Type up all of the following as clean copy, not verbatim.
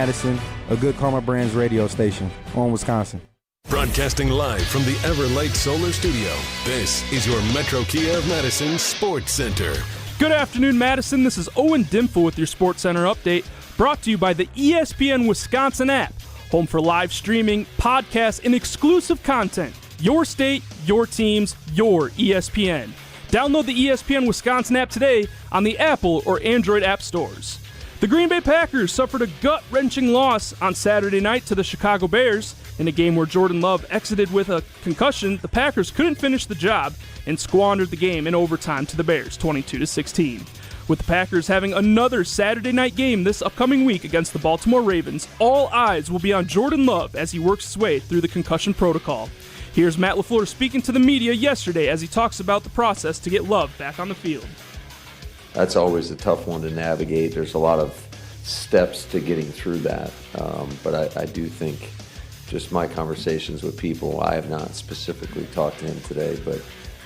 Madison, a Good Karma Brands radio station on Wisconsin. Broadcasting live from the Everlight Solar Studio, this is your Metro Kia of Madison Sports Center. Good afternoon, Madison. This is Owen Dimple with your Sports Center update, brought to you by the ESPN Wisconsin App, home for live streaming, podcasts, and exclusive content. Your state, your teams, your ESPN. Download the ESPN Wisconsin App today on the Apple or Android app stores. The Green Bay Packers suffered a gut-wrenching loss on Saturday night to the Chicago Bears. In a game where Jordan Love exited with a concussion, the Packers couldn't finish the job and squandered the game in overtime to the Bears, 22-16. With the Packers having another Saturday night game this upcoming week against the Baltimore Ravens, all eyes will be on Jordan Love as he works his way through the concussion protocol. Here's Matt Lafleur speaking to the media yesterday as he talks about the process to get Love back on the field. That's always a tough one to navigate. There's a lot of steps to getting through that. But I do think just my conversations with people, I have not specifically talked to him today, but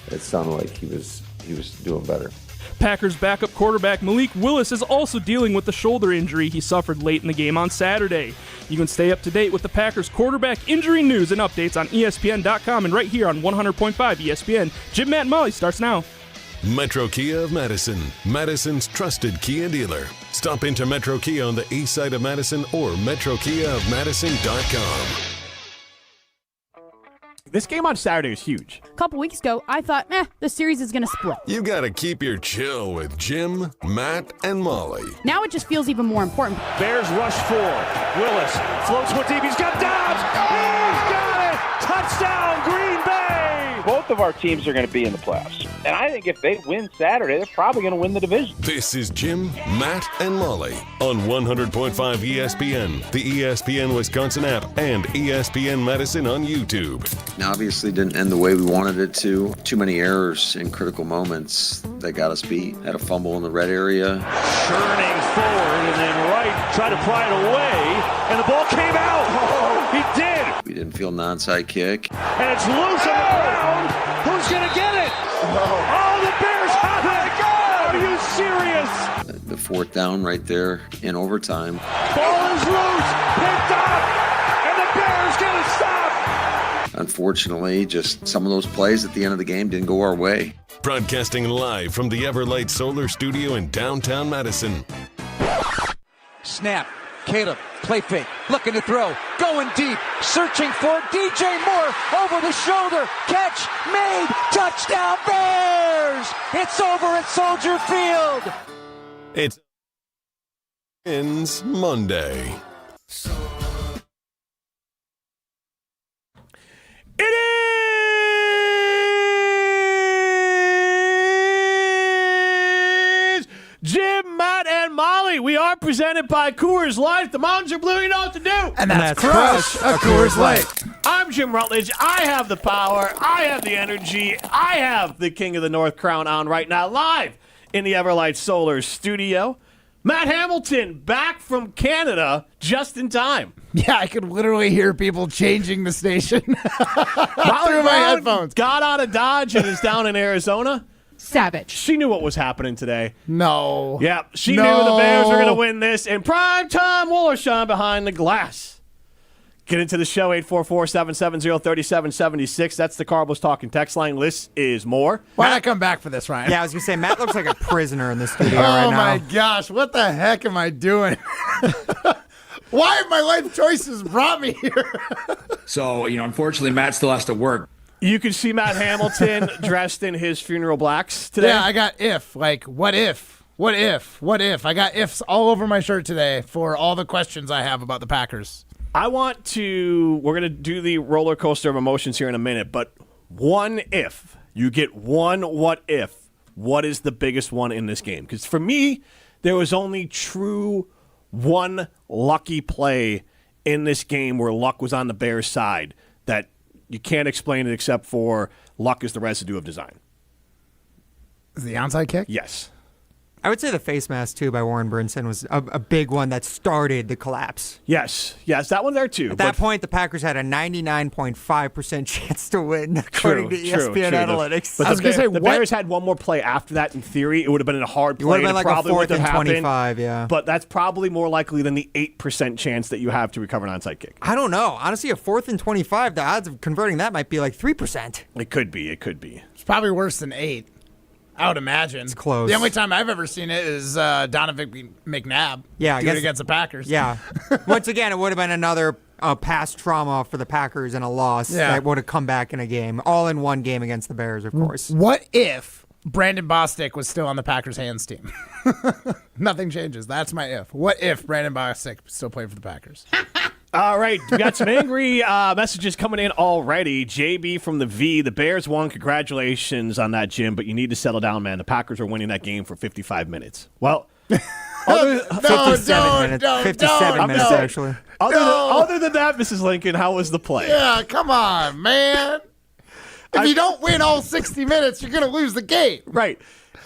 it sounded like he was doing better. Packers backup quarterback Malik Willis is also dealing with the shoulder injury he suffered late in the game on Saturday. You can stay up to date with the Packers quarterback injury news and updates on ESPN.com and right here on 100.5 ESPN. Jim, Matt, and Molly starts now. Metro Kia of Madison, Madison's trusted Kia dealer. Stop into Metro Kia on the east side of Madison or metrokiaofmadison.com. This game on Saturday was huge. A couple weeks ago, I thought, the series is going to split. You got to keep your chill with Jim, Matt, and Molly. Now it just feels even more important. Bears rush forward. Willis floats one deep. He's got Dobbs. He's got it. Touchdown, Green Bay. Both of our teams are going to be in the playoffs. And I think if they win Saturday, they're probably going to win the division. This is Jim, Matt, and Molly on 100.5 ESPN, the ESPN Wisconsin app, and ESPN Madison on YouTube. Obviously didn't end the way we wanted it to. Too many errors in critical moments that got us beat. Had a fumble in the red area. Churning forward and then right, try to pry it away, and the ball came out. Oh, he did. We didn't feel an onside kick. And it's loose on the ground. Who's going to get it? Oh, the Bears have it! Are you serious? The fourth down right there in overtime. Ball is loose, picked up, and the Bears get a stop. Unfortunately, just some of those plays at the end of the game didn't go our way. Broadcasting live from the Everlight Solar Studio in downtown Madison. Snap. Caleb, play fake, looking to throw, going deep, searching for DJ Moore, over the shoulder, catch, made, touchdown Bears! It's over at Soldier Field! It's Ends Monday. It is Jim, Matt, and Molly. We are presented by Coors Light. The mountains are blue, you know what to do. And that's crush a Coors Light. I'm Jim Rutledge. I have the power. I have the energy. I have the King of the North Crown on right now, live in the Everlight Solar Studio. Matt Hamilton back from Canada just in time. Yeah, I could literally hear people changing the station through my headphones. Got out of Dodge and is down in Arizona. Savage. She knew what was happening today. No. Yeah, she knew the Bears were going to win this. And primetime Wollershaw behind the glass. Get into the show, 844-770-3776. That's the Cardinals Talking text line. This is more. Why not come back for this, Ryan? Yeah, I was going to say, Matt looks like a prisoner in the studio right now. Oh, my gosh. What the heck am I doing? Why have my life choices brought me here? So, unfortunately, Matt still has to work. You can see Matt Hamilton dressed in his funeral blacks today. Yeah, I got if. Like, what if? What if? What if? I got ifs all over my shirt today for all the questions I have about the Packers. We're going to do the roller coaster of emotions here in a minute, but one if. You get one what if. What is the biggest one in this game? Because for me, there was only true one lucky play in this game where luck was on the Bears' side that you can't explain it except for luck is the residue of design. Is the onside kick? Yes. I would say the face mask, too, by Warren Brinson was a big one that started the collapse. Yes, that one there, too. At that point, the Packers had a 99.5% chance to win, according to ESPN Analytics. But I was going to say, the Bears had one more play after that. In theory, it would have been a hard play. It would have been like probably a 4th and 25, yeah. But that's probably more likely than the 8% chance that you have to recover an onside kick. I don't know. Honestly, a 4th and 25, the odds of converting that might be like 3%. It could be. It's probably worse than 8. I would imagine. It's close. The only time I've ever seen it is Donovan McNabb. Yeah, I guess against the Packers. Yeah. Once again, it would have been another past trauma for the Packers and a loss that would have come back in a game. All in one game against the Bears, of course. What if Brandon Bostic was still on the Packers hands team? Nothing changes. That's my if. What if Brandon Bostic still played for the Packers? All right, we got some angry messages coming in already. JB from the V, the Bears won. Congratulations on that, Jim, but you need to settle down, man. The Packers are winning that game for 55 minutes. Well, 57 minutes. 57 minutes, actually. Other than that, Mrs. Lincoln, how was the play? Yeah, come on, man. If you don't win all 60 minutes, you're going to lose the game. Right.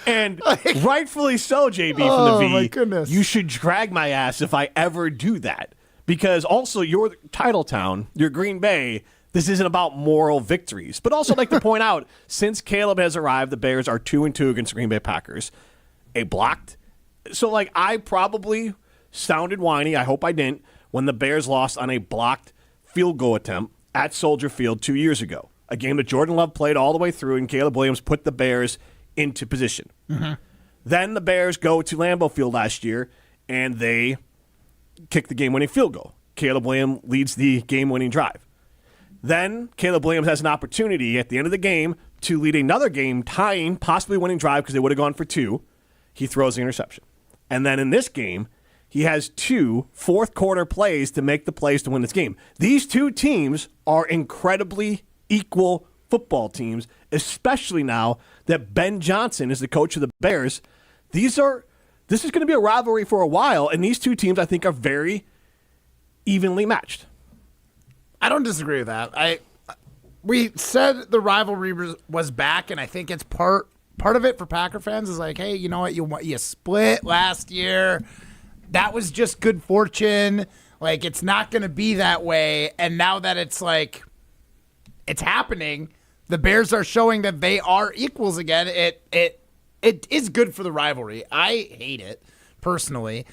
And rightfully so, JB from the V. My goodness. You should drag my ass if I ever do that. Because also your title town, your Green Bay, this isn't about moral victories. But also I'd like to point out, since Caleb has arrived, the Bears are 2-2 against the Green Bay Packers. A blocked. So, I probably sounded whiny. I hope I didn't. When the Bears lost on a blocked field goal attempt at Soldier Field 2 years ago. A game that Jordan Love played all the way through, and Caleb Williams put the Bears into position. Mm-hmm. Then the Bears go to Lambeau Field last year, and they kick the game-winning field goal. Caleb Williams leads the game-winning drive. Then Caleb Williams has an opportunity at the end of the game to lead another game-tying, possibly winning drive because they would have gone for 2. He throws the interception. And then in this game, he has 2 fourth-quarter plays to make the plays to win this game. These two teams are incredibly equal football teams, especially now that Ben Johnson is the coach of the Bears. This is going to be a rivalry for a while, and these two teams, I think, are very evenly matched. I don't disagree with that. We said the rivalry was back, and I think it's part of it for Packer fans is like, hey, you know what? You split last year. That was just good fortune. It's not going to be that way. And now that it's it's happening, the Bears are showing that they are equals again. It is good for the rivalry. I hate it, personally.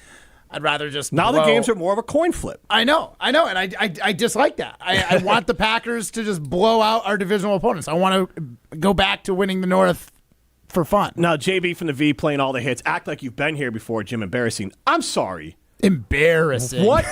I'd rather just Now the games are more of a coin flip. I know, and I dislike that. I want the Packers to just blow out our divisional opponents. I want to go back to winning the North for fun. Now, JB from the V playing all the hits. Act like you've been here before, Jim. Embarrassing. I'm sorry. Embarrassing. What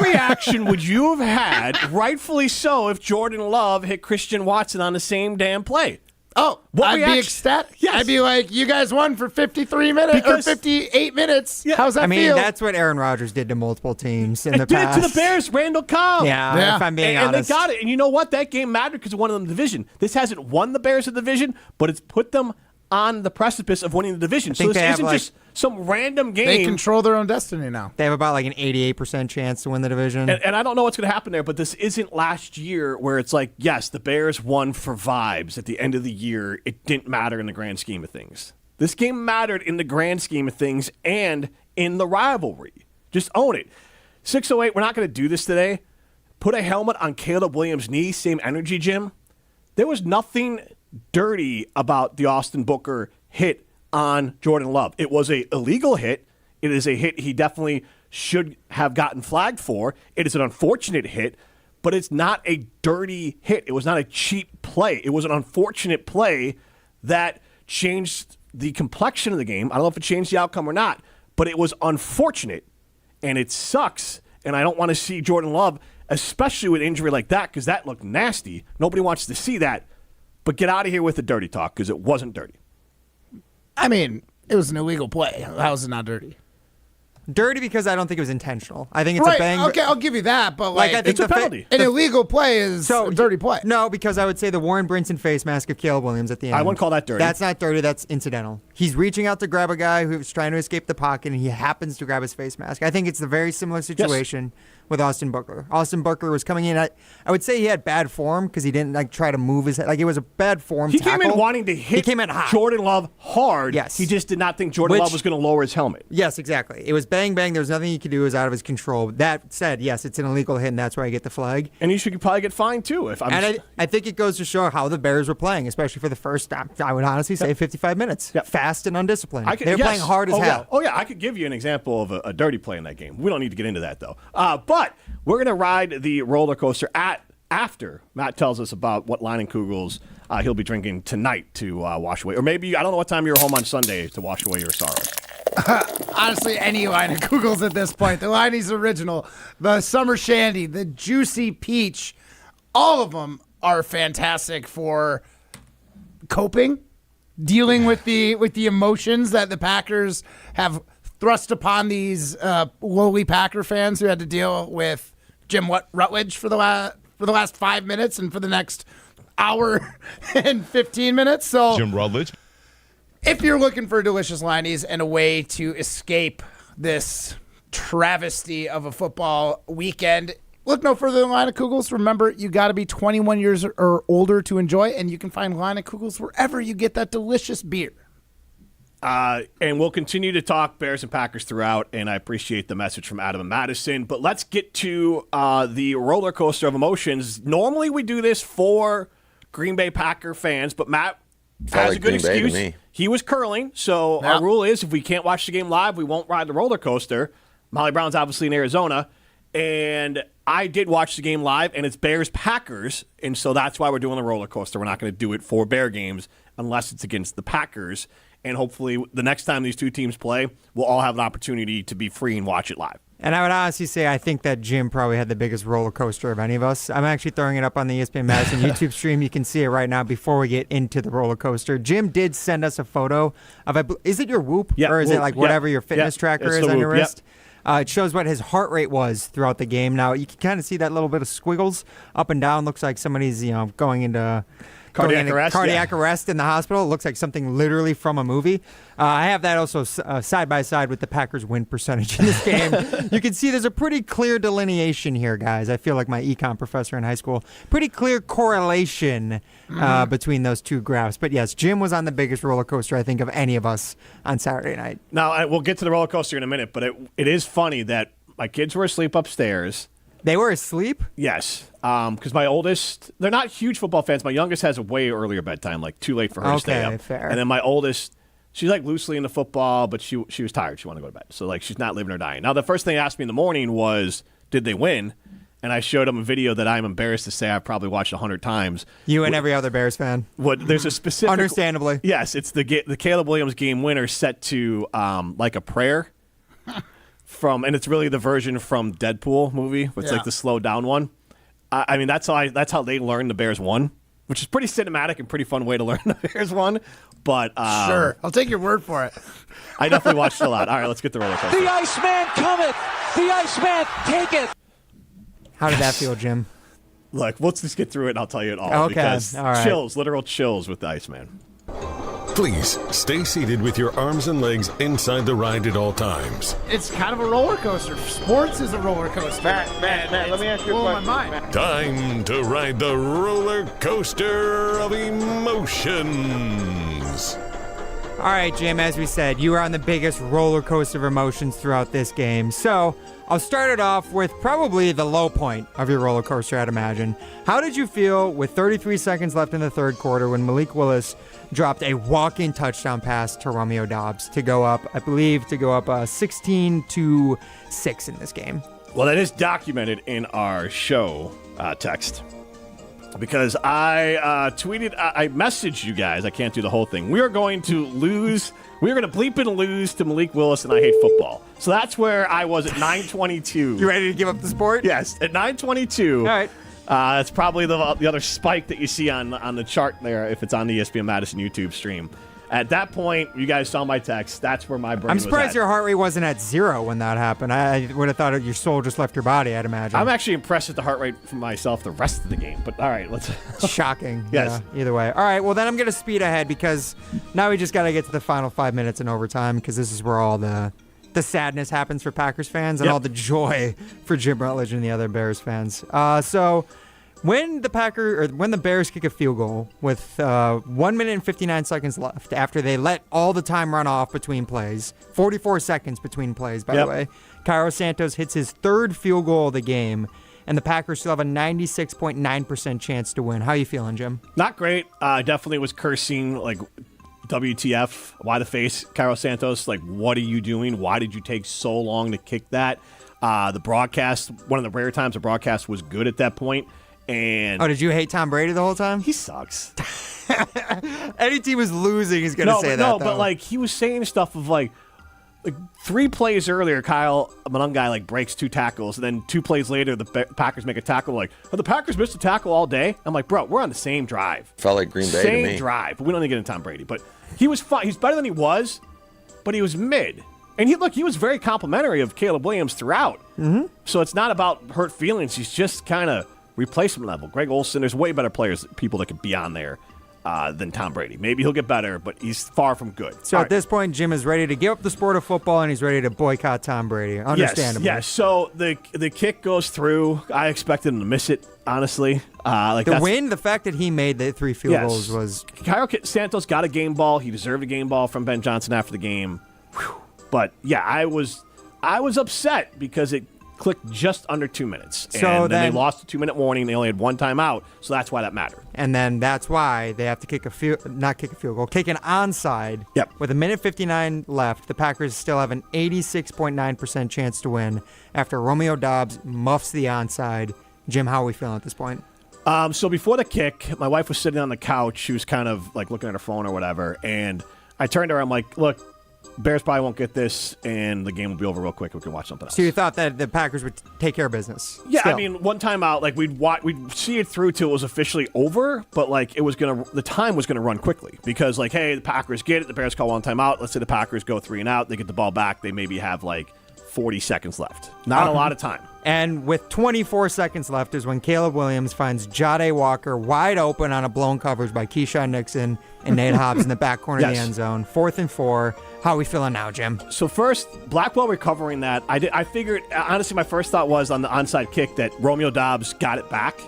reaction would you have had, rightfully so, if Jordan Love hit Christian Watson on the same damn play? Oh, I'd be ecstatic. Yes. I'd be like, you guys won for 53 minutes or 58 minutes. Yeah. How's that feel? That's what Aaron Rodgers did to multiple teams in the past. Did to the Bears, Randall Cobb. Yeah, if I'm being honest. And they got it. And you know what? That game mattered because it won them the division. This hasn't won the Bears the division, but it's put them on the precipice of winning the division. So this isn't just some random game. They control their own destiny now. They have about an 88% chance to win the division. And I don't know what's going to happen there, but this isn't last year where it's like, yes, the Bears won for vibes at the end of the year. It didn't matter in the grand scheme of things. This game mattered in the grand scheme of things and in the rivalry. Just own it. 608, we're not going to do this today. Put a helmet on Caleb Williams' knee, same energy, Jim. There was nothing dirty about the Austin Booker hit on Jordan Love. It was an illegal hit. It is a hit he definitely should have gotten flagged for. It is an unfortunate hit, but it's not a dirty hit. It was not a cheap play. It was an unfortunate play that changed the complexion of the game. I don't know if it changed the outcome or not, but it was unfortunate, and it sucks, and I don't want to see Jordan Love, especially with injury like that, because that looked nasty. Nobody wants to see that. But get out of here with the dirty talk, because it wasn't dirty. I mean, it was an illegal play. How is it not dirty? Dirty because I don't think it was intentional. I think it's a bang. Okay, I'll give you that, but I think it's a penalty. An illegal play is a dirty play. No, because I would say the Warren Brinson face mask of Caleb Williams at the end. I wouldn't call that dirty. That's not dirty. That's incidental. He's reaching out to grab a guy who's trying to escape the pocket, and he happens to grab his face mask. I think it's a very similar situation with Austin Booker. Austin Booker was coming in. I would say he had bad form because he didn't try to move his head. It was a bad form. He tackle. came in wanting to hit Jordan Love hard. Yes. He just did not think Jordan Love was going to lower his helmet. Yes, exactly. It was bang, bang. There was nothing he could do. It was out of his control. That said, yes, it's an illegal hit, and that's why I get the flag. And you should probably get fined, too. I think it goes to show how the Bears were playing, especially for the first, I would honestly say, 55 minutes. Yep. Fast and undisciplined. They were playing hard as hell. Oh, yeah. I could give you an example of a dirty play in that game. We don't need to get into that, though. But we're going to ride the roller coaster after Matt tells us about what Leinenkugels he'll be drinking tonight to wash away. Or maybe, I don't know what time you're home on Sunday to wash away your sorrows. Honestly, any Leinenkugels at this point. The Leine's original, the Summer Shandy, the Juicy Peach, all of them are fantastic for coping, dealing with the emotions that the Packers have thrust upon these lowly Packer fans who had to deal with Jim Rutledge for the last 5 minutes and for the next hour and 15 minutes. So Jim Rutledge. If you're looking for delicious Leine's and a way to escape this travesty of a football weekend, look no further than Leinenkugels. Remember, you got to be 21 years or older to enjoy, and you can find Leinenkugels wherever you get that delicious beer. And we'll continue to talk Bears and Packers throughout, and I appreciate the message from Adam and Madison. But let's get to the roller coaster of emotions. Normally we do this for Green Bay Packer fans, but Matt has a good excuse. He was curling, so our rule is if we can't watch the game live, we won't ride the roller coaster. Molly Brown's obviously in Arizona, and I did watch the game live, and it's Bears-Packers, and so that's why we're doing the roller coaster. We're not going to do it for Bear games unless it's against the Packers. And hopefully the next time these two teams play, we'll all have an opportunity to be free and watch it live. And I would honestly say I think that Jim probably had the biggest roller coaster of any of us. I'm actually throwing it up on the ESPN Madison YouTube stream. You can see it right now before we get into the roller coaster. Jim did send us a photo of, is it your Whoop? Yeah, or is Whoop. it like whatever your fitness tracker is on your wrist? It shows what his heart rate was throughout the game. Now, you can kind of see that little bit of squiggles up and down. Looks like somebody's going into cardiac arrest in the hospital. It looks like something literally from a movie. I have that also side by side with the Packers win percentage in this game. You can see there's a pretty clear delineation here, guys. I feel like my econ professor in high school. Pretty clear correlation between those two graphs. But yes, Jim was on the biggest roller coaster, I think, of any of us on Saturday night. Now, we'll get to the roller coaster in a minute, but it is funny that my kids were asleep upstairs. They were asleep? Yes. Because my oldest, they're not huge football fans. My youngest has a way earlier bedtime, like too late for her to stay up. Fair. And then my oldest, she's like loosely into football, but she was tired. She wanted to go to bed. So she's not living or dying. Now, the first thing they asked me in the morning was, did they win? And I showed them a video that I'm embarrassed to say I've probably watched 100 times. You and every other Bears fan. There's a specific... Understandably. Yes, it's the Caleb Williams game winner set to like a prayer. And it's really the version from Deadpool movie. It's like the slow down one. I mean, that's how they learned the Bears won, which is pretty cinematic and pretty fun way to learn the Bears won. But sure, I'll take your word for it. I definitely watched it a lot. All right, let's get the roller coaster. The Iceman cometh. The Iceman taketh. How did that feel, Jim? Look, let's just get through it and I'll tell you it all. Okay, Because all right. chills, literal chills with the Iceman. Please stay seated with your arms and legs inside the ride at all times. It's kind of a roller coaster. Sports is a roller coaster. Matt, let me ask you a question. My mind. Time to ride the roller coaster of emotions. All right, Jim, as we said, you were on the biggest roller coaster of emotions throughout this game. So I'll start it off with probably the low point of your roller coaster, I'd imagine. How did you feel with 33 seconds left in the third quarter when Malik Willis dropped a walk-in touchdown pass to Romeo Doubs to go up, 16-6 in this game? Well, that is documented in our show text. Because I tweeted, I messaged you guys. I can't do the whole thing. We are going to lose. We are going to bleep and lose to Malik Willis, and I hate football. So that's where I was at 9:22. You ready to give up the sport? Yes, at 9:22. All right. That's probably the other spike that you see on the chart there if it's on the ESPN Madison YouTube stream. At that point, you guys saw my text. That's where my brain was I'm surprised at. your heart rate wasn't at 0 when that happened. I would have thought your soul just left your body, I'd imagine. I'm actually impressed at the heart rate for myself the rest of the game. But all right, let's. Shocking. Yes. Yeah, either way. All right, well, then I'm going to speed ahead because now we just got to get to the final 5 minutes in overtime because this is where all the sadness happens for Packers fans and all the joy for Jim Rutledge and the other Bears fans. So when the Bears kick a field goal with 1 minute and 59 seconds left after they let all the time run off between plays, 44 seconds between plays, by the way, Cairo Santos hits his third field goal of the game, and the Packers still have a 96.9% chance to win. How are you feeling, Jim? Not great. I definitely was cursing, like, WTF, why the face, Cairo Santos, like, what are you doing? Why did you take so long to kick that? The broadcast, one of the rare times the broadcast was good at that point. And did you hate Tom Brady the whole time? He sucks. Any team is losing is going to say that. No, but like he was saying stuff of like 3 plays earlier, Kyle Monungai like breaks 2 tackles, and then 2 plays later, the Packers make a tackle. Like, the Packers missed a tackle all day. I'm like, bro, we're on the same drive. Felt like Green Bay to me. Same drive. But we don't need to get into Tom Brady, but he was fine. He's better than he was, but he was mid. And he was very complimentary of Caleb Williams throughout. Mm-hmm. So it's not about hurt feelings. He's just kind of replacement level. Greg Olsen, there's way better players, people that could be on there than Tom Brady. Maybe he'll get better, but he's far from good. So at this point, Jim is ready to give up the sport of football, and he's ready to boycott Tom Brady. Understandable. Yes. So the kick goes through. I expected him to miss it, honestly. The fact that he made the 3 field goals was... Cairo Santos got a game ball. He deserved a game ball from Ben Johnson after the game. Whew. But, yeah, I was upset because it clicked just under 2 minutes. So and then they lost a 2-minute warning. They only had 1 timeout, so that's why that mattered. And then that's why they have to kick an onside. Yep. With 1:59 left, the Packers still have an 86.9% chance to win after Romeo Doubs muffs the onside. Jim, how are we feeling at this point? So before the kick, my wife was sitting on the couch. She was kind of like looking at her phone or whatever, and I turned to her. I'm like, look, Bears probably won't get this, and the game will be over real quick. We can watch something else. So you thought that the Packers would take care of business? Yeah, still. I mean, 1 timeout, like we'd see it through till it was officially over, but like the time was gonna run quickly because like, hey, the Packers get it, the Bears call 1 timeout. Let's say the Packers go 3 and out, they get the ball back, they maybe have like 40 seconds left. Not a lot of time. And with 24 seconds left is when Caleb Williams finds Jade Walker wide open on a blown coverage by Keyshawn Nixon and Nate Hobbs in the back corner of the end zone. 4th and 4. How are we feeling now, Jim? So first, Blackwell recovering that. I figured, honestly, my first thought was on the onside kick that Romeo Doubs got it back.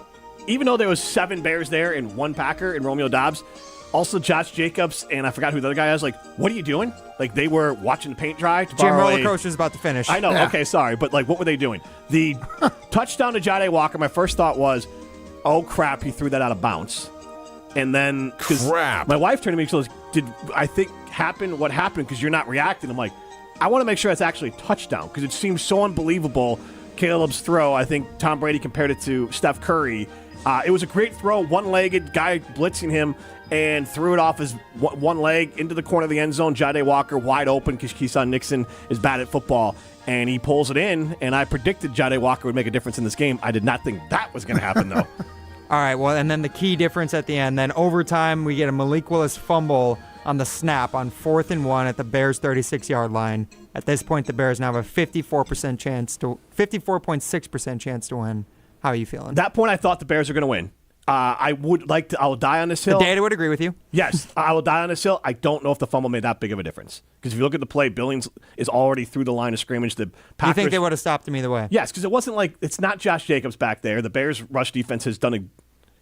Even though there was 7 Bears there and 1 Packer and Romeo Doubs. Also, Josh Jacobs, and I forgot who the other guy was, like, what are you doing? Like, they were watching the paint dry. To Jim, Rollercoaster's about to finish. I know, okay, sorry, but, like, what were they doing? The touchdown to Jade Walker, my first thought was, oh, crap, he threw that out of bounds. And then, crap. My wife turned to me and she goes, what happened? Because you're not reacting. I'm like, I want to make sure that's actually a touchdown because it seems so unbelievable. Caleb's throw, I think Tom Brady compared it to Steph Curry. It was a great throw, one-legged guy blitzing him and threw it off his one leg into the corner of the end zone. Jade Walker wide open because Keyshawn Nixon is bad at football. And he pulls it in, and I predicted Jade Walker would make a difference in this game. I did not think that was going to happen, though. All right, well, and then the key difference at the end. Then overtime, we get a Malik Willis fumble on the snap on 4th and 1 at the Bears' 36-yard line. At this point, the Bears now have a 54.6% chance to win. How are you feeling? At that point, I thought the Bears were going to win. I will die on this hill. The data would agree with you. Yes, I will die on this hill. I don't know if the fumble made that big of a difference. Because if you look at the play, Billings is already through the line of scrimmage. The Packers, you think they would have stopped him either way? Yes, because it wasn't like, it's not Josh Jacobs back there. The Bears' rush defense has done a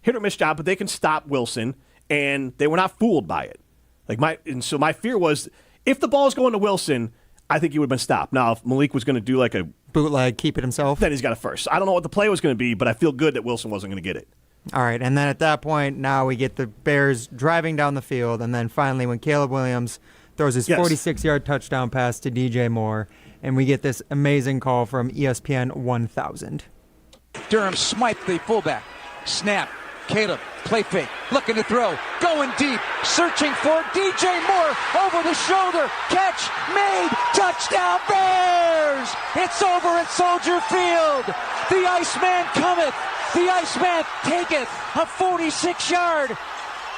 hit or miss job, but they can stop Wilson, and they were not fooled by it. So my fear was, if the ball is going to Wilson, I think he would have been stopped. Now, if Malik was going to do like a bootleg, keep it himself, then he's got it first. I don't know what the play was going to be, but I feel good that Wilson wasn't going to get it. All right, and then at that point, now we get the Bears driving down the field, and then finally when Caleb Williams throws his 46-yard touchdown pass to DJ Moore, and we get this amazing call from ESPN 1000. Durham Smythe, the fullback. Snap. Caleb, play fake, looking to throw, going deep, searching for DJ Moore, over the shoulder, catch, made, touchdown Bears! It's over at Soldier Field. The Iceman cometh, the Iceman taketh a 46-yard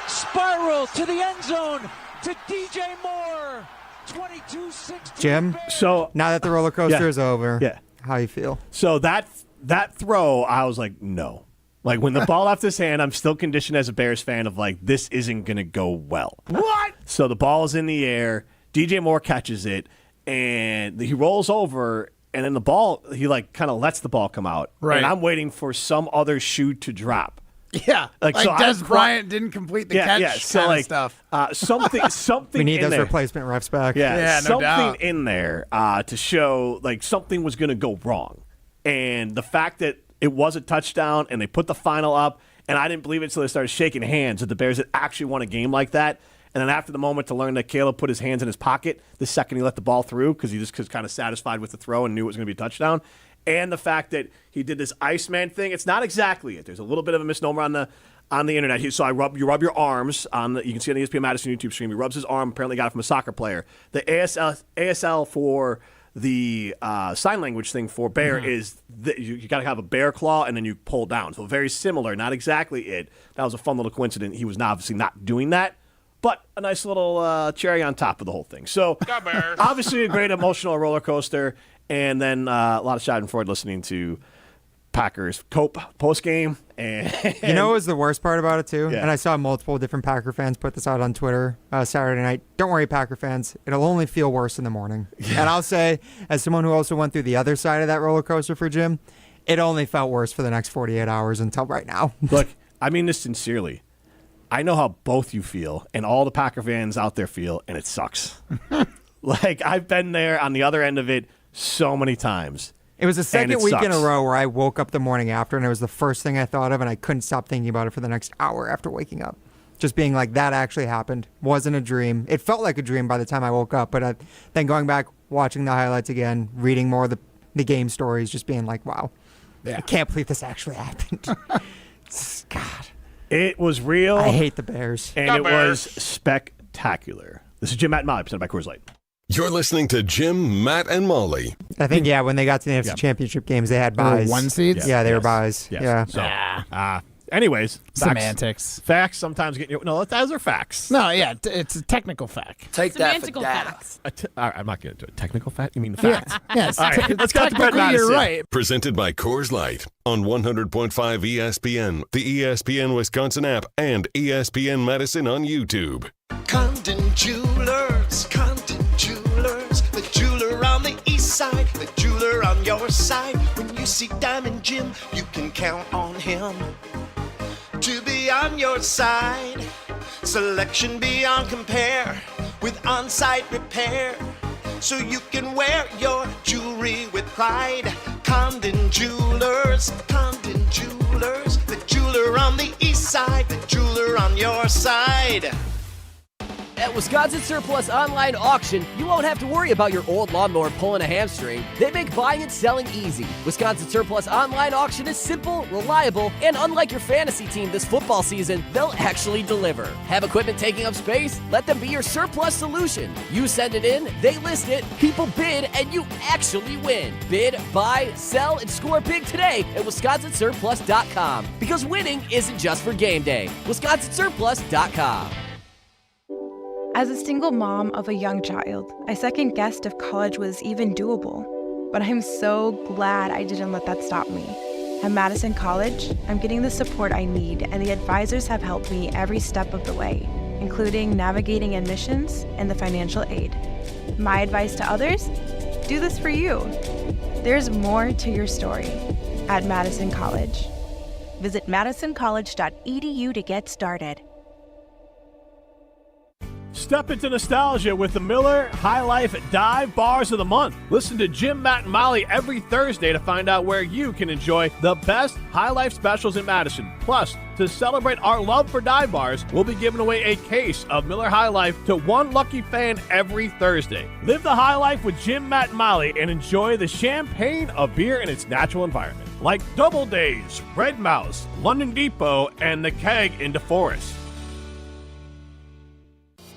spiral to the end zone. to DJ Moore. 22-16. Jim, so now that the roller coaster is over, how you feel? So that throw, I was like, no. Like, when the ball left his hand, I'm still conditioned as a Bears fan of, like, this isn't going to go well. What? So the ball is in the air. DJ Moore catches it, and he rolls over, and then the ball, he, like, kind of lets the ball come out. Right. And I'm waiting for some other shoe to drop. Yeah, like so Des Bryant didn't complete the catch so kind like, of stuff. Something We need in those there. replacement refs back. Yeah, no something doubt. in there to show like something was going to go wrong. And the fact that it was a touchdown and they put the final up, and I didn't believe it until they started shaking hands that the Bears had actually won a game like that. And then after the moment to learn that Caleb put his hands in his pocket the second he let the ball through because he just was kind of satisfied with the throw and knew it was going to be a touchdown. And the fact that he did this Iceman thing, it's not exactly it. There's a little bit of a misnomer on the internet. So you rub your arms on you can see on the ESPN Madison YouTube stream. He rubs his arm. Apparently, got it from a soccer player. The ASL for the sign language thing for bear is you got to have a bear claw and then you pull down. So very similar, not exactly it. That was a fun little coincidence. He was obviously not doing that, but a nice little cherry on top of the whole thing. So obviously a great emotional roller coaster, and then a lot of schadenfreude listening to Packers Cope post game. And you know what was the worst part about it too? Yeah. And I saw multiple different Packer fans put this out on Twitter Saturday night. Don't worry, Packer fans. It'll only feel worse in the morning. Yeah. And I'll say, as someone who also went through the other side of that roller coaster for Jim, it only felt worse for the next 48 hours until right now. Look, I mean this sincerely. I know how both you feel and all the Packer fans out there feel, and it sucks. Like, I've been there on the other end of it so many times. It was the second week in a sucks. row where I woke up the morning after, and it was the first thing I thought of, and I couldn't stop thinking about it for the next hour after waking up. Just being like, that actually happened. Wasn't a dream. It felt like a dream by the time I woke up, but then going back, watching the highlights again, reading more of the game stories, just being like, wow, I can't believe this actually happened. God. It was real. I hate the Bears. And was spectacular. This is Jim, Matt, and Molly, presented by Coors Light. You're listening to Jim, Matt, and Molly. I think, when they got to the NFC Championship games, they had buys. One seeds? Yeah, they were buys. Yes. Yeah. So, anyways. Semantics. Facts sometimes get you. No, those are facts. No, yeah, it's a technical fact. Take that for data. All right, I'm not going to do it. Technical fact? You mean the facts? Yes. All right, let's go to Brett Madison. You're right. Presented by Coors Light on 100.5 ESPN, the ESPN Wisconsin app, and ESPN Madison on YouTube. Condon Jewelers, the jeweler on the east side, the jeweler on your side. When you see Diamond Jim, you can count on him to be on your side. Selection beyond compare with on-site repair, so you can wear your jewelry with pride. Condon Jewelers, the jeweler on the east side, the jeweler on your side. At Wisconsin Surplus Online Auction, you won't have to worry about your old lawnmower pulling a hamstring. They make buying and selling easy. Wisconsin Surplus Online Auction is simple, reliable, and unlike your fantasy team this football season, they'll actually deliver. Have equipment taking up space? Let them be your surplus solution. You send it in, they list it, people bid, and you actually win. Bid, buy, sell, and score big today at WisconsinSurplus.com. Because winning isn't just for game day. WisconsinSurplus.com. As a single mom of a young child, I second-guessed if college was even doable. But I'm so glad I didn't let that stop me. At Madison College, I'm getting the support I need, and the advisors have helped me every step of the way, including navigating admissions and the financial aid. My advice to others? Do this for you. There's more to your story at Madison College. Visit madisoncollege.edu to get started. Step into nostalgia with the Miller High Life Dive Bars of the Month. Listen to Jim, Matt, and Molly every Thursday to find out where you can enjoy the best High Life specials in Madison. Plus, to celebrate our love for dive bars, we'll be giving away a case of Miller High Life to one lucky fan every Thursday. Live the high life with Jim, Matt, and Molly and enjoy the champagne of beer in its natural environment. Like Double Days, Red Mouse, London Depot, and the Keg in DeForest.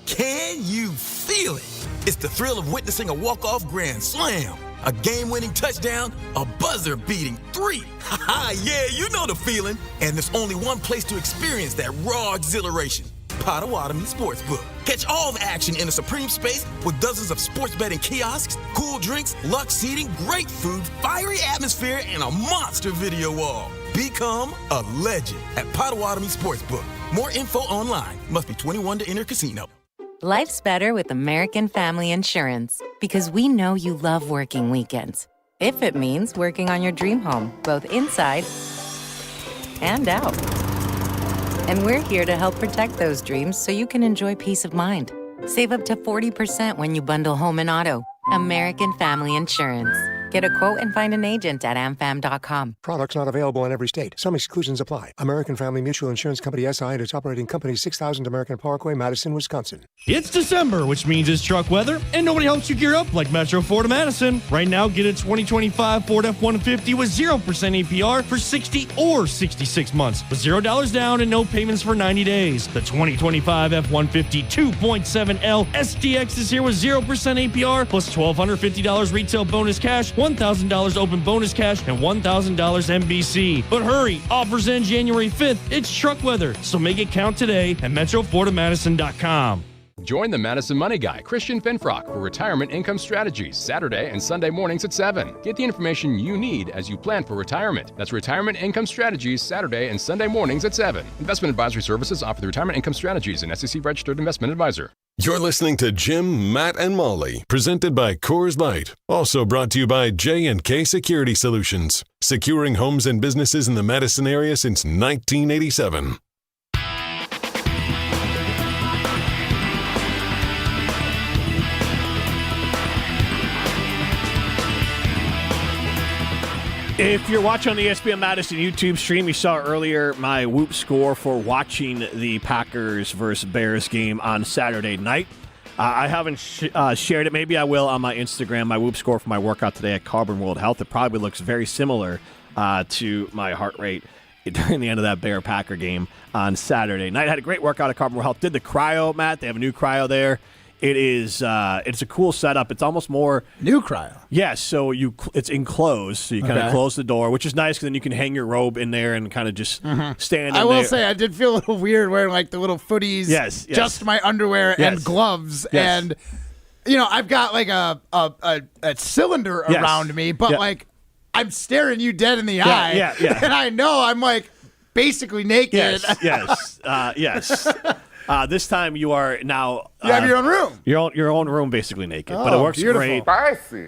Can you feel it? It's the thrill of witnessing a walk-off grand slam, a game-winning touchdown, a buzzer-beating 3. Yeah, you know the feeling. And there's only one place to experience that raw exhilaration. Potawatomi Sportsbook. Catch all the action in a supreme space with dozens of sports betting kiosks, cool drinks, luxe seating, great food, fiery atmosphere, and a monster video wall. Become a legend at Potawatomi Sportsbook. More info online. Must be 21 to enter casino. Life's better with American Family Insurance because we know you love working weekends. If it means working on your dream home, both inside and out. And we're here to help protect those dreams so you can enjoy peace of mind. Save up to 40% when you bundle home and auto. American Family Insurance. Get a quote and find an agent at amfam.com. Products not available in every state. Some exclusions apply. American Family Mutual Insurance Company SI and its operating company 6000 American Parkway, Madison, Wisconsin. It's December, which means it's truck weather, and nobody helps you gear up like Metro Ford of Madison. Right now, get a 2025 Ford F-150 with 0% APR for 60 or 66 months, with $0 down and no payments for 90 days. The 2025 F-150 2.7L SDX is here with 0% APR plus $1,250 retail bonus cash, $1,000 open bonus cash, and $1,000 MBC. But hurry, offers end January 5th. It's truck weather, so make it count today at MetroFordofMadison.com. Join the Madison Money Guy, Christian Finfrock, for Retirement Income Strategies, Saturday and Sunday mornings at 7. Get the information you need as you plan for retirement. That's Retirement Income Strategies, Saturday and Sunday mornings at 7. Investment advisory services offered through Retirement Income Strategies, an SEC-registered investment advisor. You're listening to Jim, Matt, and Molly, presented by Coors Light. Also brought to you by J&K Security Solutions, securing homes and businesses in the Madison area since 1987. If you're watching on the ESPN Madison YouTube stream, you saw earlier my Whoop score for watching the Packers versus Bears game on Saturday night. I haven't shared it. Maybe I will on my Instagram. My Whoop score for my workout today at Carbon World Health. It probably looks very similar to my heart rate during the end of that Bear-Packer game on Saturday night. I had a great workout at Carbon World Health. Did the cryo, Matt. They have a new cryo there. It is. It's a cool setup. It's almost more new cryo. Yes, so it's enclosed, so you kind of close the door, which is nice because then you can hang your robe in there and kind of just stand. I will say I did feel a little weird wearing like the little footies, just my underwear and gloves, and I've got like a cylinder around me, but like I'm staring you dead in the eye, and I know I'm like basically naked. Yes. This time you are now. You have your own room. Your own room, basically naked, but it works beautiful. great.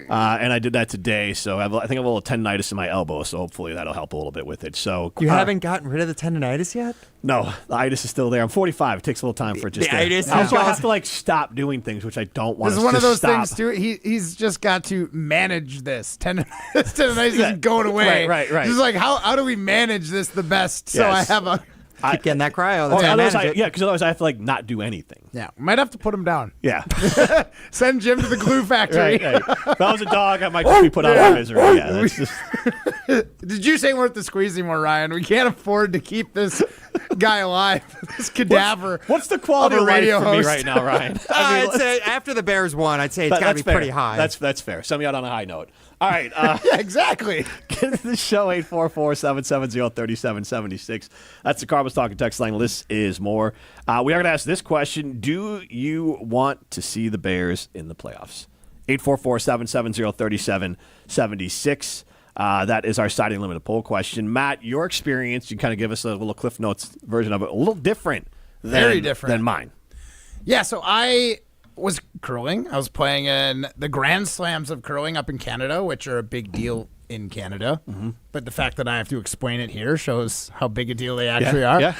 And I did that today, so I think I have a little tendinitis in my elbow, so hopefully that'll help a little bit with it. So you haven't gotten rid of the tendinitis yet? No, the itis is still there. I'm 45. It takes a little time for it just. Also, I have to stop doing things, which I don't want. This is one of those things too. He's just got to manage this. Tendinitis isn't going away. Right. It's like how do we manage this the best? So I have a. Keep getting that cryo. Because otherwise I have to not do anything. Yeah, might have to put him down. Yeah, send Jim to the glue factory. Right. If I was a dog, I might just be put out of misery. Yeah, that's just. Did you say worth the squeeze anymore, Ryan? We can't afford to keep this guy alive. This cadaver. What's the quality of radio life for host me right now, Ryan? I'd say after the Bears won, I'd say it's got to be pretty high. That's fair. Send me out on a high note. All right. Yeah, exactly. Get to the show, 844-770-3776. That's the Carbons Talking text line. This is more. We are going to ask this question. Do you want to see the Bears in the playoffs? 844-770-3776. That is our Siding Limited poll question. Matt, your experience, you kind of give us a little Cliff Notes version of it, a little different than mine. Yeah, so I was curling. I was playing in the Grand Slams of curling up in Canada, which are a big deal in Canada. Mm-hmm. But the fact that I have to explain it here shows how big a deal they actually are. Yeah.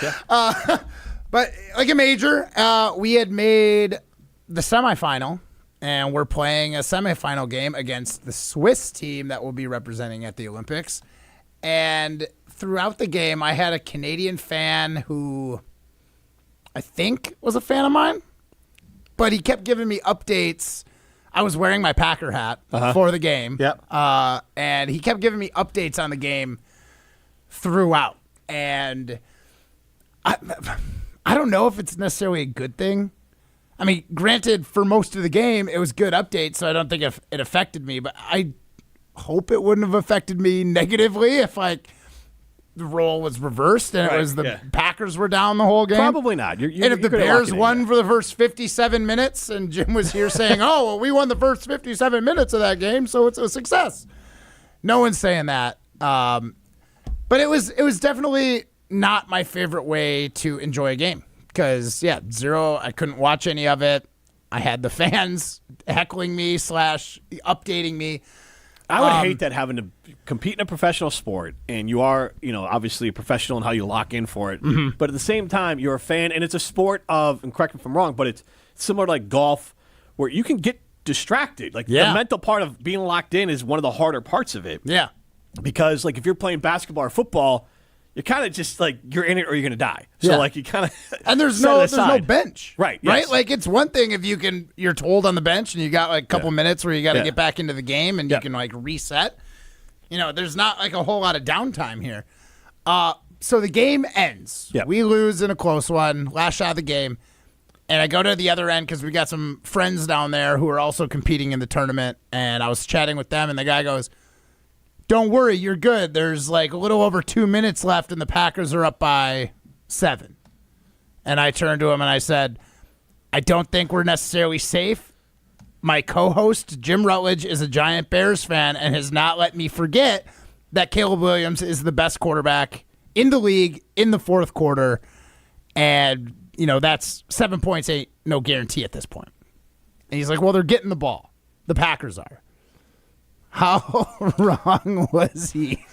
But like a major, we had made the semifinal, and we're playing a semifinal game against the Swiss team that will be representing at the Olympics. And throughout the game, I had a Canadian fan who I think was a fan of mine. But he kept giving me updates. I was wearing my Packer hat for the game. Yep. And he kept giving me updates on the game throughout. And I don't know if it's necessarily a good thing. I mean, granted, for most of the game, it was good updates, so I don't think it affected me. But I hope it wouldn't have affected me negatively if, the role was reversed and it was the Packers were down the whole game? Probably not. And if the Bears won for the first 57 minutes, and Jim was here saying, "Oh, well, we won the first 57 minutes of that game, so it's a success." No one's saying that. But it was definitely not my favorite way to enjoy a game because, zero, I couldn't watch any of it. I had the fans heckling me / updating me. I would hate that having to compete in a professional sport, and you are, obviously a professional in how you lock in for it. Mm-hmm. But at the same time, you're a fan, and it's a sport of, and correct me if I'm wrong, but it's similar to like golf where you can get distracted. Like the mental part of being locked in is one of the harder parts of it. Yeah. Because like if you're playing basketball or football, you're kind of just like you're in it or you're going to die. So like you kind of and there's no bench. Right. Right? Like it's one thing if you're told on the bench and you got like a couple minutes where you got to get back into the game and you can like reset. There's not like a whole lot of downtime here. So the game ends. Yeah. We lose in a close one, last shot of the game. And I go to the other end because we got some friends down there who are also competing in the tournament. And I was chatting with them and the guy goes, "Don't worry, you're good. There's like a little over 2 minutes left, and the Packers are up by 7. And I turned to him and I said, "I don't think we're necessarily safe. My co-host, Jim Rutledge, is a giant Bears fan and has not let me forget that Caleb Williams is the best quarterback in the league in the fourth quarter. And, that's 7 points ain't no guarantee at this point." And he's like, "Well, they're getting the ball. The Packers are." How wrong was he?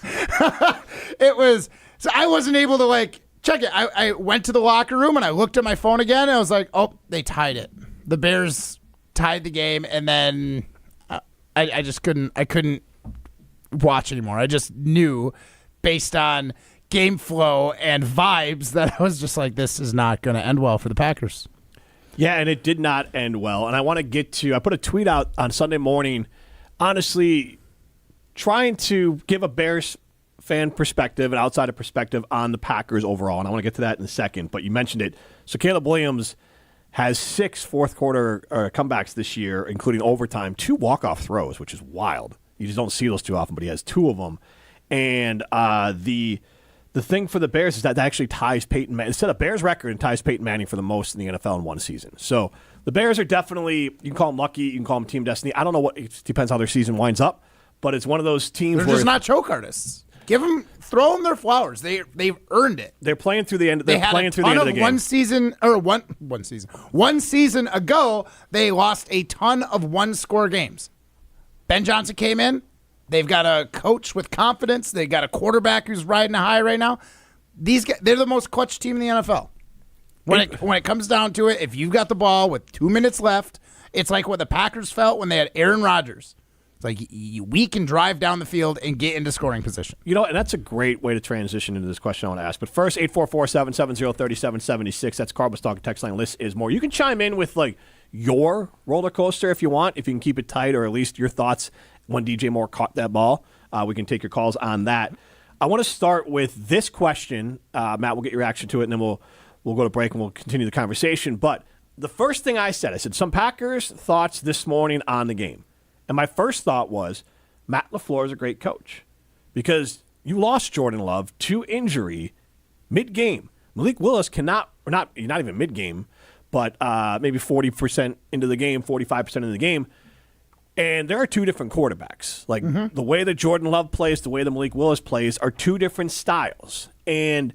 It was so I wasn't able to like check it. I went to the locker room and I looked at my phone again and I was like, "Oh, they tied it. The Bears tied the game." And then I just couldn't watch anymore. I just knew based on game flow and vibes that I was just like, this is not going to end well for the Packers. Yeah, and it did not end well. And I want to get to I put a tweet out on Sunday morning, honestly, trying to give a Bears fan perspective, an outsider perspective on the Packers overall, and I want to get to that in a second, but you mentioned it. So Caleb Williams has 6 fourth-quarter comebacks this year, including overtime, 2 walk-off throws, which is wild. You just don't see those too often, but he has 2 of them. And the thing for the Bears is that actually ties Peyton Manning. It's set a Bears record and ties Peyton Manning for the most in the NFL in one season. So the Bears are definitely, you can call them lucky, you can call them team destiny. I don't know it depends how their season winds up, but it's one of those teams They're where just not choke artists. Throw them their flowers. They've earned it. They're playing through the end. They're playing through the end of the game. One season ago, they lost a ton of one-score games. Ben Johnson came in. They've got a coach with confidence. They got a quarterback who's riding a high right now. These guys, they're the most clutch team in the NFL. When it comes down to it, if you've got the ball with 2 minutes left, it's like what the Packers felt when they had Aaron Rodgers. It's like we can drive down the field and get into scoring position. And that's a great way to transition into this question I want to ask. But first, 844-770-3776. That's Cardinals Talk text line. List is more. You can chime in with like your roller coaster if you want, if you can keep it tight, or at least your thoughts when DJ Moore caught that ball. We can take your calls on that. I want to start with this question. Matt, we'll get your reaction to it, and then we'll go to break and we'll continue the conversation. But the first thing I said some Packers thoughts this morning on the game. And my first thought was Matt Lafleur is a great coach because you lost Jordan Love to injury mid-game. Malik Willis not even mid-game, but maybe 40% into the game, 45% into the game. And there are 2 different quarterbacks. Like the way that Jordan Love plays, the way that Malik Willis plays are 2 different styles. And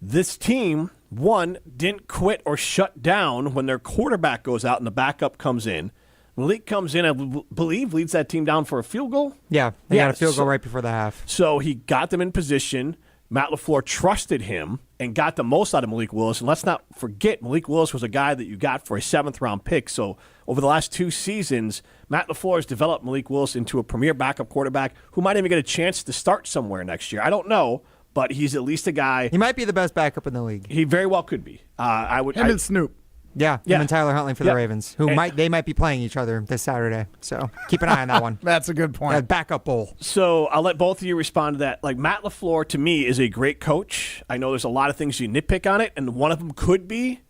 this team, one, didn't quit or shut down when their quarterback goes out and the backup comes in. Malik comes in, I believe, leads that team down for a field goal. Yeah, they got a field goal right before the half. So he got them in position. Matt Lafleur trusted him and got the most out of Malik Willis. And let's not forget, Malik Willis was a guy that you got for a 7th-round pick. So over the last 2 seasons, Matt Lafleur has developed Malik Willis into a premier backup quarterback who might even get a chance to start somewhere next year. I don't know, but he's at least a guy. He might be the best backup in the league. He very well could be. Him and Snoop. Yeah, him and Tyler Huntley for the Ravens, who might be playing each other this Saturday. So keep an eye on that one. That's a good point. Backup bowl. So I'll let both of you respond to that. Like Matt Lafleur, to me, is a great coach. I know there's a lot of things you nitpick on it, and one of them could be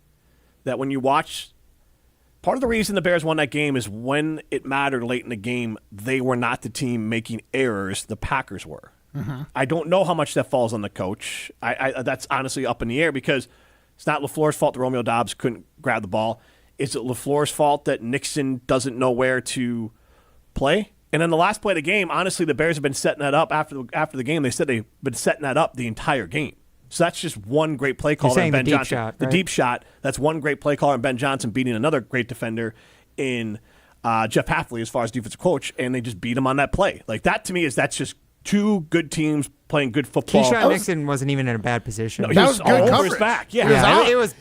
that when you watch, part of the reason the Bears won that game is when it mattered late in the game, they were not the team making errors. The Packers were. I don't know how much that falls on the coach. That's honestly up in the air because it's not LaFleur's fault that Romeo Doubs couldn't grab the ball. Is it LaFleur's fault that Nixon doesn't know where to play? And then the last play of the game, honestly, the Bears have been setting that up after the game. They said they've been setting that up the entire game. So that's just one great play caller in Ben Johnson. Shot, right? The deep shot. That's one great play caller in Ben Johnson beating another great defender in Jeff Hafley as far as defensive coach, and they just beat him on that play. Like that to me that's just two good teams playing good football. Keyshawn Nixon wasn't even in a bad position. No, he was good coverage. His back. Yeah, it was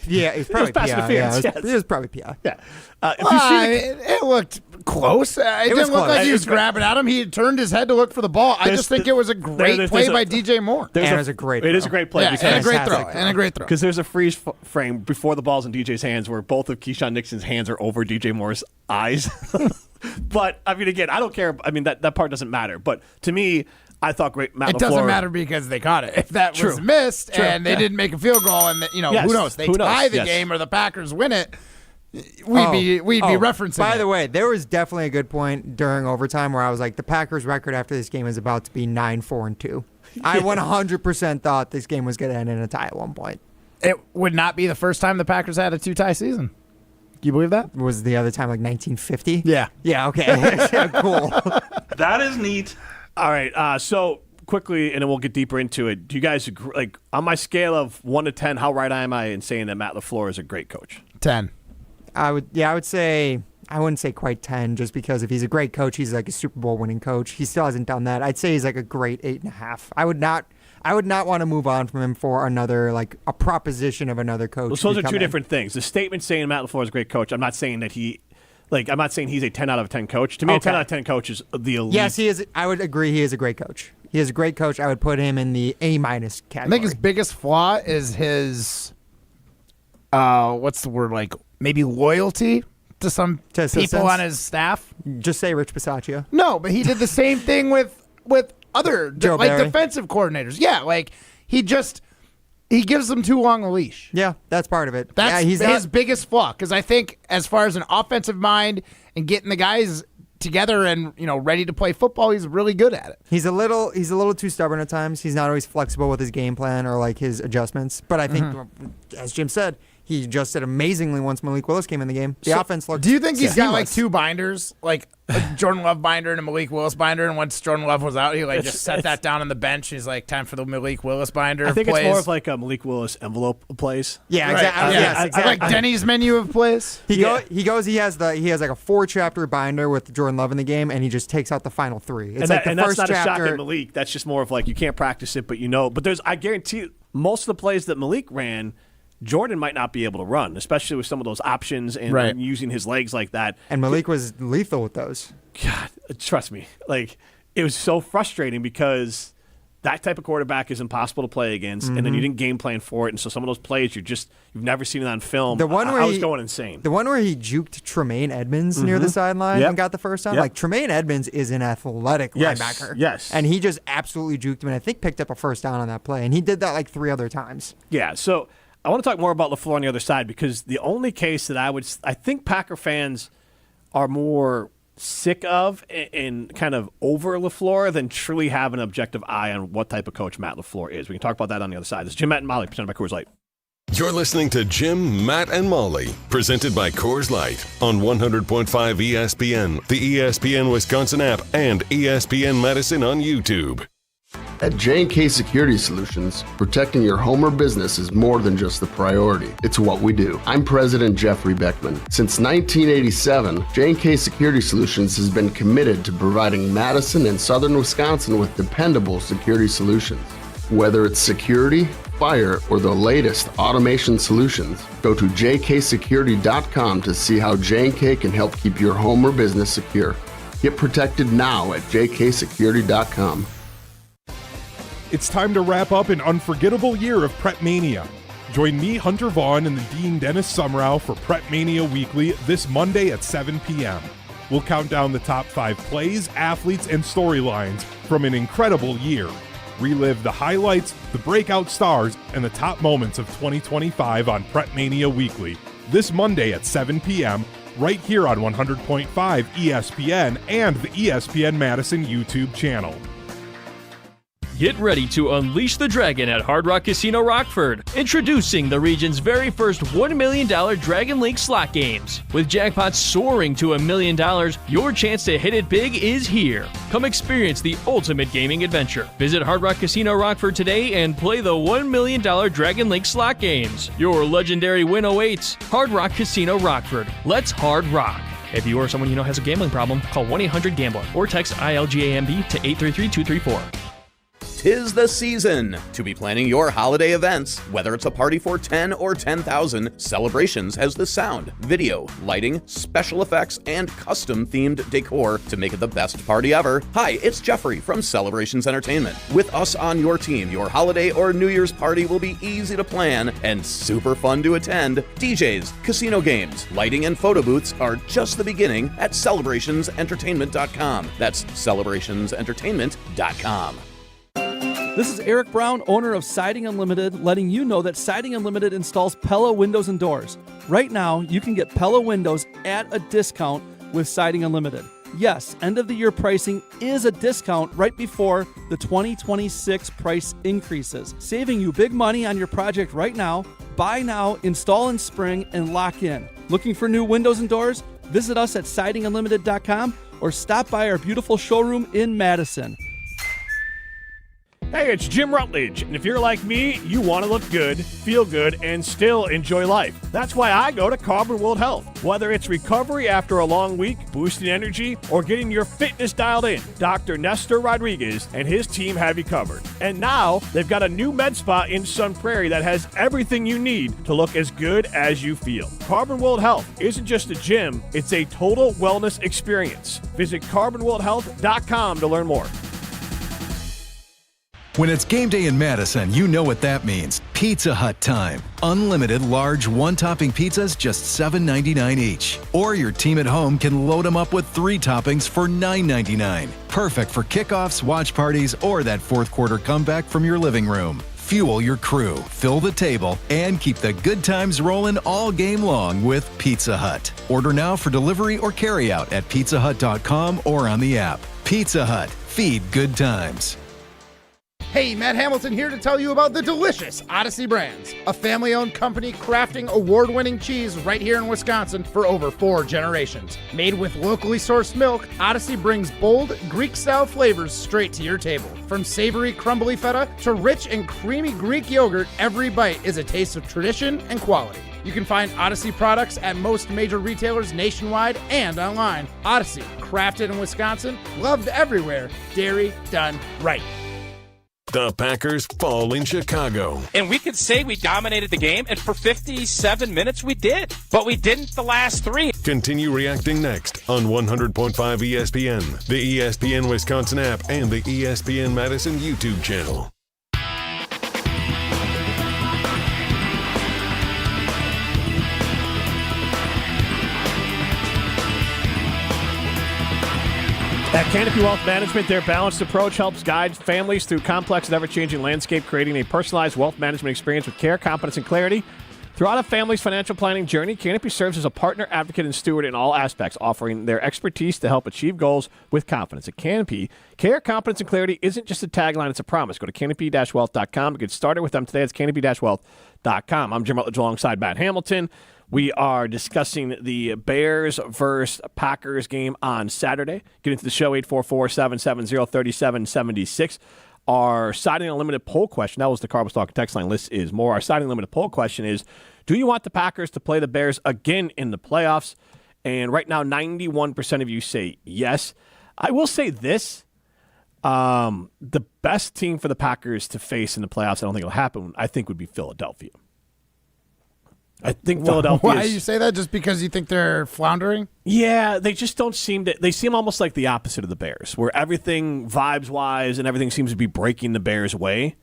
probably pass interference. It was probably PI. Yeah, it looked close. It didn't look like he was grabbing at him. He had turned his head to look for the ball. I just think it was a great play by DJ Moore. It was a great. It is a great play. And a great throw. And a great throw. Because there's a freeze frame before the ball's in DJ's hands where both of Keyshawn Nixon's hands are over DJ Moore's eyes. But I mean, again, I don't care. I mean, that part doesn't matter. But to me, I thought Matt LaFleur. It doesn't matter because they caught it. If that was missed and they didn't make a field goal, and who knows? They tie the game or the Packers win it. We'd be referencing. By the way, there was definitely a good point during overtime where I was like, the Packers' record after this game is about to be 9-4-2. I 100% thought this game was going to end in a tie at one point. It would not be the first time the Packers had a 2-tie season. Do you believe that? Was the other time like 1950? Yeah. Yeah. Okay. Cool. That is neat. All right, so quickly, and then we'll get deeper into it. Do you guys agree, like on my scale of 1 to 10, how right am I in saying that Matt LaFleur is a great coach? 10. I would say I wouldn't say quite 10, just because if he's a great coach, he's like a Super Bowl winning coach. He still hasn't done that. I'd say he's like a great 8.5. I would not want to move on from him for another like a proposition of another coach. Well, those are two different things. The statement saying Matt LaFleur is a great coach. I'm not saying that I'm not saying he's a 10 out of 10 coach. To me, a 10 out of 10 coach is the elite. Yes, he is. I would agree he is a great coach. He is a great coach. I would put him in the A- category. I think his biggest flaw is his, what's the word, like maybe loyalty to some people on his staff. Just say Rich Bisaccia. No, but he did the same thing with other defensive coordinators. Yeah, like he gives them too long a leash. Yeah, that's part of it. That's his biggest flaw, because I think as far as an offensive mind and getting the guys together and ready to play football, he's really good at it. He's a little too stubborn at times. He's not always flexible with his game plan or like his adjustments. But I think, as Jim said, he adjusted amazingly once Malik Willis came in the game. The offense looked. Do you think he's got like two binders, like a Jordan Love binder and a Malik Willis binder? And once Jordan Love was out, he just set that down on the bench. He's like, time for the Malik Willis binder. I think it's more of like a Malik Willis envelope of plays. Yeah, exactly. Yes, exactly. Like Denny's menu of plays. He has like a 4-chapter binder with Jordan Love in the game, and he just takes out the final 3. It's and that's not a shock at Malik. That's just more of like you can't practice it, but But I guarantee most of the plays that Malik ran, Jordan might not be able to run, especially with some of those options and using his legs like that. And Malik was lethal with those. God, trust me. Like, it was so frustrating because that type of quarterback is impossible to play against, and then you didn't game plan for it. And so some of those plays you've never seen it on film. The one where I was going insane. The one where he juked Tremaine Edmonds near the sideline and got the first down. Like, Tremaine Edmonds is an athletic linebacker. Yes. And he just absolutely juked him, and I think picked up a first down on that play. And he did that like 3 other times. Yeah, so I want to talk more about LaFleur on the other side, because the only case that I think Packer fans are more sick of and kind of over LaFleur than truly have an objective eye on what type of coach Matt LaFleur is. We can talk about that on the other side. This is Jim, Matt, and Molly, presented by Coors Light. You're listening to Jim, Matt, and Molly, presented by Coors Light on 100.5 ESPN, the ESPN Wisconsin app, and ESPN Madison on YouTube. At J&K Security Solutions, protecting your home or business is more than just the priority. It's what we do. I'm President Jeffrey Beckman. Since 1987, J&K Security Solutions has been committed to providing Madison and Southern Wisconsin with dependable security solutions. Whether it's security, fire, or the latest automation solutions, go to jksecurity.com to see how J&K can help keep your home or business secure. Get protected now at jksecurity.com. It's time to wrap up an unforgettable year of Prep Mania. Join me, Hunter Vaughn, and the Dean Dennis Sumrow for Prep Mania Weekly this Monday at 7 p.m. We'll count down the top 5 plays, athletes, and storylines from an incredible year. Relive the highlights, the breakout stars, and the top moments of 2025 on Prep Mania Weekly this Monday at 7 p.m. right here on 100.5 ESPN and the ESPN Madison YouTube channel. Get ready to unleash the dragon at Hard Rock Casino Rockford. Introducing the region's very first $1 million Dragon Link slot games. With jackpots soaring to $1 million, your chance to hit it big is here. Come experience the ultimate gaming adventure. Visit Hard Rock Casino Rockford today and play the $1 million Dragon Link slot games. Your legendary win awaits. Hard Rock Casino Rockford. Let's hard rock. If you or someone you know has a gambling problem, call 1-800-GAMBLER or text ILGAMB to 833-234. 'Tis the season to be planning your holiday events. Whether it's a party for 10 or 10,000, Celebrations has the sound, video, lighting, special effects, and custom-themed decor to make it the best party ever. Hi, it's Jeffrey from Celebrations Entertainment. With us on your team, your holiday or New Year's party will be easy to plan and super fun to attend. DJs, casino games, lighting, and photo booths are just the beginning at celebrationsentertainment.com. That's celebrationsentertainment.com. This is Eric Brown, owner of Siding Unlimited, letting you know that Siding Unlimited installs Pella windows and doors. Right now, you can get Pella windows at a discount with Siding Unlimited. Yes, end-of-the-year pricing is a discount right before the 2026 price increases, saving you big money on your project right now. Buy now, install in spring, and lock in. Looking for new windows and doors? Visit us at sidingunlimited.com or stop by our beautiful showroom in Madison. Hey, it's Jim Rutledge, and if you're like me, you want to look good, feel good, and still enjoy life. That's why I go to Carbon World Health. Whether it's recovery after a long week, boosting energy, or getting your fitness dialed in, Dr. Nestor Rodriguez and his team have you covered. And now, they've got a new med spa in Sun Prairie that has everything you need to look as good as you feel. Carbon World Health isn't just a gym, it's a total wellness experience. Visit carbonworldhealth.com to learn more. When it's game day in Madison, you know what that means. Pizza Hut time. Unlimited large one-topping pizzas just $7.99 each. Or your team at home can load them up with 3 toppings for $9.99. Perfect for kickoffs, watch parties, or that fourth quarter comeback from your living room. Fuel your crew, fill the table, and keep the good times rolling all game long with Pizza Hut. Order now for delivery or carryout at pizzahut.com or on the app. Pizza Hut. Feed good times. Hey, Matt Hamilton here to tell you about the delicious Odyssey Brands, a family-owned company crafting award-winning cheese right here in Wisconsin for over 4 generations. Made with locally sourced milk, Odyssey brings bold, Greek-style flavors straight to your table. From savory, crumbly feta to rich and creamy Greek yogurt, every bite is a taste of tradition and quality. You can find Odyssey products at most major retailers nationwide and online. Odyssey, crafted in Wisconsin, loved everywhere, dairy done right. The Packers fall in Chicago. And we could say we dominated the game, and for 57 minutes we did. But we didn't the last 3. Continue reacting next on 100.5 ESPN, the ESPN Wisconsin app, and the ESPN Madison YouTube channel. At Canopy Wealth Management, their balanced approach helps guide families through complex and ever-changing landscape, creating a personalized wealth management experience with care, competence, and clarity. Throughout a family's financial planning journey, Canopy serves as a partner, advocate, and steward in all aspects, offering their expertise to help achieve goals with confidence. At Canopy, care, competence, and clarity isn't just a tagline, it's a promise. Go to canopy-wealth.com to get started with them today. It's canopy-wealth.com. I'm Jim Rutledge alongside Matt Hamilton. We are discussing the Bears versus Packers game on Saturday. Get into the show, 844-770-3776. Our Siding Unlimited poll question, that was the Carbos Talk text line. List is more. Our Siding Unlimited poll question is, do you want the Packers to play the Bears again in the playoffs? And right now, 91% of you say yes. I will say this. The best team for the Packers to face in the playoffs, I don't think it'll happen, I think would be Philadelphia. I think Philadelphia. Why do you say that? Just because you think they're floundering? Yeah, they just don't seem to. They seem almost like the opposite of the Bears, where everything vibes-wise and everything seems to be breaking the Bears' way.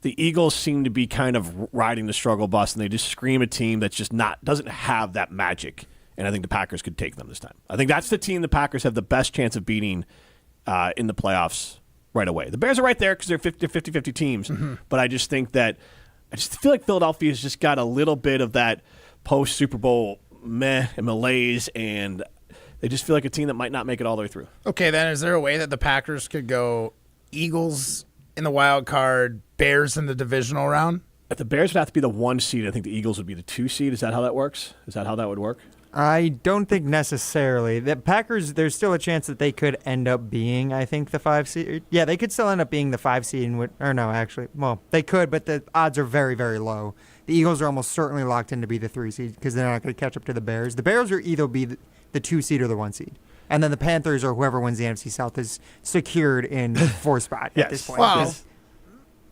The Eagles seem to be kind of riding the struggle bus, and they just scream a team that's just doesn't have that magic. And I think the Packers could take them this time. I think that's the team the Packers have the best chance of beating in the playoffs right away. The Bears are right there because they're 50-50 teams, but I just think that. I just feel like Philadelphia's just got a little bit of that post-Super Bowl meh and malaise, and they just feel like a team that might not make it all the way through. Okay, then is there a way that the Packers could go Eagles in the wild card, Bears in the divisional round? If the Bears would have to be the 1 seed, I think the Eagles would be the 2 seed. Is that how that works? Is that how that would work? I don't think necessarily. The Packers, there's still a chance that they could end up being, I think, the 5 seed. Yeah, they could still end up being the 5 seed. Or no, actually. Well, they could, but the odds are very, very low. The Eagles are almost certainly locked in to be the 3 seed because they're not going to catch up to the Bears. The Bears are either be the 2 seed or the 1 seed. And then the Panthers or whoever wins the NFC South is secured in 4 spot at this point. Well,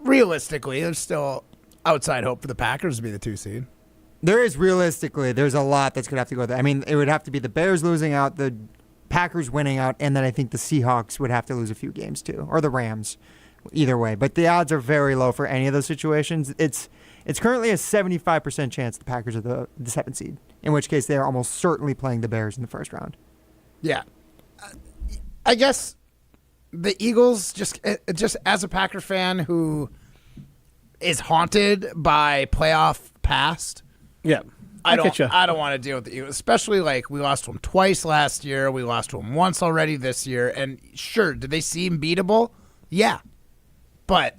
realistically, there's still outside hope for the Packers to be the 2 seed. There is realistically, there's a lot that's going to have to go there. I mean, it would have to be the Bears losing out, the Packers winning out, and then I think the Seahawks would have to lose a few games too, or the Rams, either way. But the odds are very low for any of those situations. It's currently a 75% chance the Packers are the 7th seed, in which case they are almost certainly playing the Bears in the first round. Yeah. I guess the Eagles, just as a Packer fan who is haunted by playoff past, yeah, I don't want to deal with the Eagles, especially like we lost to them twice last year. We lost to them once already this year. And sure, did they seem beatable? Yeah. But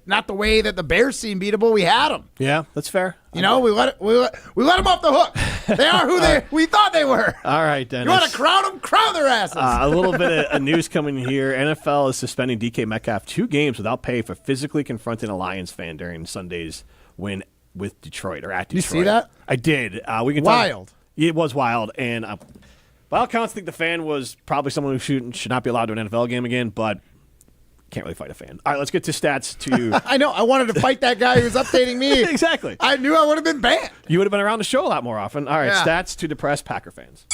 not the way that the Bears seem beatable. We had them. Yeah, that's fair. We let them off the hook. They are who we thought they were. All right, Dennis. You want to crown them? Crown their asses. A little bit of news coming here. NFL is suspending DK Metcalf 2 games without pay for physically confronting a Lions fan during Sunday's win with Detroit or at Detroit. Did you see that? I did. We can wild. It was wild, and by all accounts, I think the fan was probably someone who should not be allowed to an NFL game again, but can't really fight a fan. All right, let's get to stats to... I know. I wanted to fight that guy who was updating me. Exactly. I knew I would have been banned. You would have been around the show a lot more often. All right, stats to depressed Packer fans.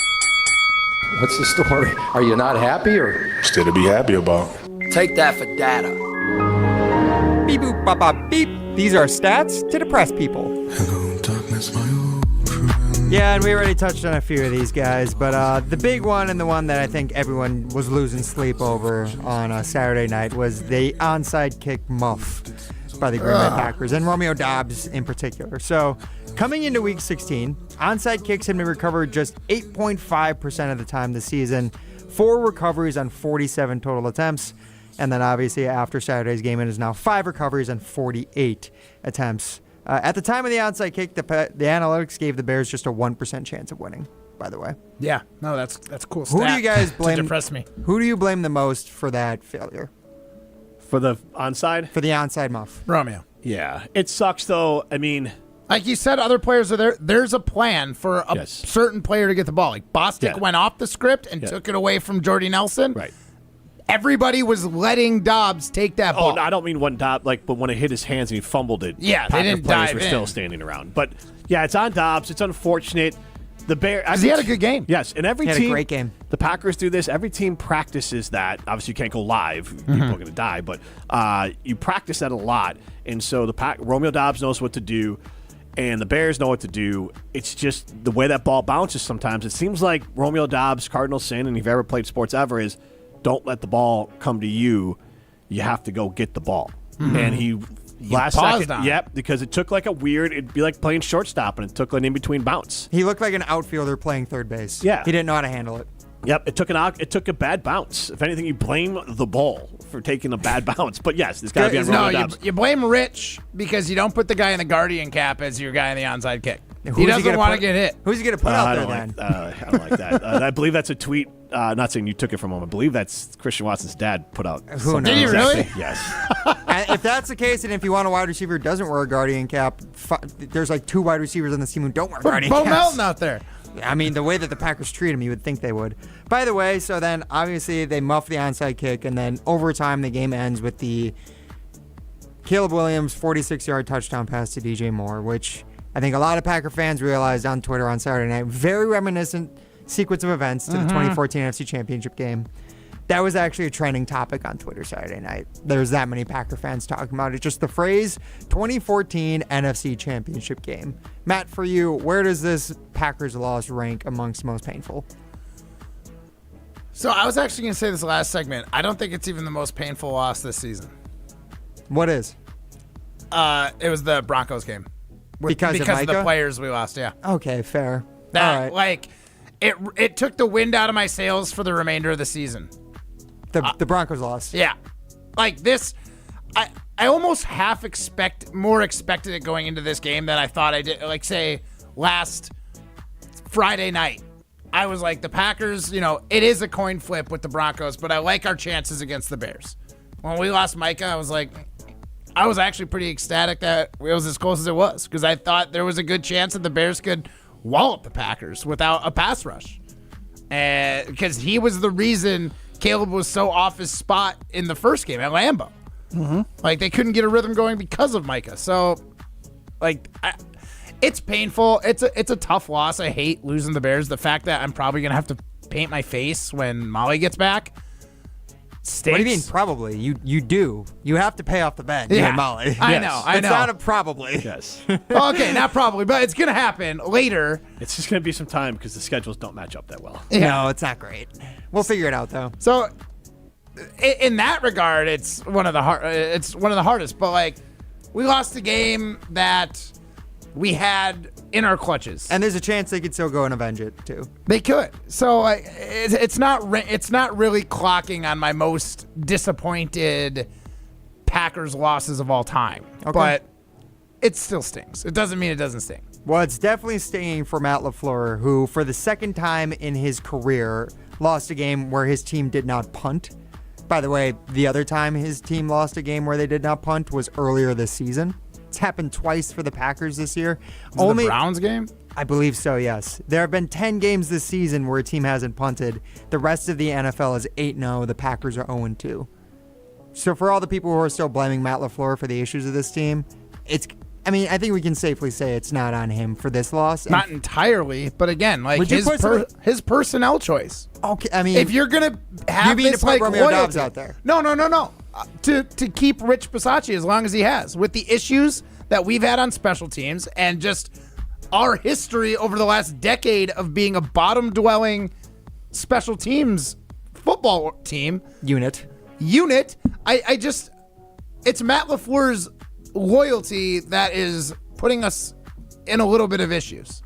What's the story? Are you not happy or? Still to be happy about. Take that for data. Beep, boop, bop, bop, beep. These are stats to depress people. Hello, darkness, my old friend. Yeah, and we already touched on a few of these guys, but the big one and the one that I think everyone was losing sleep over on Saturday night was the onside kick muff by the Green Bay Packers, and Romeo Doubs in particular. So, coming into Week 16, onside kicks had been recovered just 8.5% of the time this season, 4 recoveries on 47 total attempts. And then obviously after Saturday's game, it is now 5 recoveries and 48 attempts. At the time of the onside kick, the analytics gave the Bears just a 1% chance of winning, by the way. Yeah, no, that's cool stat. Who do you guys blame? To depress me. Who do you blame the most for that failure? For the onside? For the onside muff. Romeo. Yeah. It sucks, though. I mean... Like you said, other players are there. There's a plan for a certain player to get the ball. Like Bostic went off the script and took it away from Jordy Nelson. Right. Everybody was letting Doubs take that ball. Oh, no, I don't mean when Doubs, but when it hit his hands and he fumbled it. Yeah, Packer they didn't players dive were in. still standing around. But yeah, it's on Doubs. It's unfortunate. The Bears. He had a good game. Yes, and every he team. Had a great game. The Packers do this. Every team practices that. Obviously, you can't go live. People are going to die. But you practice that a lot, and so Romeo Doubs knows what to do. And the Bears know what to do. It's just the way that ball bounces sometimes. It seems like Romeo Doubs' cardinal sin, and if you've ever played sports ever, is don't let the ball come to you. You have to go get the ball. Mm-hmm. And he last paused second, on it. yep, because it took like it'd be like playing shortstop, and it took an in-between bounce. He looked like an outfielder playing third base. Yeah. He didn't know how to handle it. Yep, it took a bad bounce. If anything, you blame the ball for taking a bad bounce. But yes, it's got to be on Romeo Doubs. You blame Rich because you don't put the guy in the guardian cap as your guy in the onside kick. Who's He doesn't want to get hit. Who's he going to put out there then? I don't like that. I believe that's a tweet. Not saying you took it from him. I believe that's Christian Watson's dad put out. Who knows? Did he really? Yes. If that's the case, and if you want a wide receiver who doesn't wear a guardian cap, there's like 2 wide receivers on this team who don't wear guardian caps. Bo Melton out there. I mean, the way that the Packers treat him, you would think they would. By the way, so then obviously they muff the onside kick, and then overtime the game ends with the Caleb Williams 46-yard touchdown pass to DJ Moore, which I think a lot of Packer fans realized on Twitter on Saturday night. Very reminiscent sequence of events to the 2014 NFC Championship game. That was actually a trending topic on Twitter Saturday night. There's that many Packer fans talking about it. Just the phrase 2014 NFC Championship game. Matt, for you, where does this Packers loss rank amongst most painful? So I was actually going to say this last segment. I don't think it's even the most painful loss this season. What is? It was the Broncos game. Because of the players we lost, yeah. Okay, fair. That, all right. like, it took the wind out of my sails for the remainder of the season. The Broncos loss. Yeah. like this, I almost more expected it going into this game than I thought I did. Like, say, last Friday night, I was like, the Packers, it is a coin flip with the Broncos, but I like our chances against the Bears. When we lost Micah, I was actually pretty ecstatic that it was as close as it was, because I thought there was a good chance that the Bears could wallop the Packers without a pass rush. Because he was the reason Caleb was so off his spot in the first game at Lambeau. Mm-hmm. Like, they couldn't get a rhythm going because of Micah. So, like, it's painful. It's a tough loss. I hate losing the Bears. The fact that I'm probably going to have to paint my face when Molly gets back stinks. What do you mean probably? You do. You have to pay off the bet. Yeah, Molly. I know. It's not a probably. Yes. Okay, not probably, but it's going to happen later. It's just going to be some time because the schedules don't match up that well. Yeah. No, it's not great. We'll figure it out, though. So, in that regard, it's one of the hardest. But, like, we lost a game that we had in our clutches, and there's a chance they could still go and avenge it too. They could. So it's not really clocking on my most disappointed Packers losses of all time. Okay. But it still stings. It doesn't mean it doesn't sting. Well, it's definitely stinging for Matt Lafleur, who for the second time in his career lost a game where his team did not punt. By the way, the other time his team lost a game where they did not punt was earlier this season. It's happened twice for the Packers this year. Only the Browns game? I believe so, yes. There have been 10 games this season where a team hasn't punted. The rest of the NFL is 8-0. The Packers are 0-2. So for all the people who are still blaming Matt Lafleur for the issues of this team, I think we can safely say it's not on him for this loss. Not entirely, but again, like his personnel choice. Okay, I mean, if you're gonna have this like Romeo Dobbs out there, no. To keep Rich Bisaccia as long as he has, with the issues that we've had on special teams and just our history over the last decade of being a bottom-dwelling special teams football team unit. It's Matt LaFleur's loyalty that is putting us in a little bit of issues.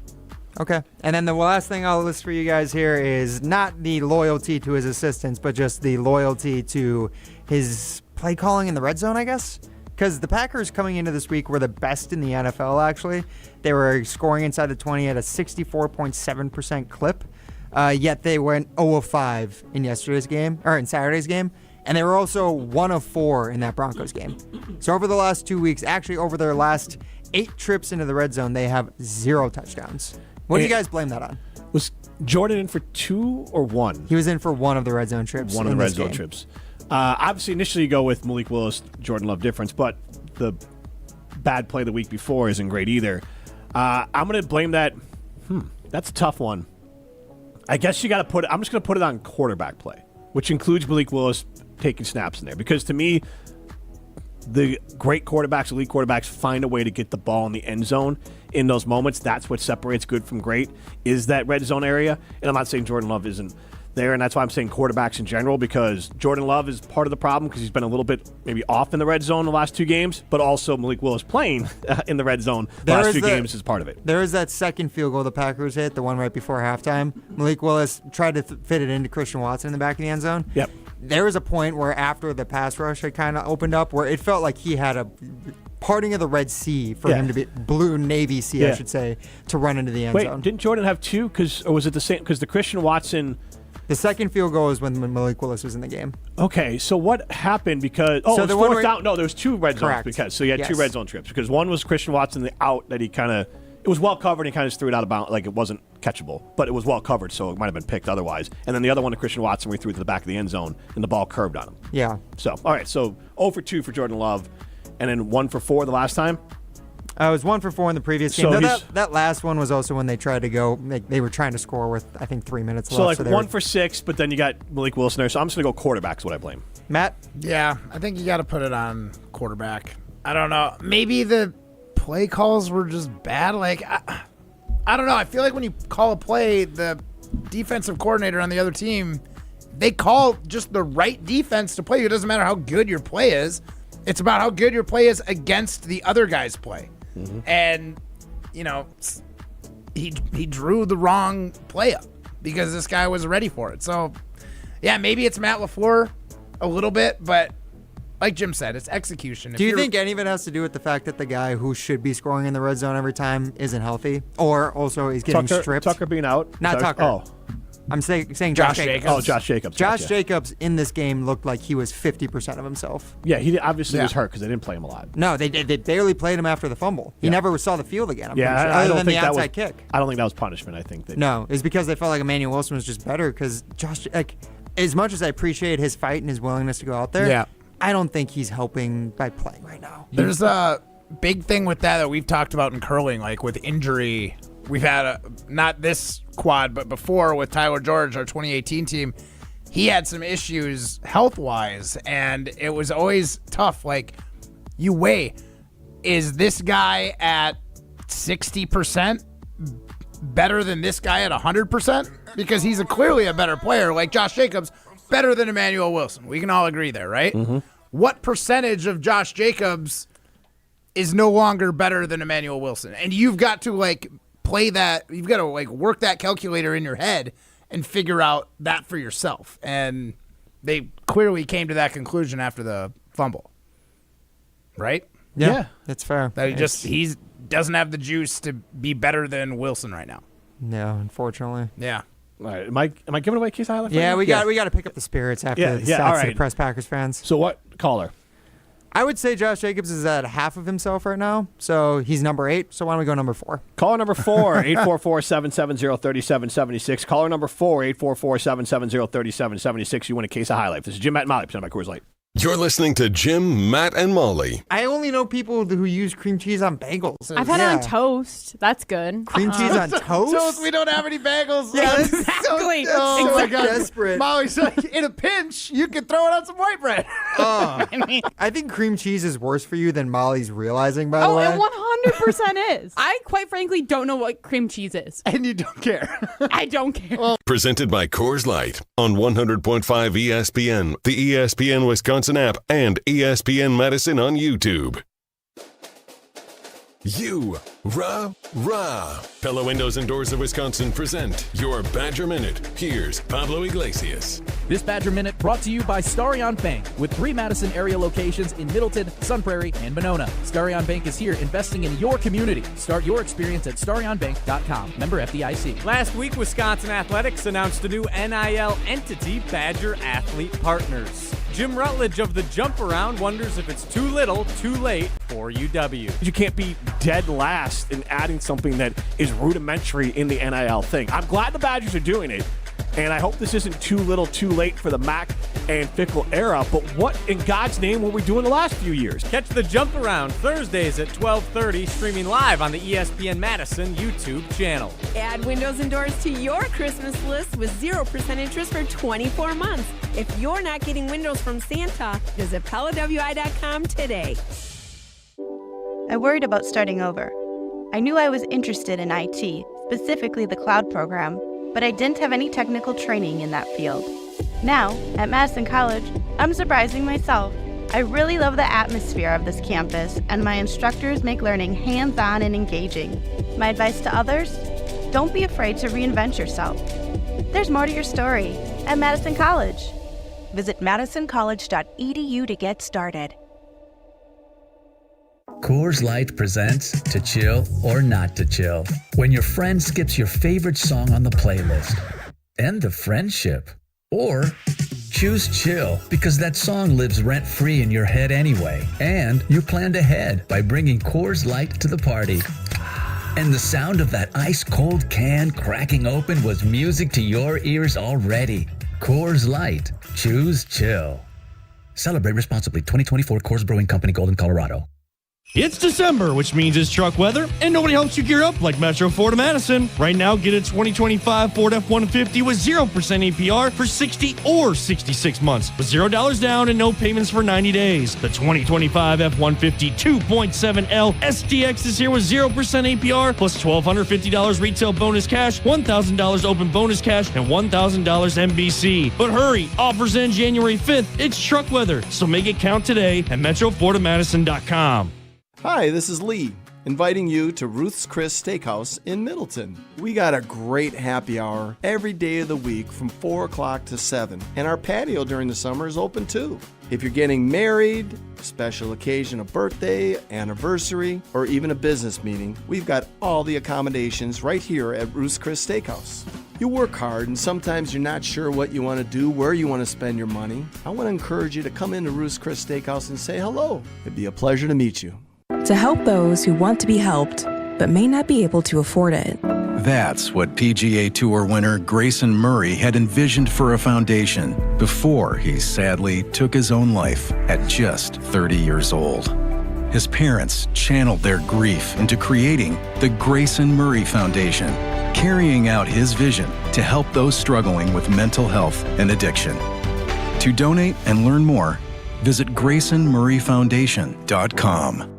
Okay. And then the last thing I'll list for you guys here is not the loyalty to his assistants, but just the loyalty to his play calling in the red zone, I guess. Because the Packers coming into this week were the best in the NFL, actually. They were scoring inside the 20 at a 64.7% clip. Yet they went 0-5 in Saturday's game. And they were also 1-4 in that Broncos game. So over the last 2 weeks, actually over their last 8 trips into the red zone, they have 0 touchdowns. What do you guys blame that on? Was Jordan in for 2 or 1? He was in for 1 of the red zone trips. One of the red zone trips. Obviously, initially you go with Malik Willis, Jordan Love difference, but the bad play the week before isn't great either. I'm going to blame that. That's a tough one. I guess you got to put it. I'm just going to put it on quarterback play, which includes Malik Willis taking snaps in there. Because to me, the great quarterbacks, elite quarterbacks, find a way to get the ball in the end zone in those moments. That's what separates good from great, is that red zone area. And I'm not saying Jordan Love isn't there, and that's why I'm saying quarterbacks in general, because Jordan Love is part of the problem because he's been a little bit maybe off in the red zone the last 2 games, but also Malik Willis playing in the red zone the last 2 games is part of it. There is that second field goal the Packers hit, the one right before halftime. Malik Willis tried to fit it into Christian Watson in the back of the end zone. Yep. There was a point where after the pass rush had kind of opened up where it felt like he had a parting of the Red Sea for him to be blue Navy Sea, I should say, to run into the end zone. Wait, didn't Jordan have 2? Or was it the same? Because the Christian Watson... The second field goal is when Malik Willis was in the game. Okay, so what happened? Because it was fourth down. No, there was 2 red zones. So you had 2 red zone trips. Because one was Christian Watson, the out that he kind of... It was well covered, and he kind of just threw it out of bounds. Like, it wasn't catchable, but it was well covered, so it might have been picked otherwise. And then the other one to Christian Watson, we threw it to the back of the end zone, and the ball curved on him. Yeah. So, all right, so 0 for 2 for Jordan Love, and then 1 for 4 the last time? It was 1 for 4 in the previous game. So that last one was also when they tried to go. They were trying to score with, I think, 3 minutes left. So, like, 1 for 6, but then you got Malik Wilson there. So I'm just going to go quarterback is what I blame. Matt? Yeah, I think you got to put it on quarterback. I don't know. Maybe the play calls were just bad. Like, I don't know. I feel like when you call a play, the defensive coordinator on the other team, they call just the right defense to play you. It doesn't matter how good your play is. It's about how good your play is against the other guy's play. Mm-hmm. And, he drew the wrong play up because this guy was ready for it. So, yeah, maybe it's Matt LaFleur a little bit, but like Jim said, it's execution. Do you think any of it has to do with the fact that the guy who should be scoring in the red zone every time isn't healthy? Or also he's getting stripped? Tucker being out? Not Tucker. Oh. I'm saying Josh Jacobs. Oh, Josh Jacobs. Josh Jacobs in this game looked like he was 50% of himself. Yeah, he obviously was hurt because they didn't play him a lot. No, they barely played him after the fumble. He never saw the field again. I'm pretty sure, I other don't than think the that outside was, kick. I don't think that was punishment. I think that No, it's because they felt like Emmanuel Wilson was just better because Josh, as much as I appreciate his fight and his willingness to go out there, I don't think he's helping by playing right now. There's a big thing with that we've talked about in curling, like with injury. We've had not this quad, but before with Tyler George, our 2018 team, he had some issues health-wise, and it was always tough. Like, you weigh, is this guy at 60% better than this guy at 100%? Because he's clearly a better player. Like Josh Jacobs, better than Emmanuel Wilson. We can all agree there, right? Mm-hmm. What percentage of Josh Jacobs is no longer better than Emmanuel Wilson? And you've got to, play that. You've got to work that calculator in your head and figure out that for yourself. And they clearly came to that conclusion after the fumble, right? Yeah, that's fair. That he doesn't have the juice to be better than Wilson right now. No, unfortunately. Yeah. All right. Am I giving away case highlight? Yeah, we got to pick up the spirits after the stats to press Packers fans. So what caller? I would say Josh Jacobs is at half of himself right now, so he's number 8. So why don't we go number 4? Caller number 4, 844-770-3776. Caller number 4, 844-770-3776. You win a case of High Life. This is Jim, Matt, and Molly, presented by Coors Light. You're listening to Jim, Matt, and Molly. I only know people who use cream cheese on bagels. I've had it on toast. That's good. Cream cheese on toast? We don't have any bagels. Yeah, exactly. Oh my God. Desperate. Molly's like, in a pinch, you can throw it on some white bread. I think cream cheese is worse for you than Molly's realizing, by the way. It 100% is. I, quite frankly, don't know what cream cheese is. And you don't care. I don't care. Presented by Coors Light on 100.5 ESPN, the ESPN Wisconsin App, and ESPN Madison on YouTube. Rah. Pella Windows and Doors of Wisconsin present your Badger Minute. Here's Pablo Iglesias. This Badger Minute brought to you by Starion Bank with 3 Madison area locations in Middleton, Sun Prairie, and Monona. Starion Bank is here investing in your community. Start your experience at starionbank.com. Member FDIC. Last week, Wisconsin Athletics announced a new NIL entity, Badger Athlete Partners. Jim Rutledge of the Jump Around wonders if it's too little, too late for UW. You can't be dead last in adding something that is rudimentary in the NIL thing. I'm glad the Badgers are doing it, and I hope this isn't too little, too late for the Mac and Fickle era, but what in God's name were we doing the last few years? Catch the Jump Around Thursdays at 12:30, streaming live on the ESPN Madison YouTube channel. Add windows and doors to your Christmas list with 0% interest for 24 months. If you're not getting windows from Santa, visit PellaWI.com today. I worried about starting over. I knew I was interested in IT, specifically the cloud program, but I didn't have any technical training in that field. Now, at Madison College, I'm surprising myself. I really love the atmosphere of this campus, and my instructors make learning hands-on and engaging. My advice to others? Don't be afraid to reinvent yourself. There's more to your story at Madison College. Visit madisoncollege.edu to get started. Coors Light presents To Chill or Not to Chill. When your friend skips your favorite song on the playlist. End the friendship. Or choose chill because that song lives rent-free in your head anyway. And you planned ahead by bringing Coors Light to the party. And the sound of that ice-cold can cracking open was music to your ears already. Coors Light. Choose chill. Celebrate responsibly. 2024 Coors Brewing Company, Golden, Colorado. It's December, which means it's truck weather, and nobody helps you gear up like Metro Ford of Madison. Right now, get a 2025 Ford F-150 with 0% APR for 60 or 66 months, with $0 down and no payments for 90 days. The 2025 F-150 2.7L SDX is here with 0% APR plus $1,250 retail bonus cash, $1,000 open bonus cash, and $1,000 MBC. But hurry, offers end January 5th. It's truck weather, so make it count today at MetroFordofMadison.com. Hi, this is Lee. inviting you to Ruth's Chris Steakhouse in Middleton. We got a great happy hour every day of the week from 4 o'clock to 7, and our patio during the summer is open too. If you're getting married, special occasion, a birthday, anniversary, or even a business meeting, we've got all the accommodations right here at Ruth's Chris Steakhouse. You work hard and sometimes you're not sure what you want to do, where you want to spend your money. I want to encourage you to come into Ruth's Chris Steakhouse and say hello. It'd be a pleasure to meet you. To help those who want to be helped, but may not be able to afford it. That's what PGA Tour winner Grayson Murray had envisioned for a foundation before he sadly took his own life at just 30 years old. His parents channeled their grief into creating the Grayson Murray Foundation, carrying out his vision to help those struggling with mental health and addiction. To donate and learn more, visit GraysonMurrayFoundation.com.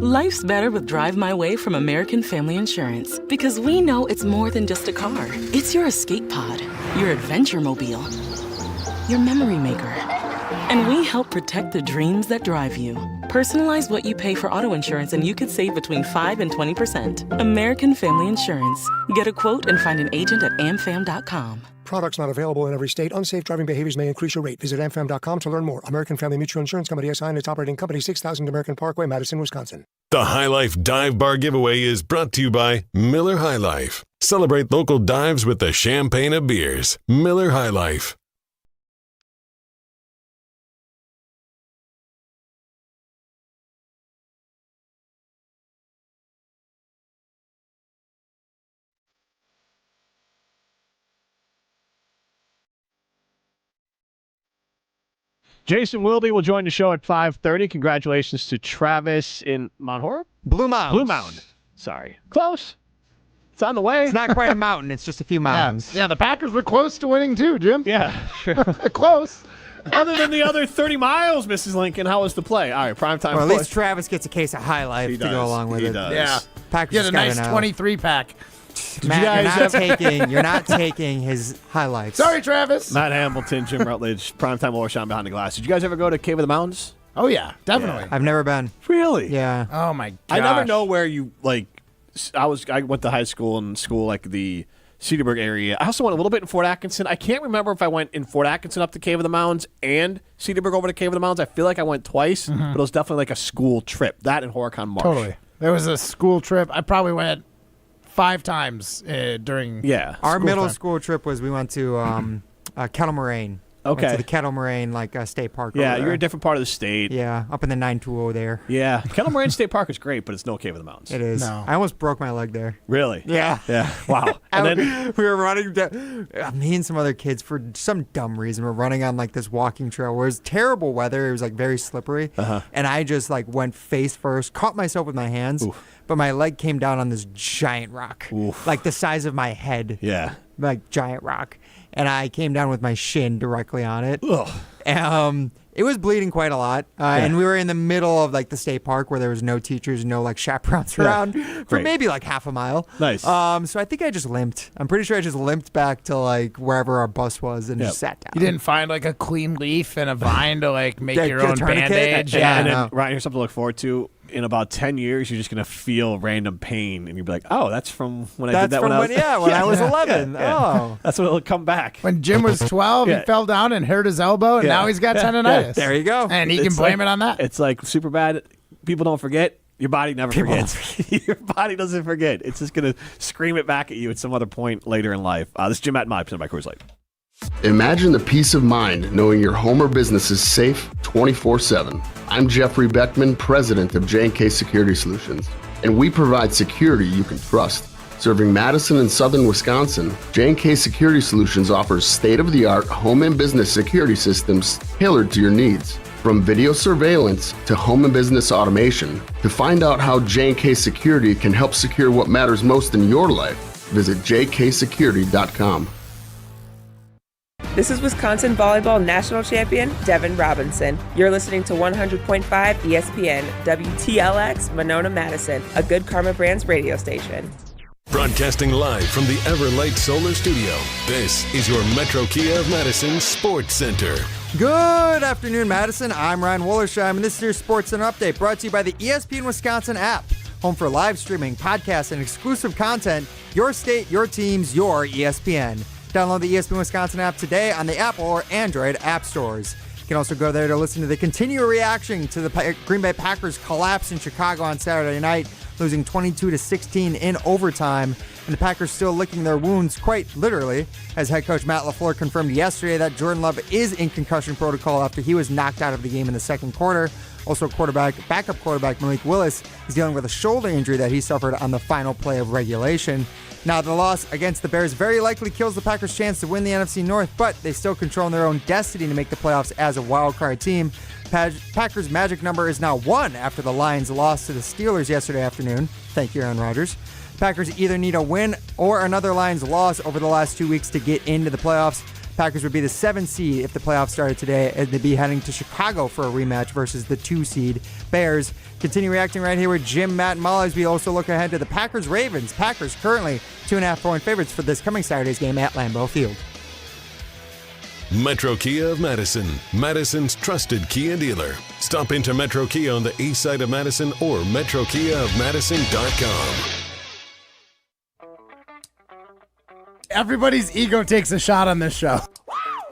Life's better with Drive My Way from American Family Insurance because we know it's more than just a car. It's your escape pod, your adventure mobile, your memory maker. And we help protect the dreams that drive you. Personalize what you pay for auto insurance and you could save between 5 and 20%. American Family Insurance. Get a quote and find an agent at amfam.com. Products not available in every state. Unsafe driving behaviors may increase your rate. Visit amfam.com to learn more. American Family Mutual Insurance Company SI and its operating company, 6000 American Parkway, Madison, Wisconsin. The High Life Dive Bar giveaway is brought to you by Miller High Life. Celebrate local dives with the champagne of beers. Miller High Life. Jason Wilde will join the show at 5:30. Congratulations to Travis in Mount Horeb? Blue Mound. Blue Mound. Sorry. Close. It's on the way. It's not quite a mountain. It's just a few mountains. Yeah, the Packers were close to winning too, Jim. Yeah, sure. Close. Other than the other 30 miles, Mrs. Lincoln, how was the play? All right, primetime. Well, at least Travis gets a case of High Life to go along with it. Does. Yeah. Packers Get a nice got 23-pack. Matt, you're not taking his highlights. Sorry, Travis. Matt Hamilton, Jim Rutledge, primetime Overshine Behind the Glass. Did you guys ever go to Cave of the Mountains? Oh, yeah, definitely. I've never been. Really? Yeah. Oh, my gosh. I never know where you, like, I went to high school and like the Cedarburg area. I also went a little bit in Fort Atkinson. I can't remember if I went in Fort Atkinson up to Cave of the Mountains and Cedarburg over to Cave of the Mountains. I feel like I went twice, but it was definitely like a school trip. That and Horicon Marsh. Totally. There was a school trip. I probably went 5 times during our middle time. school trip was we went to Kettle Moraine. Okay. Went to the Kettle Moraine state park. Yeah, over you're there. a different part of the state. Yeah, up in the 920 there. Yeah, Kettle Moraine State Park is great, but it's no Cave of the Mountains. It is. No. I almost broke my leg there. Really? Yeah. Yeah. Wow. And then we were running down, me and some other kids, for some dumb reason, we're running on like this walking trail where it was terrible weather. It was like very slippery. And I just like went face first, caught myself with my hands, but my leg came down on this giant rock, like the size of my head. Yeah. Like giant rock. And I came down with my shin directly on it. Ugh. It was bleeding quite a lot. And we were in the middle of like the state park where there was no teachers, no like chaperones around for maybe like half a mile. Nice. So I think I just limped. I'm pretty sure I just limped back to like wherever our bus was and just sat down. You didn't find like a clean leaf and a vine to like make your own tourniquet? bandage. Yeah, and then, Ryan, here's something to look forward to. In about 10 years, you're just going to feel random pain, and you'll be like, oh, that's from when I did that when I was... when I was 11. Oh. That's when it'll come back. When Jim was 12, he fell down and hurt his elbow, and now he's got tendonitis. There you go. And he can blame it on that. It's like super bad. People don't forget. Your body never forgets. Your body doesn't forget. It's just going to scream it back at you at some other point later in life. This is Jim Matt Hamilton by Coors Light. Imagine the peace of mind knowing your home or business is safe 24/7. I'm Jeffrey Beckman, president of J&K Security Solutions, and we provide security you can trust. Serving Madison and southern Wisconsin, J&K Security Solutions offers state-of-the-art home and business security systems tailored to your needs. From video surveillance to home and business automation, to find out how J&K Security can help secure what matters most in your life, visit jksecurity.com. This is Wisconsin volleyball national champion Devin Robinson. You're listening to 100.5 ESPN WTLX Monona Madison, a Good Karma Brands radio station. Broadcasting live from the Everlight Solar Studio, this is your Metro Kia of Madison Sports Center. Good afternoon, Madison. I'm Ryan Wollersheim, and this is your Sports Center Update brought to you by the ESPN Wisconsin app. home for live streaming, podcasts, and exclusive content. Your state, your teams, your ESPN. Download the ESPN Wisconsin app today on the Apple or Android app stores. You can also go there to listen to the continual reaction to the Green Bay Packers collapse in Chicago on Saturday night, losing 22-16 in overtime. And the Packers still licking their wounds, quite literally, as head coach Matt Lafleur confirmed yesterday that Jordan Love is in concussion protocol after he was knocked out of the game in the second quarter. Also, backup quarterback Malik Willis is dealing with a shoulder injury that he suffered on the final play of regulation. Now, the loss against the Bears very likely kills the Packers' chance to win the NFC North, but they still control their own destiny to make the playoffs as a wild-card team. Packers' magic number is now 1 after the Lions lost to the Steelers yesterday afternoon. Thank you, Aaron Rodgers. Packers either need a win or another Lions loss over the last 2 weeks to get into the playoffs. Packers would be the 7th seed if the playoffs started today, and they'd be heading to Chicago for a rematch versus the 2 seed Bears. Continue reacting right here with Jim, Matt, and Molly as we also look ahead to the Packers-Ravens. Packers currently 2.5-point favorites for this coming Saturday's game at Lambeau Field. Metro Kia of Madison, Madison's trusted Kia dealer. Stop into Metro Kia on the east side of Madison or metrokiaofmadison.com. Everybody's ego takes a shot on this show.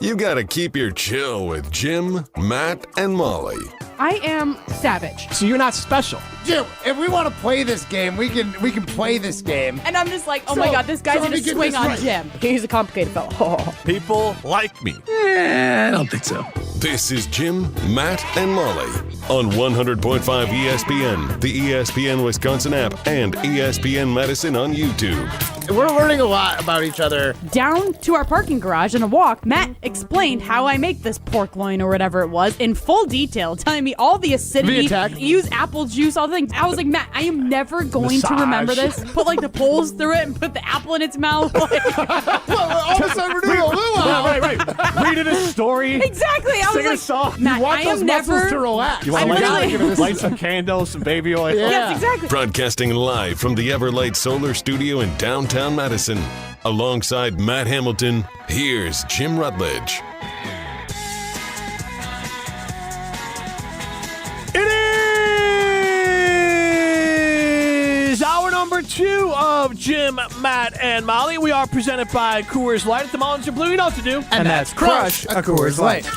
You gotta keep your chill with Jim, Matt, and Molly. I am savage. So you're not special. Jim, if we want to play this game, we can play this game. And I'm just like, oh my God, this guy's going to swing on Jim. He's a complicated fellow. People like me. I don't think so. This is Jim, Matt, and Molly on 100.5 ESPN, the ESPN Wisconsin app, and ESPN Madison on YouTube. We're learning a lot about each other. Down to our parking garage on a walk, Matt explained how I make this pork loin or whatever it was in full detail, telling me all the acidity, use apple juice, all the things. I was like, Matt, I am never going to remember this. Put like the poles through it and put the apple in its mouth. Like, all of a sudden we're doing a luau. Right. Reading a story. Exactly. I was like, song. Matt, You want I those am muscles never to relax. You want to light some candles, some baby oil. Yeah. Yes, exactly. Broadcasting live from the Everlight Solar Studio in downtown Madison. Alongside Matt Hamilton, here's Jim Rutledge. It is hour number 2 of Jim, Matt, and Molly. We are presented by Coors Light. If the Mountains are blue, you know what to do. And that's Crush a Coors Light.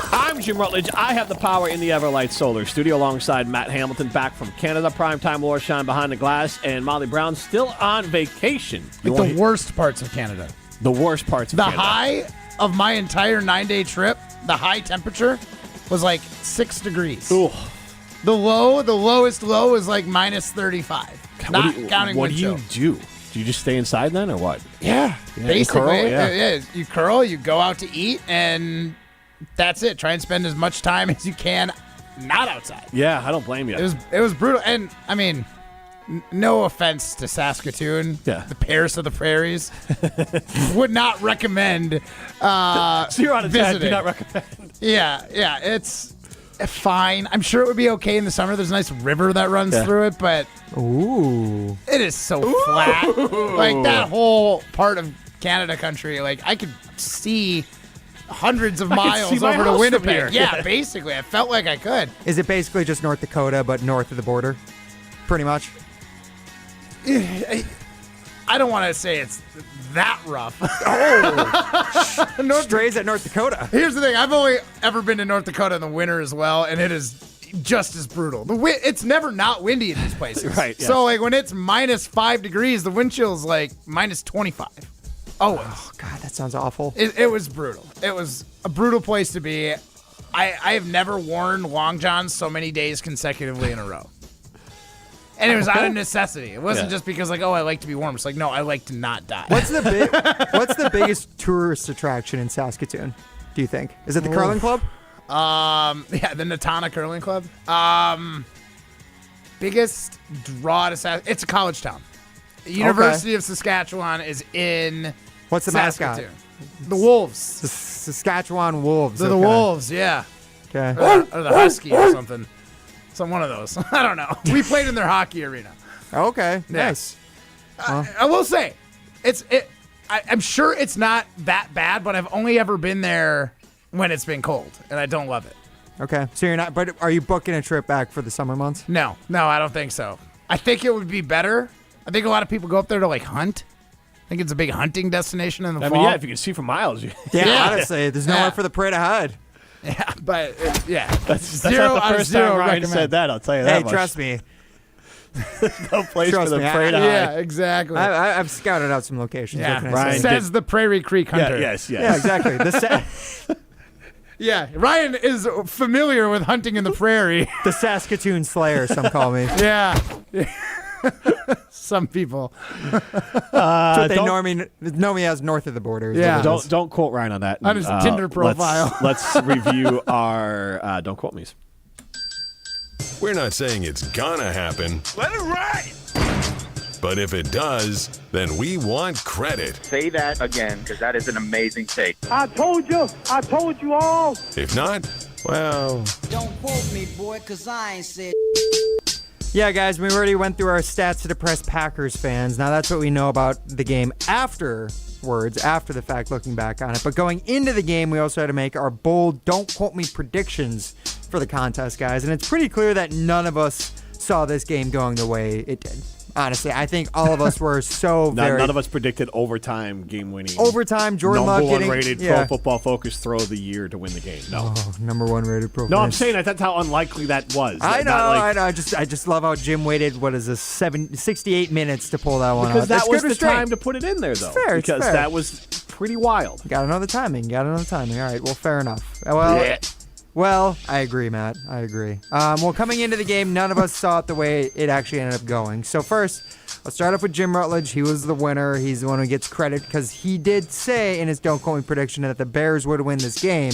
I'm Jim Rutledge. I have the power in the Everlight Solar Studio alongside Matt Hamilton, back from Canada. Primetime War Shine behind the glass. And Molly Brown still on vacation. Like the worst parts of Canada. The worst parts of Canada. The high of my entire 9-day trip, the high temperature was like 6 degrees. Ooh. The lowest low is like minus 35. Not counting What wind do you chill. do? Do you just stay inside then or what? Yeah, basically. Curl, yeah. You curl, you go out to eat, and that's it. Try and spend as much time as you can not outside. Yeah, I don't blame you. It was brutal. And, I mean, no offense to Saskatoon, the Paris of the Prairies, would not recommend so you're on a visiting. do not recommend. Yeah, it's fine. I'm sure it would be okay in the summer. There's a nice river that runs through it, but it is so flat. Like, that whole part of Canada country, like, I could see hundreds of miles over to Winnipeg. Yeah, basically. I felt like I could. Is it basically just North Dakota, but north of the border? Pretty much. I don't want to say it's that rough. Strays at North Dakota. Here's the thing. I've only ever been to North Dakota in the winter as well, and it is just as brutal. It's never not windy in these places. Right. Yes. So, like, when it's minus 5 degrees, the wind chill's like minus 25. Oh, God, that sounds awful. It was brutal. It was a brutal place to be. I have never worn long johns so many days consecutively in a row. And it was out of necessity. It wasn't just because, like, oh, I like to be warm. It's like, no, I like to not die. What's the biggest tourist attraction in Saskatoon, do you think? Is it the curling club? Yeah, the Natana Curling Club. Biggest draw to Saskatoon. It's a college town. University of Saskatchewan is in What's the Saskatoon. mascot? The Wolves. The Saskatchewan Wolves. They're the Wolves, yeah. Okay. Or the Husky or something. Some one of those. I don't know. We played in their hockey arena. Okay, Yeah. nice. I will say, I'm sure it's not that bad, but I've only ever been there when it's been cold, and I don't love it. Okay, so you're not, but are you booking a trip back for the summer months? No, I don't think so. I think it would be better. I think a lot of people go up there to like hunt. I think it's a big hunting destination in the fall. I mean, yeah, if you can see from miles. Yeah, honestly, there's nowhere for the prey to hide. Yeah, but that's not the first time Ryan said that. I'll tell you that. Hey, trust me. No place Trust for the me, prey to hide. Yeah, exactly. I've scouted out some locations. Yeah, Ryan says the Prairie Creek Hunter. Yeah, yes. Yeah, exactly. Yeah, Ryan is familiar with hunting in the prairie. The Saskatoon Slayer, some call me. Yeah. Some people. That's what they know me as north of the border. Yeah. Don't quote Ryan on that. On his Tinder profile. Let's review our don't quote me's. We're not saying it's gonna happen. Let it ride! But if it does, then we want credit. Say that again, because that is an amazing take. I told you all. If not, well... Don't quote me, boy, because I ain't said... Yeah, guys, we already went through our stats to depress Packers fans. Now that's what we know about the game afterwards, after the fact, looking back on it. But going into the game, we also had to make our bold, don't quote me predictions for the contest, guys. And it's pretty clear that none of us saw this game going the way it did. Honestly, I think all of us were so very... None of us predicted overtime game-winning. Overtime, Jordan Love getting... Number one rated Pro Football Focus throw of the year to win the game. No. Oh, number one rated Pro No, I'm saying that's how unlikely that was. I know. I just love how Jim waited, 68 minutes to pull that one because out. That was the time to put it in there, though. It's fair. Because that was pretty wild. Got to know the timing. All right, well, fair enough. Well, I agree, Matt. I agree. Well, coming into the game, none of us saw it the way it actually ended up going. So first, let's start off with Jim Rutledge. He was the winner. He's the one who gets credit because he did say in his Don't Quote Me prediction that the Bears would win this game,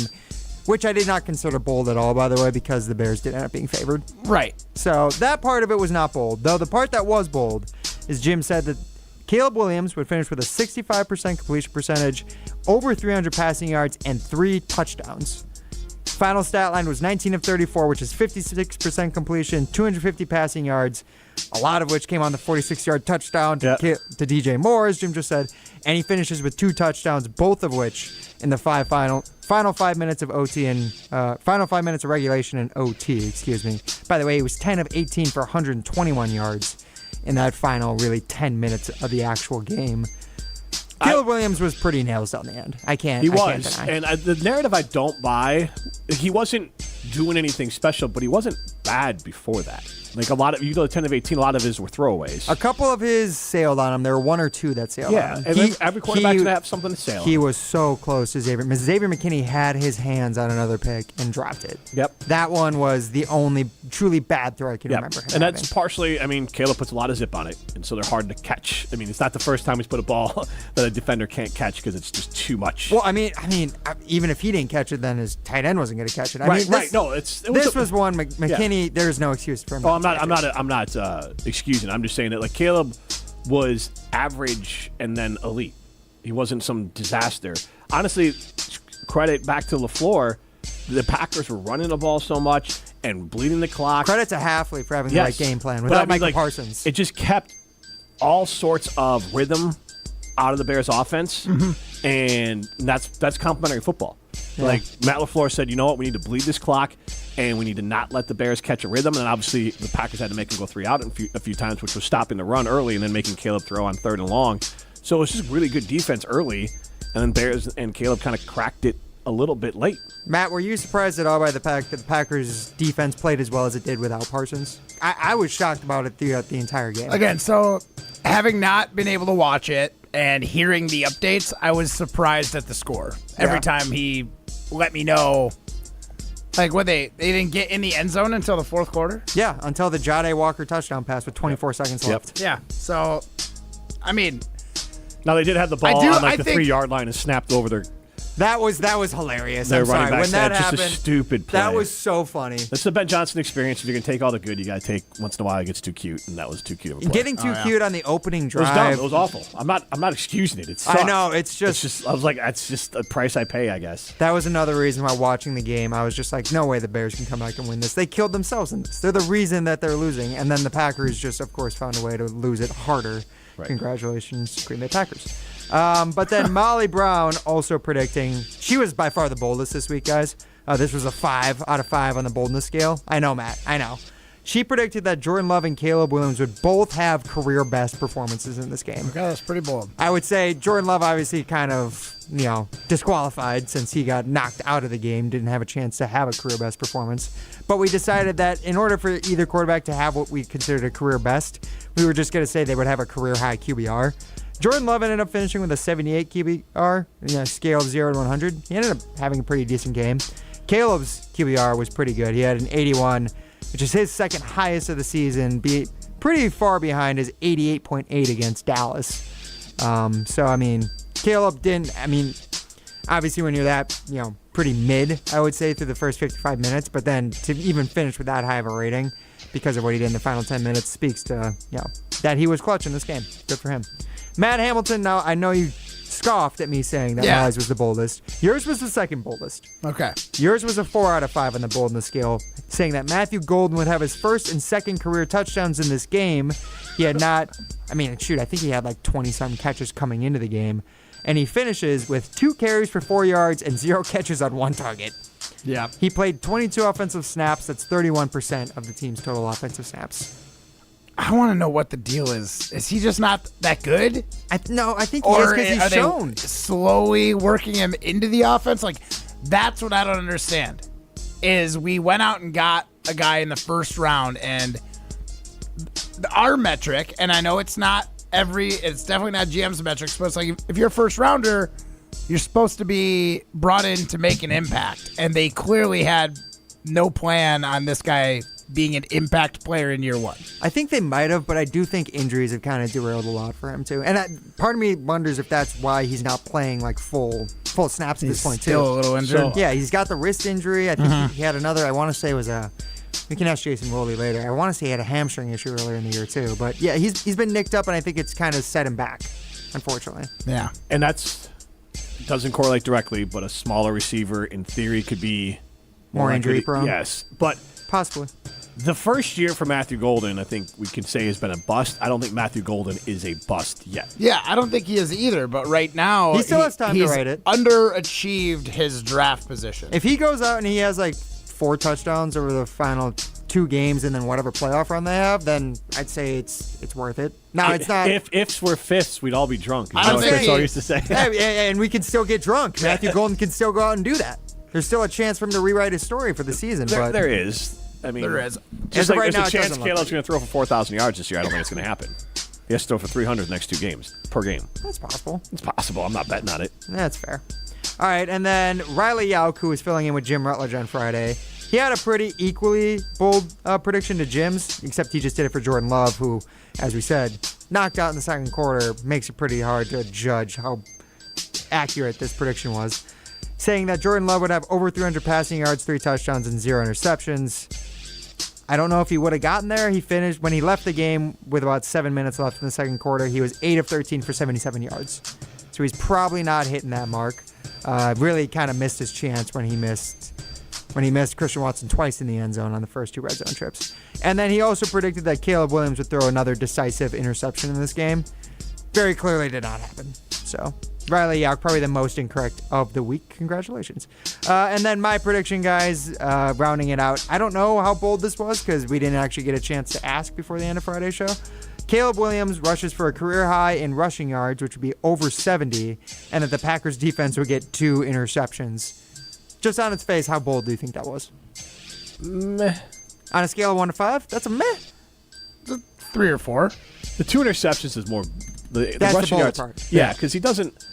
which I did not consider bold at all, by the way, because the Bears did end up being favored. Right. So that part of it was not bold. Though the part that was bold is Jim said that Caleb Williams would finish with a 65% completion percentage, over 300 passing yards, and 3 touchdowns. Final stat line was 19 of 34, which is 56% completion, 250 passing yards, a lot of which came on the 46-yard touchdown to DJ Moore, as Jim just said. And he finishes with 2 touchdowns, both of which in the final 5 minutes of OT and final 5 minutes of regulation and OT, excuse me. By the way, he was 10 of 18 for 121 yards in that final, really 10 minutes of the actual game. Caleb Williams was pretty nails on the end. I can't deny. And the narrative I don't buy, he wasn't doing anything special, but he wasn't bad before that. Like a lot of, you go to 10 of 18, a lot of his were throwaways. A couple of his sailed on him. There were 1 or 2 that sailed on him. And every quarterback's going to have something to sail on. He was so close to Xavier. Xavier McKinney had his hands on another pick and dropped it. Yep. That one was the only truly bad throw I can remember him And that's partially, Caleb puts a lot of zip on it, and so they're hard to catch. It's not the first time he's put a ball that a defender can't catch because it's just too much. Well, even if he didn't catch it, then his tight end wasn't going to catch it. This was one McKinney. There's no excuse for him. I'm not excusing. I'm just saying that Caleb was average and then elite. He wasn't some disaster. Honestly, credit back to Lafleur. The Packers were running the ball so much and bleeding the clock. Credit to Hafley for having the right game plan without Michael Parsons. It just kept all sorts of rhythm out of the Bears' offense, and that's complimentary football. Yeah. Like Matt Lafleur said, you know what? We need to bleed this clock, and we need to not let the Bears catch a rhythm. And obviously, the Packers had to make him go 3 out a few times, which was stopping the run early and then making Caleb throw on 3rd and long. So it was just really good defense early, and then Bears and Caleb kind of cracked it a little bit late. Matt, were you surprised at all by the fact that the Packers' defense played as well as it did without Parsons? I was shocked about it throughout the entire game. Again, so having not been able to watch it and hearing the updates, I was surprised at the score. Every time he let me know, like, they didn't get in the end zone until the 4th quarter? Yeah, until the Jade Walker touchdown pass with 24 seconds left. Yeah, so, Now, they did have the ball on the 3-yard line and snapped over their... That was hilarious. Their I'm sorry. running back When that happened, just a stupid play. That was so funny. That's the Ben Johnson experience. If you're going to take all the good, you got to take once in a while. It gets too cute, and that was too cute of a play. Getting too cute on the opening drive. It was dumb. It was awful. I'm not excusing it. It sucked. I know. It's just. I was like, that's just a price I pay, I guess. That was another reason why watching the game, I was just like, no way the Bears can come back and win this. They killed themselves in this. They're the reason that they're losing, and then the Packers just, of course, found a way to lose it harder. Right. Congratulations, Green Bay Packers. But then Molly Brown also predicting, she was by far the boldest this week, guys. This was a 5 out of 5 on the boldness scale. I know, Matt. I know. She predicted that Jordan Love and Caleb Williams would both have career best performances in this game. Okay, that's pretty bold. I would say Jordan Love obviously kind of, disqualified since he got knocked out of the game, didn't have a chance to have a career best performance. But we decided that in order for either quarterback to have what we considered a career best, we were just going to say they would have a career high QBR. Jordan Love ended up finishing with a 78 QBR, scale of 0 to 100. He ended up having a pretty decent game. Caleb's QBR was pretty good. He had an 81, which is his second highest of the season, pretty far behind his 88.8 against Dallas. Caleb didn't, obviously when you're that, pretty mid, I would say, through the first 55 minutes, but then to even finish with that high of a rating because of what he did in the final 10 minutes speaks to, that he was clutch in this game. Good for him. Matt Hamilton, now I know you scoffed at me saying that Miles was the boldest. Yours was the second boldest. Okay. Yours was a 4 out of 5 on the boldness scale, saying that Matthew Golden would have his first and second career touchdowns in this game. He had not, I think he had like 20-some catches coming into the game. And he finishes with 2 carries for 4 yards and 0 catches on 1 target. Yeah. He played 22 offensive snaps. That's 31% of the team's total offensive snaps. I want to know what the deal is. Is he just not that good? I think he is because he's shown. They slowly working him into the offense? Like, that's what I don't understand. Is we went out and got a guy in the first round, and our metric, and I know it's definitely not GM's metrics, but it's like if you're a first rounder, you're supposed to be brought in to make an impact. And they clearly had no plan on this guy being an impact player in year 1. I think they might have, but I do think injuries have kind of derailed a lot for him too. And part of me wonders if that's why he's not playing like full snaps at this point too. Still a little injured. Yeah, he's got the wrist injury. I think he had another. I want to say it was we can ask Jason Woolley later. I want to say he had a hamstring issue earlier in the year too. But yeah, he's been nicked up, and I think it's kind of set him back, unfortunately. Yeah, and doesn't correlate directly, but a smaller receiver in theory could be more injury prone. Yes, but possibly. The first year for Matthew Golden, I think we can say, has been a bust. I don't think Matthew Golden is a bust yet. Yeah, I don't think he is either, but right now he still has time to write it. Underachieved his draft position. If he goes out and he has like 4 touchdowns over the final 2 games and then whatever playoff run they have, then I'd say it's worth it. No, it's not. If ifs were fifths, we'd all be drunk. I don't think Chris used to say. And we can still get drunk. Matthew Golden can still go out and do that. There's still a chance for him to rewrite his story for the season. There is. There is. Just like there's a chance Caleb's going to throw for 4,000 yards this year. I don't think it's going to happen. He has to throw for 300 the next 2 games per game. That's possible. It's possible. I'm not betting on it. That's fair. All right, and then Riley Yauk, who was filling in with Jim Rutledge on Friday, he had a pretty equally bold prediction to Jim's, except he just did it for Jordan Love, who, as we said, knocked out in the second quarter. Makes it pretty hard to judge how accurate this prediction was. Saying that Jordan Love would have over 300 passing yards, 3 touchdowns, and 0 interceptions. I don't know if he would have gotten there. He finished, when he left the game with about 7 minutes left in the second quarter, he was 8 of 13 for 77 yards. So he's probably not hitting that mark. Really kind of missed his chance when he missed Christian Watson twice in the end zone on the first 2 red zone trips. And then he also predicted that Caleb Williams would throw another decisive interception in this game. Very clearly did not happen. So Riley Yauk, probably the most incorrect of the week. Congratulations. And then my prediction, guys, rounding it out. I don't know how bold this was because we didn't actually get a chance to ask before the end of Friday's show. Caleb Williams rushes for a career high in rushing yards, which would be over 70, and that the Packers defense would get 2 interceptions. Just on its face, how bold do you think that was? Meh. On a scale of 1 to 5, that's a meh. 3 or 4. The 2 interceptions is more the that's rushing the yards. Part. Yeah, because he doesn't.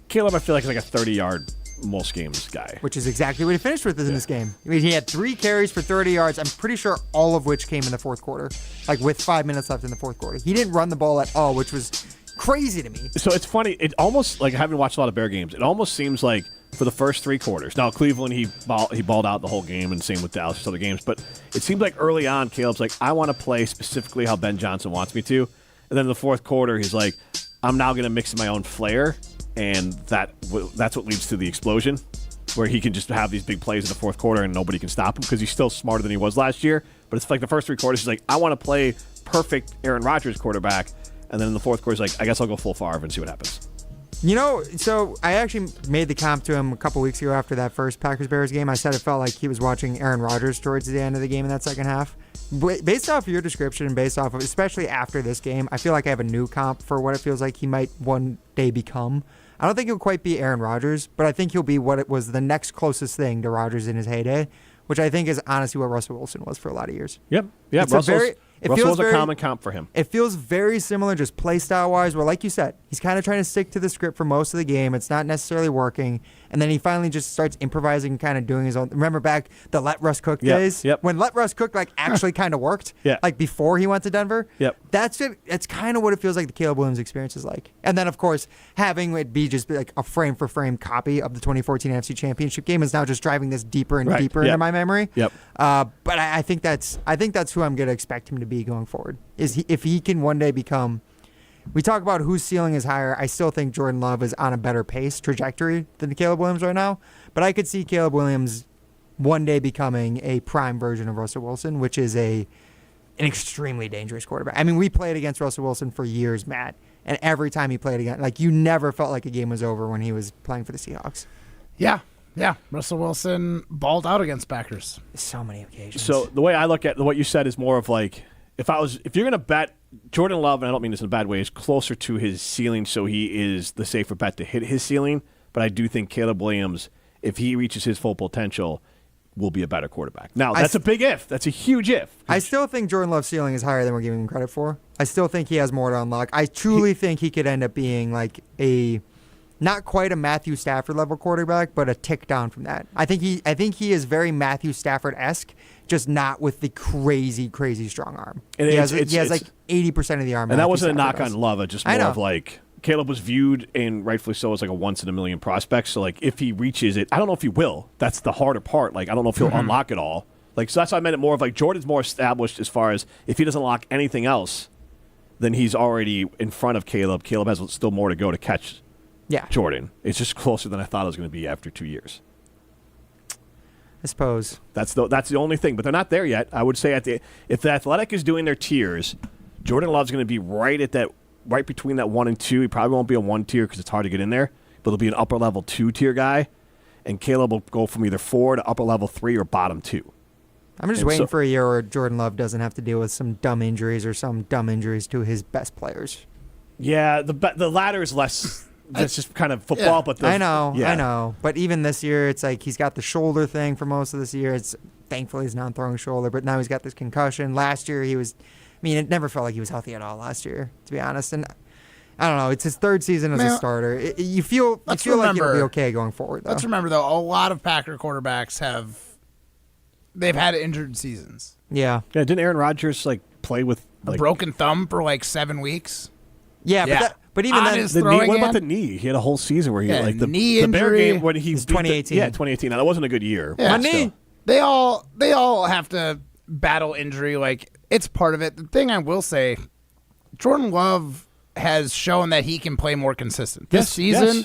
Caleb, I feel like, is like a 30-yard most games guy. Which is exactly what he finished with in this game. I mean, he had 3 carries for 30 yards. I'm pretty sure all of which came in the fourth quarter, like with 5 minutes left in the fourth quarter. He didn't run the ball at all, which was crazy to me. So it's funny. It almost, like, having watched a lot of Bear games, it almost seems like for the first 3 quarters. Now, Cleveland, he balled out the whole game, and same with Dallas for other games. But it seemed like early on, Caleb's like, I want to play specifically how Ben Johnson wants me to. And then in the fourth quarter, he's like, I'm now going to mix in my own flair. And that's what leads to the explosion, where he can just have these big plays in the fourth quarter and nobody can stop him because he's still smarter than he was last year. But it's like the first 3 quarters, he's like, I want to play perfect Aaron Rodgers quarterback. And then in the fourth quarter, he's like, I guess I'll go full Favre and see what happens. So I actually made the comp to him a couple weeks ago after that first Packers-Bears game. I said it felt like he was watching Aaron Rodgers towards the end of the game in that second half. Based off your description and based off of, especially after this game, I feel like I have a new comp for what it feels like he might one day become. I don't think he'll quite be Aaron Rodgers, but I think he'll be what it was the next closest thing to Rodgers in his heyday, which I think is honestly what Russell Wilson was for a lot of years. Yep. Yeah, Russell's a common comp for him. It feels very similar just play style-wise, where like you said, he's kind of trying to stick to the script for most of the game. It's not necessarily working. And then he finally just starts improvising and kind of doing his own. Remember back the Let Russ Cook days? Yep. When Let Russ Cook actually kind of worked? Yeah. Like before he went to Denver? Yep. That's it. It's kind of what it feels like the Caleb Williams experience is like. And then, of course, having it be just like a frame-for-frame copy of the 2014 NFC Championship game is now just driving this deeper and deeper into my memory. Yep. But I think that's who I'm going to expect him to be going forward. If he can one day become, we talk about whose ceiling is higher. I still think Jordan Love is on a better pace trajectory than Caleb Williams right now. But I could see Caleb Williams one day becoming a prime version of Russell Wilson, which is an extremely dangerous quarterback. I mean, we played against Russell Wilson for years, Matt, and every time he played against, like you never felt like a game was over when he was playing for the Seahawks. Yeah. Russell Wilson balled out against Packers. So many occasions. So the way I look at what you said is more of like, if you're going to bet Jordan Love, and I don't mean this in a bad way, is closer to his ceiling, so he is the safer bet to hit his ceiling. But I do think Caleb Williams, if he reaches his full potential, will be a better quarterback. Now, that's a big if. That's a huge if. I still think Jordan Love's ceiling is higher than we're giving him credit for. I still think he has more to unlock. I truly think he could end up being like not quite a Matthew Stafford level quarterback, but a tick down from that. I think he is very Matthew Stafford-esque, just not with the crazy strong arm. And he has like 80% of the arm. And that wasn't a knock on Love. It's just more of like Caleb was viewed, and rightfully so, as like a once in a million prospect. So like if he reaches it, I don't know if he will. That's the harder part. Like I don't know if he'll unlock it all. Like so that's why I meant it more of like Jordan's more established as far as if he doesn't unlock anything else, then he's already in front of Caleb. Caleb has still more to go to catch. Yeah. Jordan. It's just closer than I thought it was going to be after 2 years. I suppose. That's the only thing, but they're not there yet. I would say if the Athletic is doing their tiers, Jordan Love's going to be right between that 1 and 2. He probably won't be a 1 tier because it's hard to get in there, but he'll be an upper level 2 tier guy, and Caleb will go from either 4 to upper level 3 or bottom 2. I'm just waiting for a year where Jordan Love doesn't have to deal with some dumb injuries or some dumb injuries to his best players. Yeah, the latter is less. That's just kind of football, yeah. but I know. But even this year, it's like he's got the shoulder thing for most of this year. It's thankfully he's not throwing shoulder, but now he's got this concussion. Last year it never felt like he was healthy at all last year, to be honest. And I don't know. It's his third season as a starter. You feel like he'll be okay going forward, though. Let's remember, though, a lot of Packer quarterbacks they've had injured seasons. Yeah. Yeah. Didn't Aaron Rodgers play with a broken thumb for 7 weeks? Yeah. But even then, what about the knee? He had a whole season where he the knee the injury. Bear game when he 2018. 2018. Now, that wasn't a good year. Yeah. My knee. They all have to battle injury. It's part of it. The thing I will say, Jordan Love has shown that he can play more consistent. This season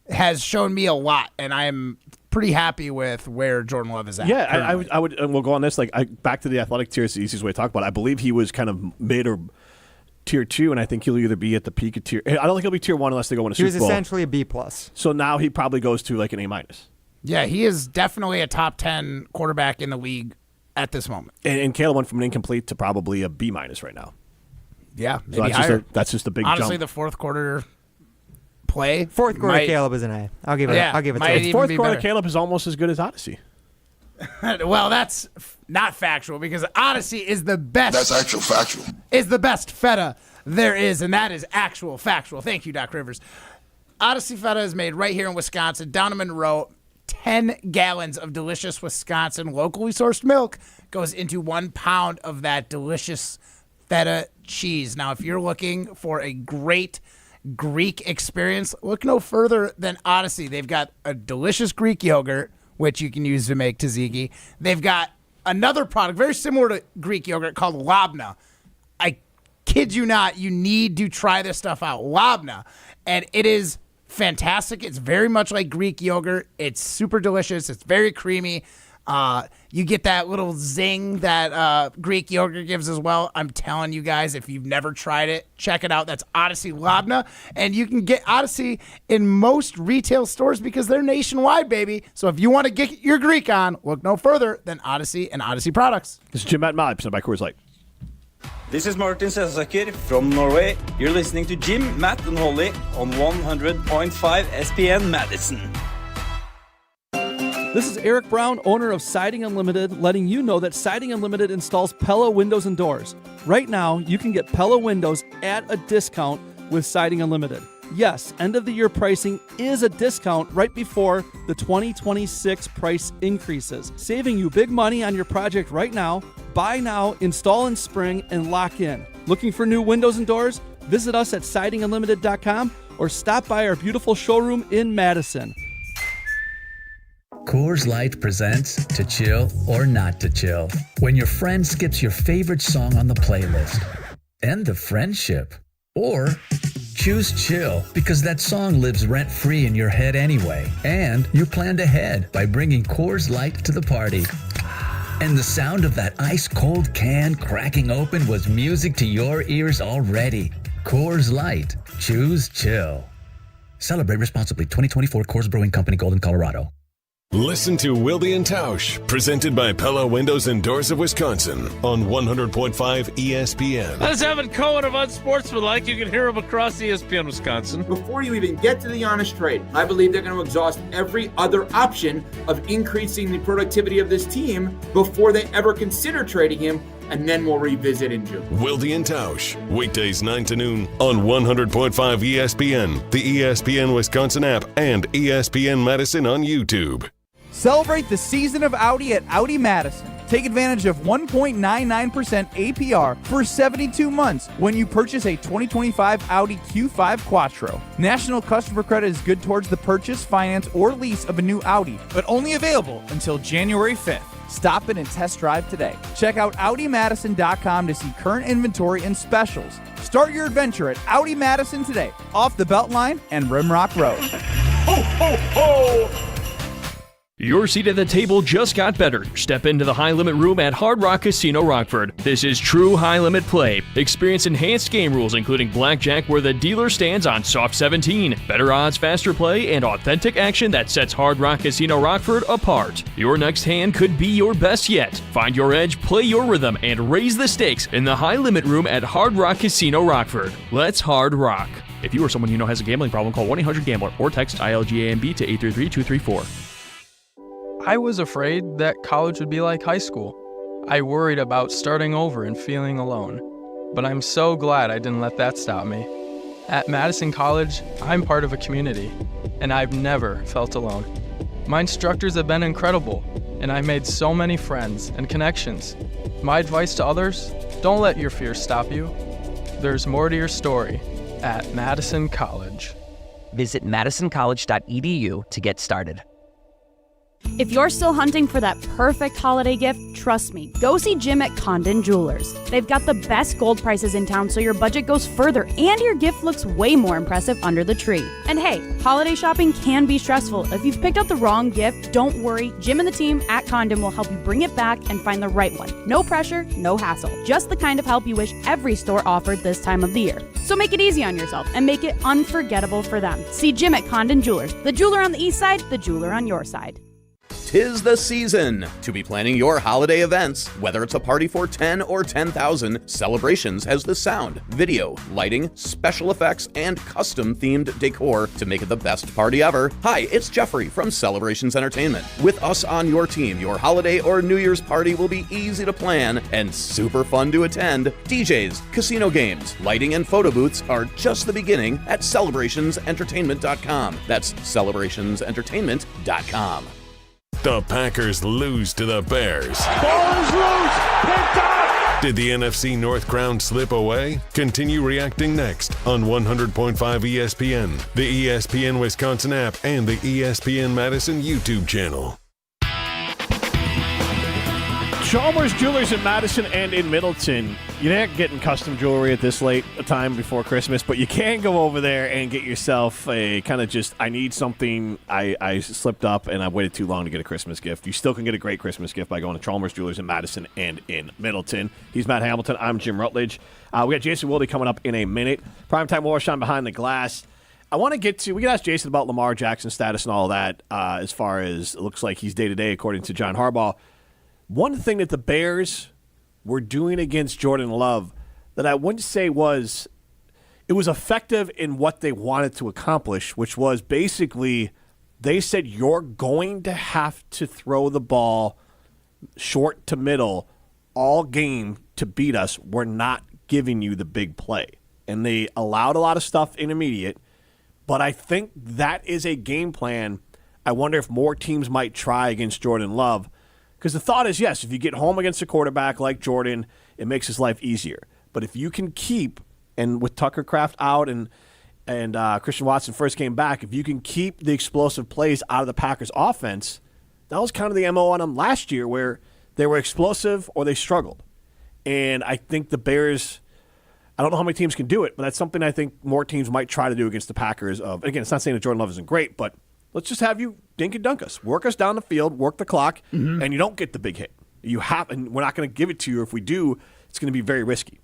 has shown me a lot, and I'm pretty happy with where Jordan Love is at. Yeah, I would, and we'll go on this. Back to the athletic tier is the easiest way to talk about it. I believe he was kind of mid or tier 2, and I think he'll either be at the peak of tier. I don't think he'll be tier 1 unless they go win a Super Bowl. He was essentially a B+. So now he probably goes to an A-. Yeah, he is definitely a top 10 quarterback in the league at this moment. And Caleb went from an incomplete to probably a B- right now. Yeah, so that's just a big Honestly, jump. the fourth quarter play. Fourth quarter Caleb is an A. I'll give it to him. Fourth quarter Caleb is almost as good as Odyssey. Well, that's not factual because Odyssey is the best. That's actual factual. Is the best feta there is, and that is actual factual. Thank you, Doc Rivers. Odyssey feta is made right here in Wisconsin, down in Monroe. 10 gallons of delicious Wisconsin locally sourced milk goes into 1 pound of that delicious feta cheese. Now, if you're looking for a great Greek experience, look no further than Odyssey. They've got a delicious Greek yogurt, which you can use to make tzatziki. They've got another product very similar to Greek yogurt called labna. I kid you not, you need to try this stuff out. Labna. And it is fantastic. It's very much like Greek yogurt. It's super delicious. It's very creamy. You get that little zing that Greek yogurt gives as well. I'm telling you guys, if you've never tried it, check it out. That's Odyssey Labna. And you can get Odyssey in most retail stores because they're nationwide, baby. So if you want to get your Greek on, look no further than Odyssey and Odyssey products. This is Jim Matt Molly, presented by Coors Light. This is Martin Sensaker from Norway. You're listening to Jim, Matt, and Holly on 100.5 ESPN Madison. This is Eric Brown, owner of Siding Unlimited, letting you know that Siding Unlimited installs Pella windows and doors. Right now, you can get Pella windows at a discount with Siding Unlimited. Yes, end-of-the-year pricing is a discount right before the 2026 price increases, saving you big money on your project right now. Buy now, install in spring, and lock in. Looking for new windows and doors? Visit us at sidingunlimited.com or stop by our beautiful showroom in Madison. Coors Light presents To Chill or Not to Chill. When your friend skips your favorite song on the playlist. End the friendship. Or choose chill because that song lives rent-free in your head anyway. And you planned ahead by bringing Coors Light to the party. And the sound of that ice-cold can cracking open was music to your ears already. Coors Light. Choose chill. Celebrate responsibly. 2024 Coors Brewing Company, Golden, Colorado. Listen to Wilde and Tausch, presented by Pella Windows and Doors of Wisconsin on 100.5 ESPN. That's Evan Cohen of Unsportsmanlike. You can hear him across ESPN Wisconsin. Before you even get to the Giannis trade, I believe they're going to exhaust every other option of increasing the productivity of this team before they ever consider trading him, and then we'll revisit in June. Wilde and Tausch, weekdays 9 to noon on 100.5 ESPN, the ESPN Wisconsin app, and ESPN Madison on YouTube. Celebrate the season of Audi at Audi Madison. Take advantage of 1.99% APR for 72 months when you purchase a 2025 Audi Q5 Quattro. National customer credit is good towards the purchase, finance, or lease of a new Audi, but only available until January 5th. Stop in and test drive today. Check out AudiMadison.com to see current inventory and specials. Start your adventure at Audi Madison today, off the Beltline and Rimrock Road. Ho, ho, ho! Your seat at the table just got better. Step into the High Limit Room at Hard Rock Casino Rockford. This is true high limit play. Experience enhanced game rules including blackjack where the dealer stands on soft 17, better odds, faster play, and authentic action that sets Hard Rock Casino Rockford apart. Your next hand could be your best yet. Find your edge, play your rhythm, and raise the stakes in the High Limit Room at Hard Rock Casino Rockford. Let's hard rock. If you or someone you know has a gambling problem, call 1-800-GAMBLER or text ILGAMB to 833-234. I was afraid that college would be like high school. I worried about starting over and feeling alone. But I'm so glad I didn't let that stop me. At Madison College, I'm part of a community, and I've never felt alone. My instructors have been incredible, and I've made so many friends and connections. My advice to others, don't let your fears stop you. There's more to your story at Madison College. Visit madisoncollege.edu to get started. If you're still hunting for that perfect holiday gift, trust me, go see Jim at Condon Jewelers. They've got the best gold prices in town so your budget goes further and your gift looks way more impressive under the tree. And hey, holiday shopping can be stressful. If you've picked out the wrong gift, don't worry. Jim and the team at Condon will help you bring it back and find the right one. No pressure, no hassle. Just the kind of help you wish every store offered this time of the year. So make it easy on yourself and make it unforgettable for them. See Jim at Condon Jewelers, the jeweler on the east side, the jeweler on your side. 'Tis the season to be planning your holiday events. Whether it's a party for 10 or 10,000, Celebrations has the sound, video, lighting, special effects, and custom-themed decor to make it the best party ever. Hi, it's Jeffrey from Celebrations Entertainment. With us on your team, your holiday or New Year's party will be easy to plan and super fun to attend. DJs, casino games, lighting, and photo booths are just the beginning at celebrationsentertainment.com. That's celebrationsentertainment.com. The Packers lose to the Bears. Ball is loose. Picked up. Did the NFC North Crown slip away? Continue reacting next on 100.5 ESPN, the ESPN Wisconsin app, and the ESPN Madison YouTube channel. Chalmers Jewelers in Madison and in Middleton. You're not getting custom jewelry at this late a time before Christmas, but you can go over there and get yourself a kind of just, I need something, I slipped up and I waited too long to get a Christmas gift. You still can get a great Christmas gift by going to Chalmers Jewelers in Madison and in Middleton. He's Matt Hamilton. I'm Jim Rutledge. We got Jason Wilde coming up in a minute. Primetime Warshine behind the glass. I want to get to, we can ask Jason about Lamar Jackson's status and all that as far as it looks like he's day-to-day according to John Harbaugh. One thing that the Bears were doing against Jordan Love that I wouldn't say was effective in what they wanted to accomplish, which was basically they said you're going to have to throw the ball short to middle all game to beat us. We're not giving you the big play. And they allowed a lot of stuff intermediate, but I think that is a game plan I wonder if more teams might try against Jordan Love. Because the thought is, yes, if you get home against a quarterback like Jordan, it makes his life easier. But if you can keep, and with Tucker Kraft out and Christian Watson first came back, if you can keep the explosive plays out of the Packers' offense, that was kind of the MO on them last year where they were explosive or they struggled. And I think the Bears, I don't know how many teams can do it, but that's something I think more teams might try to do against the Packers. Again, it's not saying that Jordan Love isn't great, but let's just have you dink and dunk us. Work us down the field, work the clock, and you don't get the big hit. And we're not going to give it to you. If we do, it's going to be very risky.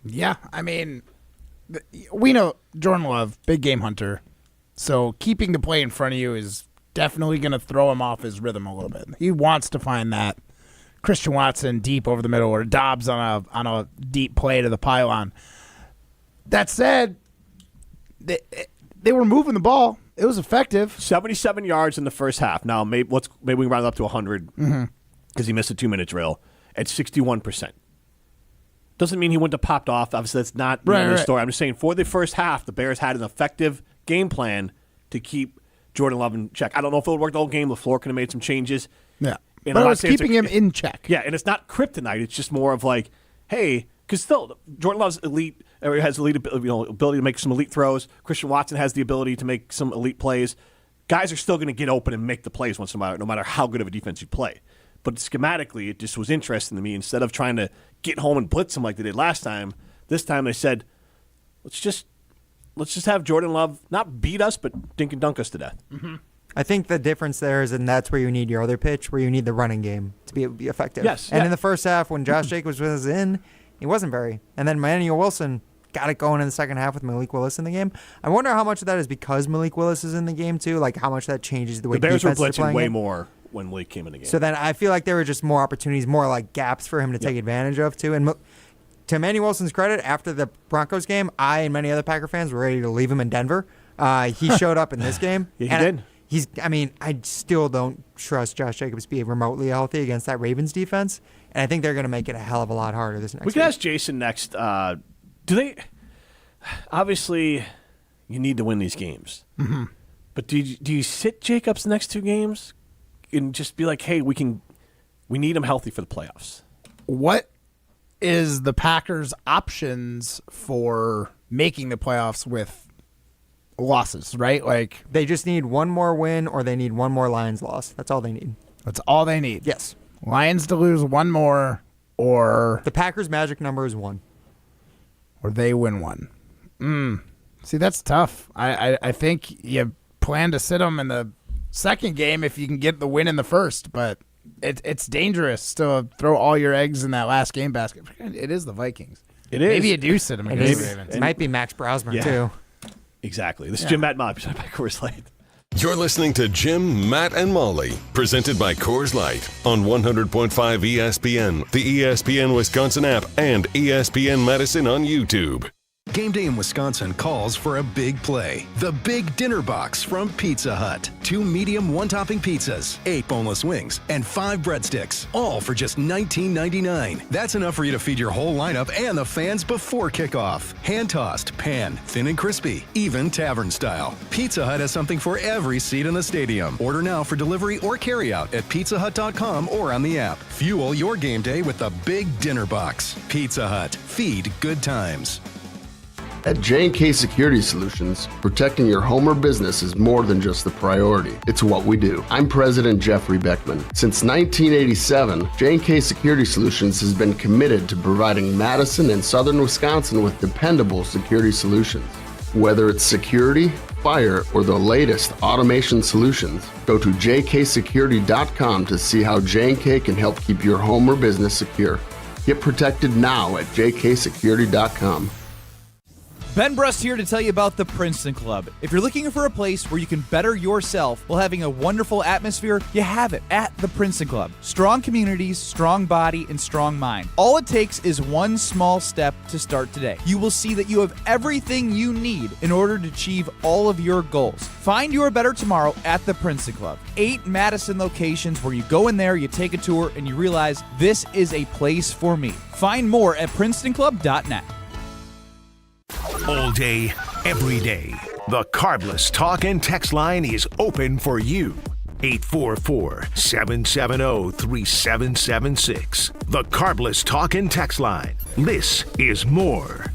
Yeah, I mean, we know Jordan Love, big game hunter, so keeping the play in front of you is definitely going to throw him off his rhythm a little bit. He wants to find that Christian Watson deep over the middle or Dobbs on a deep play to the pylon. That said, they were moving the ball. It was effective. 77 yards in the first half. Now, maybe we can round it up to 100 because he missed a 2-minute drill at 61%. Doesn't mean he wouldn't have popped off. Obviously, that's not the story. I'm just saying for the first half, the Bears had an effective game plan to keep Jordan Love in check. I don't know if it would work the whole game. Lafleur could have made some changes. Yeah. But it was keeping him in check. Yeah, and it's not kryptonite. It's just more of like, hey, because still, Jordan Love's elite. He has elite ability to make some elite throws. Christian Watson has the ability to make some elite plays. Guys are still going to get open and make the plays once in a while, no matter how good of a defense you play. But schematically, it just was interesting to me. Instead of trying to get home and blitz them like they did last time, this time they said, let's just have Jordan Love not beat us, but dink and dunk us to death. I think the difference there is, and that's where you need your other pitch, where you need the running game to be able to be effective. Yes. And in the first half, when Josh Jacobs was in, he wasn't very. And then Emmanuel Wilson got it going in the second half with Malik Willis in the game. I wonder how much of that is because Malik Willis is in the game too, like how much that changes the way the Bears were defenses are blitzing way it. more when Malik came in the game. So then I feel like there were just more opportunities, more like gaps for him to take advantage of too. And to Emmanuel Wilson's credit, after the Broncos game, I and many other Packer fans were ready to leave him in Denver. He showed up in this game. Yeah, he did. I still don't trust Josh Jacobs to be remotely healthy against that Ravens defense, and I think they're going to make it a hell of a lot harder this next week. We can ask Jason next. Do they? Obviously, you need to win these games. But do you sit Jacobs the next two games and just be like, hey, we need him healthy for the playoffs? What is the Packers' options for making the playoffs with losses, right? Like they just need one more win or they need one more Lions loss. That's all they need. That's all they need. Yes. Lions to lose one more or the Packers' magic number is 1. Or they win 1. See, that's tough. I think you plan to sit them in the second game if you can get the win in the first, but it's dangerous to throw all your eggs in that last game basket. It is the Vikings. It is. Maybe you do sit them against the Ravens. It might be Max Brosmer, too. Exactly. This is Jim, Matt, and Molly, presented by Coors Light. You're listening to Jim, Matt, and Molly, presented by Coors Light on 100.5 ESPN, the ESPN Wisconsin App, and ESPN Madison on YouTube. Game day in Wisconsin calls for a big play. The Big Dinner Box from Pizza Hut. 2 medium one-topping pizzas, 8 boneless wings, and 5 breadsticks, all for just $19.99. That's enough for you to feed your whole lineup and the fans before kickoff. Hand-tossed, pan, thin and crispy, even tavern style. Pizza Hut has something for every seat in the stadium. Order now for delivery or carryout at pizzahut.com or on the app. Fuel your game day with the Big Dinner Box. Pizza Hut. Feed good times. At J&K Security Solutions, protecting your home or business is more than just the priority. It's what we do. I'm President Jeffrey Beckman. Since 1987, J&K Security Solutions has been committed to providing Madison and southern Wisconsin with dependable security solutions. Whether it's security, fire, or the latest automation solutions, go to jksecurity.com to see how J&K can help keep your home or business secure. Get protected now at jksecurity.com. Ben Brust here to tell you about the Princeton Club. If you're looking for a place where you can better yourself while having a wonderful atmosphere, you have it at the Princeton Club. Strong communities, strong body, and strong mind. All it takes is one small step to start today. You will see that you have everything you need in order to achieve all of your goals. Find your better tomorrow at the Princeton Club. 8 Madison locations where you go in there, you take a tour, and you realize this is a place for me. Find more at PrincetonClub.net. All day, every day, the Carbless Talk and Text line is open for you. 844-770-3776. The Carbless Talk and Text line. This is more.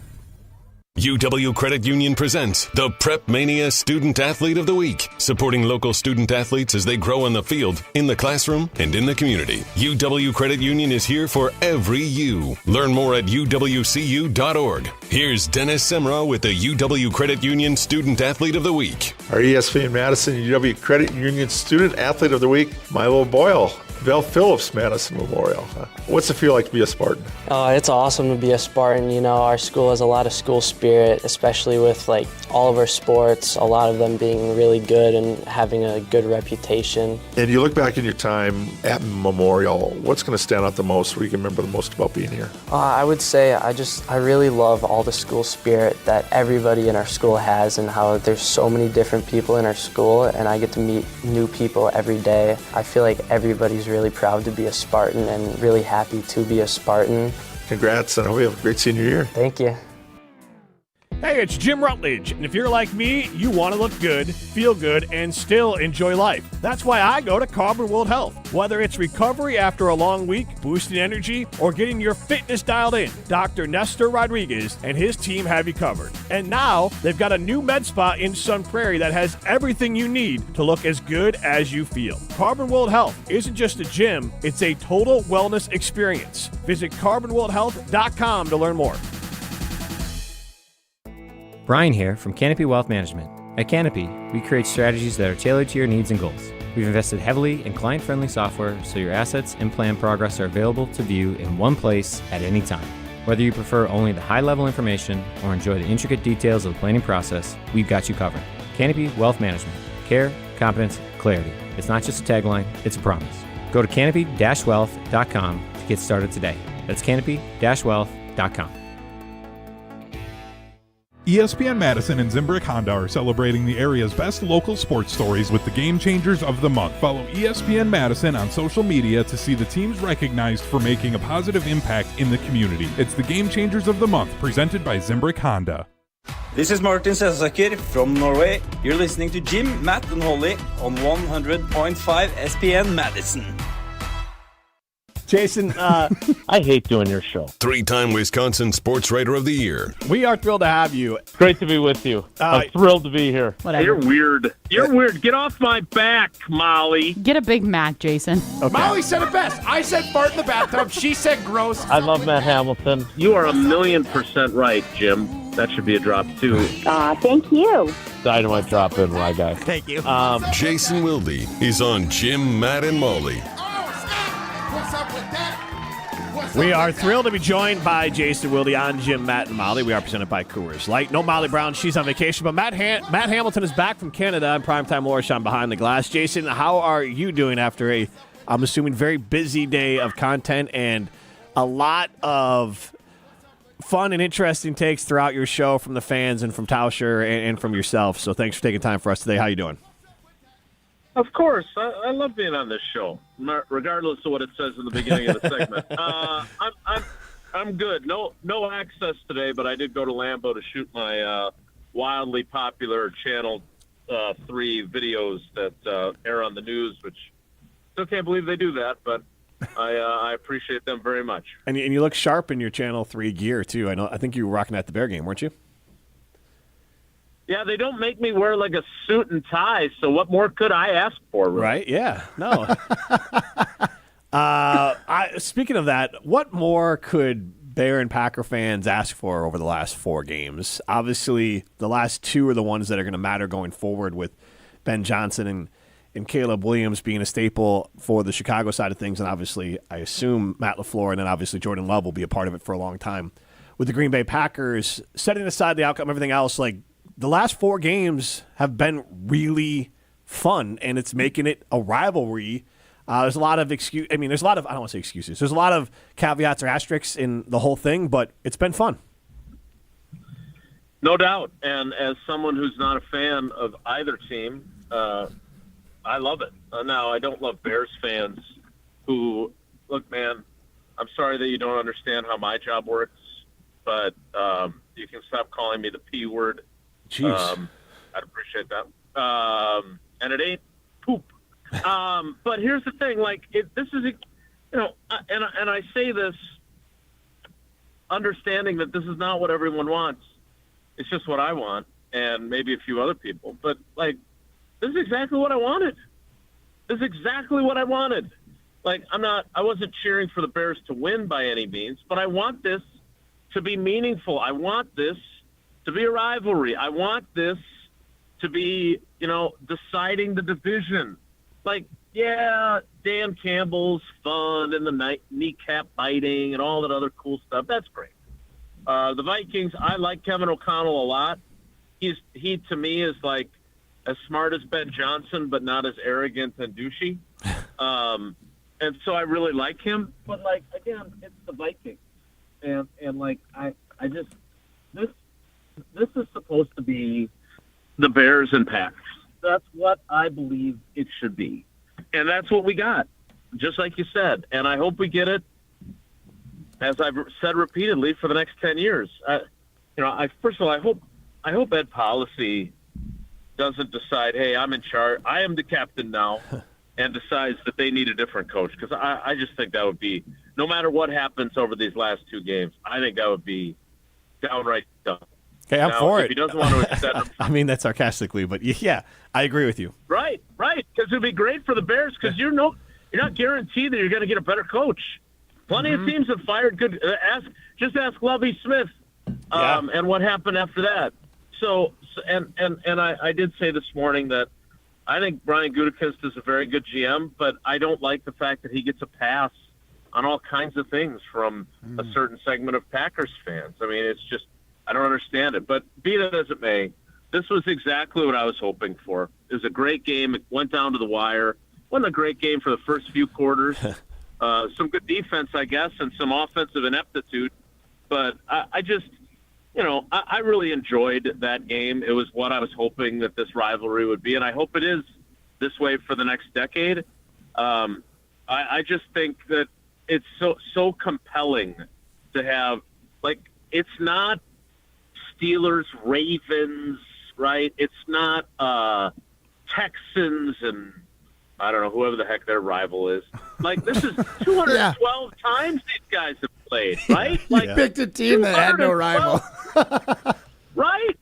UW Credit Union presents the Prep Mania Student Athlete of the Week, supporting local student athletes as they grow on the field, in the classroom, and in the community. UW Credit Union is here for every you. Learn more at uwcu.org. Here's Dennis Semra with the UW Credit Union Student Athlete of the Week. Our ESPN Madison UW Credit Union Student Athlete of the Week, Milo Boyle, Val Phillips Madison Memorial. What's it feel like to be a Spartan? It's awesome to be a Spartan. You know, our school has a lot of school spirit, especially with like all of our sports, a lot of them being really good and having a good reputation. And you look back in your time at Memorial, what's going to stand out the most, or you can remember the most about being here? I would say I really love all the school spirit that everybody in our school has, and how there's so many different people in our school, and I get to meet new people every day. I feel like everybody's really proud to be a Spartan and really happy to be a Spartan. Congrats, and I hope you have a great senior year. Thank you. Hey, it's Jim Rutledge, and if you're like me, you want to look good, feel good, and still enjoy life. That's why I go to Carbon World Health. Whether it's recovery after a long week, boosting energy, or getting your fitness dialed in, Dr. Nestor Rodriguez and his team have you covered. And now, they've got a new med spa in Sun Prairie that has everything you need to look as good as you feel. Carbon World Health isn't just a gym, it's a total wellness experience. Visit carbonworldhealth.com to learn more. Brian here from Canopy Wealth Management. At Canopy, we create strategies that are tailored to your needs and goals. We've invested heavily in client-friendly software so your assets and plan progress are available to view in one place at any time. Whether you prefer only the high-level information or enjoy the intricate details of the planning process, we've got you covered. Canopy Wealth Management. Care, competence, clarity. It's not just a tagline, it's a promise. Go to canopy-wealth.com to get started today. That's canopy-wealth.com. ESPN Madison and Zimbrick Honda are celebrating the area's best local sports stories with the Game Changers of the Month. Follow ESPN Madison on social media to see the teams recognized for making a positive impact in the community. It's the Game Changers of the Month, presented by Zimbrick Honda. This is Martin Sensaker from Norway. You're listening to Jim, Matt, and Holly on 100.5 ESPN Madison. Jason, I hate doing your show. 3-time Wisconsin Sports Writer of the Year. We are thrilled to have you. Great to be with you. I'm thrilled to be here. Whatever. You're weird. You're weird. Get off my back, Molly. Get a Big Mac, Jason. Okay. Molly said it best. I said fart in the bathtub. She said gross. I love Matt Hamilton. You are 1,000,000% right, Jim. That should be a drop, too. Thank you. Dynamite drop in, my guy. Thank you. Jason Wilde is on Jim, Matt, and Molly. We are thrilled to be joined by Jason Wilde on Jim, Matt, and Molly. We are presented by Coors Light. No Molly Brown, she's on vacation, but Matt Hamilton is back from Canada on Primetime Lorishan Behind the Glass. Jason, how are you doing after a, I'm assuming, very busy day of content and a lot of fun and interesting takes throughout your show from the fans and from Tauscher and from yourself. So thanks for taking time for us today. How you doing? Of course. I love being on this show, regardless of what it says in the beginning of the segment. I'm good. No access today, but I did go to Lambeau to shoot my wildly popular Channel 3 videos that air on the news, which still can't believe they do that, but I appreciate them very much. And you look sharp in your Channel 3 gear, too. I think you were rocking at the Bear game, weren't you? Yeah, they don't make me wear like a suit and tie, so what more could I ask for? Really? Right? Yeah. No. Speaking of that, what more could Bear and Packer fans ask for over the last 4 games? Obviously, the last 2 are the ones that are going to matter going forward, with Ben Johnson and Caleb Williams being a staple for the Chicago side of things, and obviously, I assume Matt Lafleur and then obviously Jordan Love will be a part of it for a long time. With the Green Bay Packers, setting aside the outcome, everything else, like, the last 4 games have been really fun, and it's making it a rivalry. There's a lot of I don't want to say excuses. There's a lot of caveats or asterisks in the whole thing, but it's been fun. No doubt. And as someone who's not a fan of either team, I love it. Now, I don't love Bears fans who, look, man, I'm sorry that you don't understand how my job works, but you can stop calling me the P word. Jeez. I'd appreciate that. And it ain't poop. But here's the thing, like, this is, and I say this understanding that this is not what everyone wants. It's just what I want, and maybe a few other people. But, like, this is exactly what I wanted. This is exactly what I wanted. Like, I wasn't cheering for the Bears to win by any means, but I want this to be meaningful. I want this to be a rivalry. I want this to be, deciding the division. Like, yeah, Dan Campbell's fun and the kneecap biting and all that other cool stuff. That's great. The Vikings, I like Kevin O'Connell a lot. He to me is like as smart as Ben Johnson, but not as arrogant and douchey. And so I really like him. But, like, again, it's the Vikings. And like, I just, this is supposed to be the Bears and Packers. That's what I believe it should be. And that's what we got, just like you said. And I hope we get it, as I've said repeatedly, for the next 10 years. First of all, I hope Ed Policy doesn't decide, hey, I'm in charge, I am the captain now, and decides that they need a different coach. Because I just think that would be, no matter what happens over these last 2 games, I think that would be downright dumb. Okay, I'm for it. If he doesn't want to extend him. I mean that sarcastically, but yeah, I agree with you. Right, because it'd be great for the Bears, because you're not guaranteed that you're going to get a better coach. Plenty of teams have fired good. Just ask Lovie Smith, and what happened after that. So I did say this morning that I think Brian Gutekunst is a very good GM, but I don't like the fact that he gets a pass on all kinds of things from a certain segment of Packers fans. I mean, it's just, I don't understand it. But be that as it may, this was exactly what I was hoping for. It was a great game. It went down to the wire. Wasn't a great game for the first few quarters. Some good defense, I guess, and some offensive ineptitude. But I just, I really enjoyed that game. It was what I was hoping that this rivalry would be, and I hope it is this way for the next decade. I just think that it's so compelling to have, like, it's not Steelers, Ravens, right? It's not Texans and I don't know, whoever the heck their rival is. Like, this is 212 times these guys have played, right? Like, you picked a team that had no rival. Right?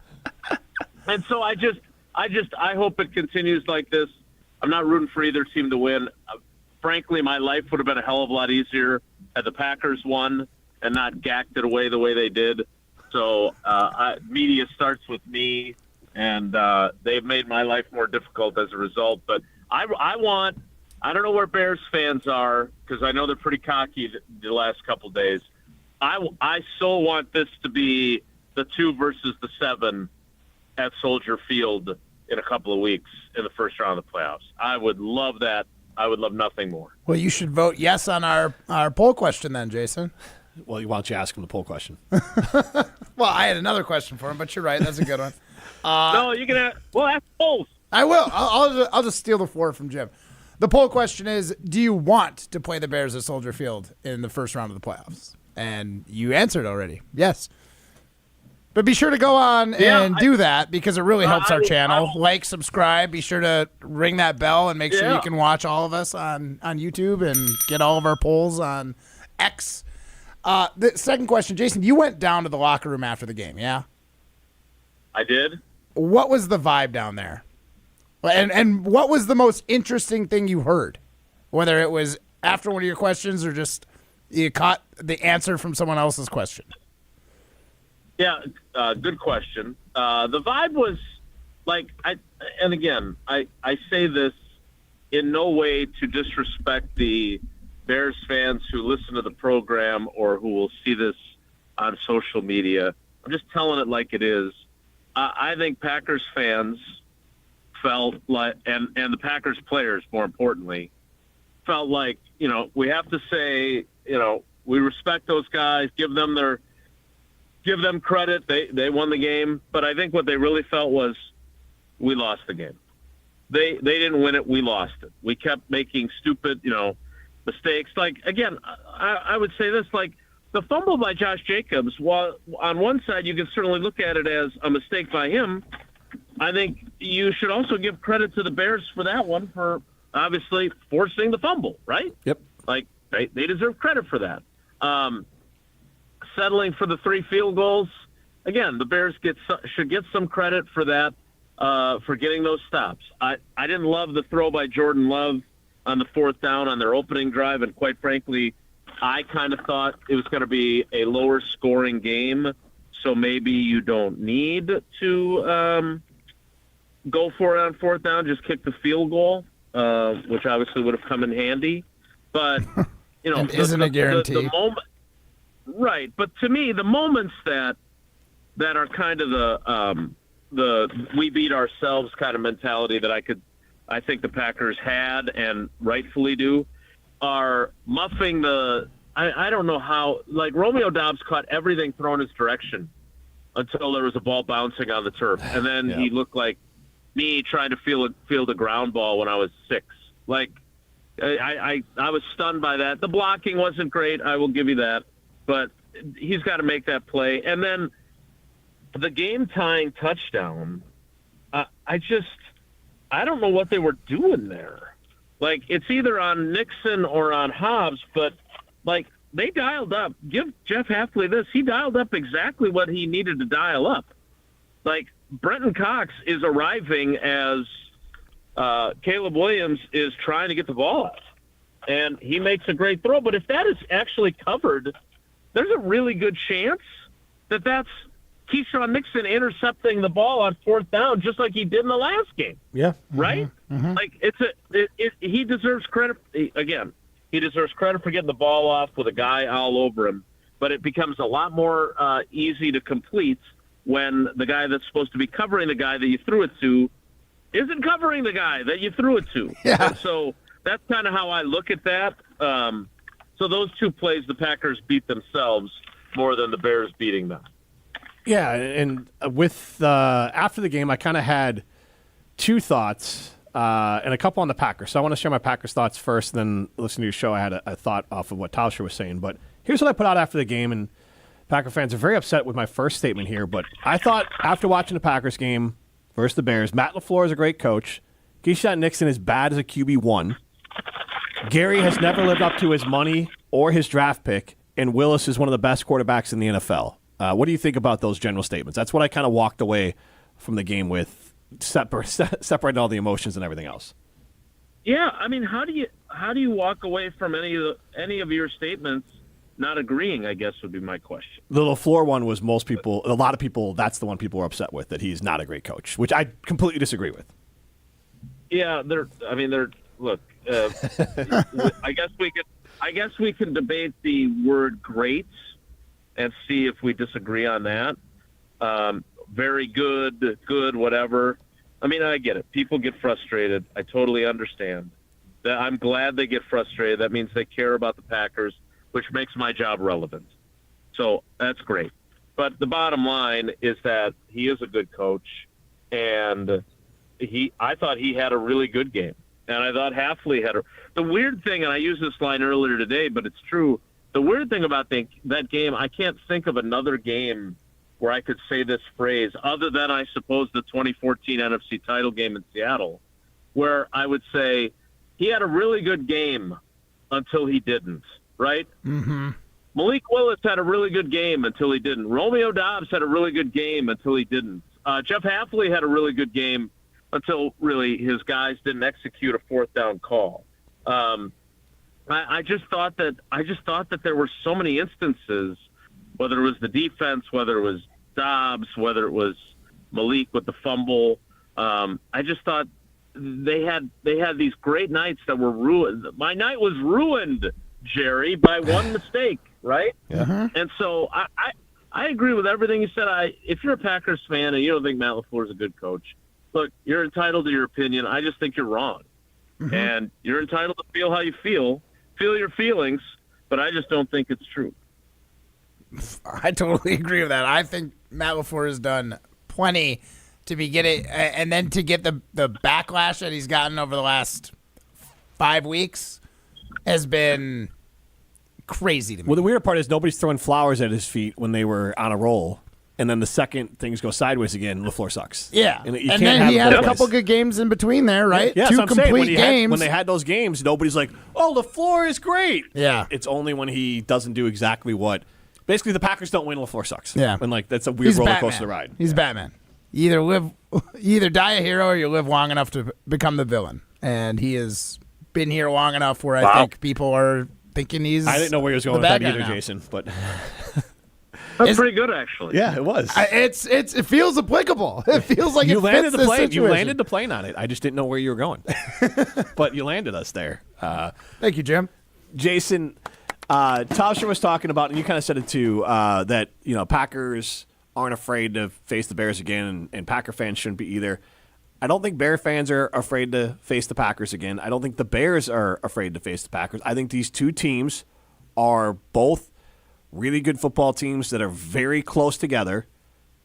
And so I hope it continues like this. I'm not rooting for either team to win. Frankly, my life would have been a hell of a lot easier had the Packers won and not gacked it away the way they did. So media starts with me, and they've made my life more difficult as a result. But I don't know where Bears fans are, because I know they're pretty cocky the last couple days. I so want this to be the 2 versus the 7 at Soldier Field in a couple of weeks in the first round of the playoffs. I would love that. I would love nothing more. Well, you should vote yes on our poll question then, Jason. Well, why don't you ask him the poll question? Well, I had another question for him, but you're right. That's a good one. No, you can ask. Well, ask polls. I will. I'll just steal the floor from Jim. The poll question is, do you want to play the Bears at Soldier Field in the first round of the playoffs? And you answered already. Yes. But be sure to go on and do that, because it really helps our channel. Like, subscribe. Be sure to ring that bell and make sure you can watch all of us on YouTube and get all of our polls on X. The second question, Jason, you went down to the locker room after the game, yeah? I did. what was the vibe down there? And what was the most interesting thing you heard? Whether it was after one of your questions or just you caught the answer from someone else's question. Yeah, good question. The vibe was like, I say this in no way to disrespect the Bears fans who listen to the program or who will see this on social media. I'm just telling it like it is. I think Packers fans felt like, and the Packers players, more importantly, felt like, we have to say, we respect those guys, give them credit. They won the game. But I think what they really felt was we lost the game. They didn't win it. We lost it. We kept making stupid, mistakes. Like, again, I would say this, like the fumble by Josh Jacobs, while on one side you can certainly look at it as a mistake by him, I think you should also give credit to the Bears for that one, for obviously forcing the fumble, right? Yep. Like, they deserve credit for that. Settling for the 3 field goals, again, the Bears should get some credit for that, for getting those stops. I didn't love the throw by Jordan Love on the 4th down on their opening drive, and quite frankly, I kind of thought it was going to be a lower scoring game, so maybe you don't need to go for it on 4th down, just kick the field goal, which obviously would have come in handy. But, isn't a guarantee. The moment, right, but to me, the moments that are kind of the we beat ourselves kind of mentality that I think the Packers had and rightfully do, are muffing I don't know how, like Romeo Doubs caught everything thrown his direction until there was a ball bouncing on the turf. And then he looked like me trying to field a ground ball when I was 6. Like, I was stunned by that. The blocking wasn't great, I will give you that. But he's got to make that play. And then the game-tying touchdown, I don't know what they were doing there. Like, it's either on Nixon or on Hobbs, but, like, they dialed up. Give Jeff Hafley this. He dialed up exactly what he needed to dial up. Like, Brenton Cox is arriving as Caleb Williams is trying to get the ball out. And he makes a great throw. But if that is actually covered, there's a really good chance that that's Keyshawn Nixon intercepting the ball on 4th down, just like he did in the last game. Yeah. Right? Mm-hmm. Like, he deserves credit. Again, he deserves credit for getting the ball off with a guy all over him. But it becomes a lot more easy to complete when the guy that's supposed to be covering the guy that you threw it to isn't covering the guy that you threw it to. Yeah. And so that's kind of how I look at that. So those 2 plays, the Packers beat themselves more than the Bears beating them. Yeah, and with after the game, I kind of had 2 thoughts and a couple on the Packers. So I want to share my Packers thoughts first, then listen to your show. I had a thought off of what Tauscher was saying. But here's what I put out after the game, and Packer fans are very upset with my first statement here. But I thought after watching the Packers game versus the Bears, Matt Lafleur is a great coach. Keyshawn Nixon is bad as a QB1. Gary has never lived up to his money or his draft pick, and Willis is one of the best quarterbacks in the NFL. What do you think about those general statements? That's what I kind of walked away from the game with, separating all the emotions and everything else. Yeah, I mean, how do you walk away from any of your statements not agreeing, I guess, would be my question. The LaFleur one was a lot of people, that's the one people were upset with, that he's not a great coach, which I completely disagree with. Yeah, look, I guess we can debate the word great and see if we disagree on that. Very good, whatever. I mean, I get it. People get frustrated. I totally understand. I'm glad they get frustrated. That means they care about the Packers, which makes my job relevant. So that's great. But the bottom line is that he is a good coach, and I thought he had a really good game. And I thought Hafley had the weird thing, and I used this line earlier today, but it's true. The weird thing about that game, I can't think of another game where I could say this phrase other than, I suppose, the 2014 NFC title game in Seattle, where I would say he had a really good game until he didn't, right? Mm-hmm. Malik Willis had a really good game until he didn't. Romeo Doubs had a really good game until he didn't. Jeff Hafley had a really good game until really his guys didn't execute a fourth down call. I just thought that there were so many instances, whether it was the defense, whether it was Dobbs, whether it was Malik with the fumble. I just thought they had these great nights that were ruined. My night was ruined, Jerry, by one mistake, right? Yeah. And so I agree with everything you said. If you're a Packers fan and you don't think Matt Lafleur is a good coach, look, you're entitled to your opinion. I just think you're wrong. And you're entitled to feel how you feel your feelings, but I just don't think it's true. I totally agree with that. I think Matt Lafleur has done plenty to be getting, and then to get the backlash that he's gotten over the last 5 weeks has been crazy to me. Well, the weird part is nobody's throwing flowers at his feet when they were on a roll. And then the second things go sideways again, Lafleur sucks. Yeah. And then he had a couple good games in between there, right? Yeah, 2 so I'm saying, complete games. when they had those games, nobody's like, oh, Lafleur is great. Yeah. It's only when he doesn't do exactly what. Basically, the Packers don't win, Lafleur sucks. Yeah. And, that's a weird roller coaster ride. He's Batman. You either die a hero or you live long enough to become the villain. And he has been here long enough where I think people are thinking he's I didn't know where he was going with that either, Jason, but... That's pretty good, actually. Yeah, it was. It feels applicable. It feels like you it landed fits the plane. situation. You landed the plane on it. I just didn't know where you were going, but you landed us there. Thank you, Jim. Jason, Tauscher was talking about, and you kind of said it too, that Packers aren't afraid to face the Bears again, and Packer fans shouldn't be either. I don't think Bear fans are afraid to face the Packers again. I don't think the Bears are afraid to face the Packers. I think these two teams are both really good football teams that are very close together.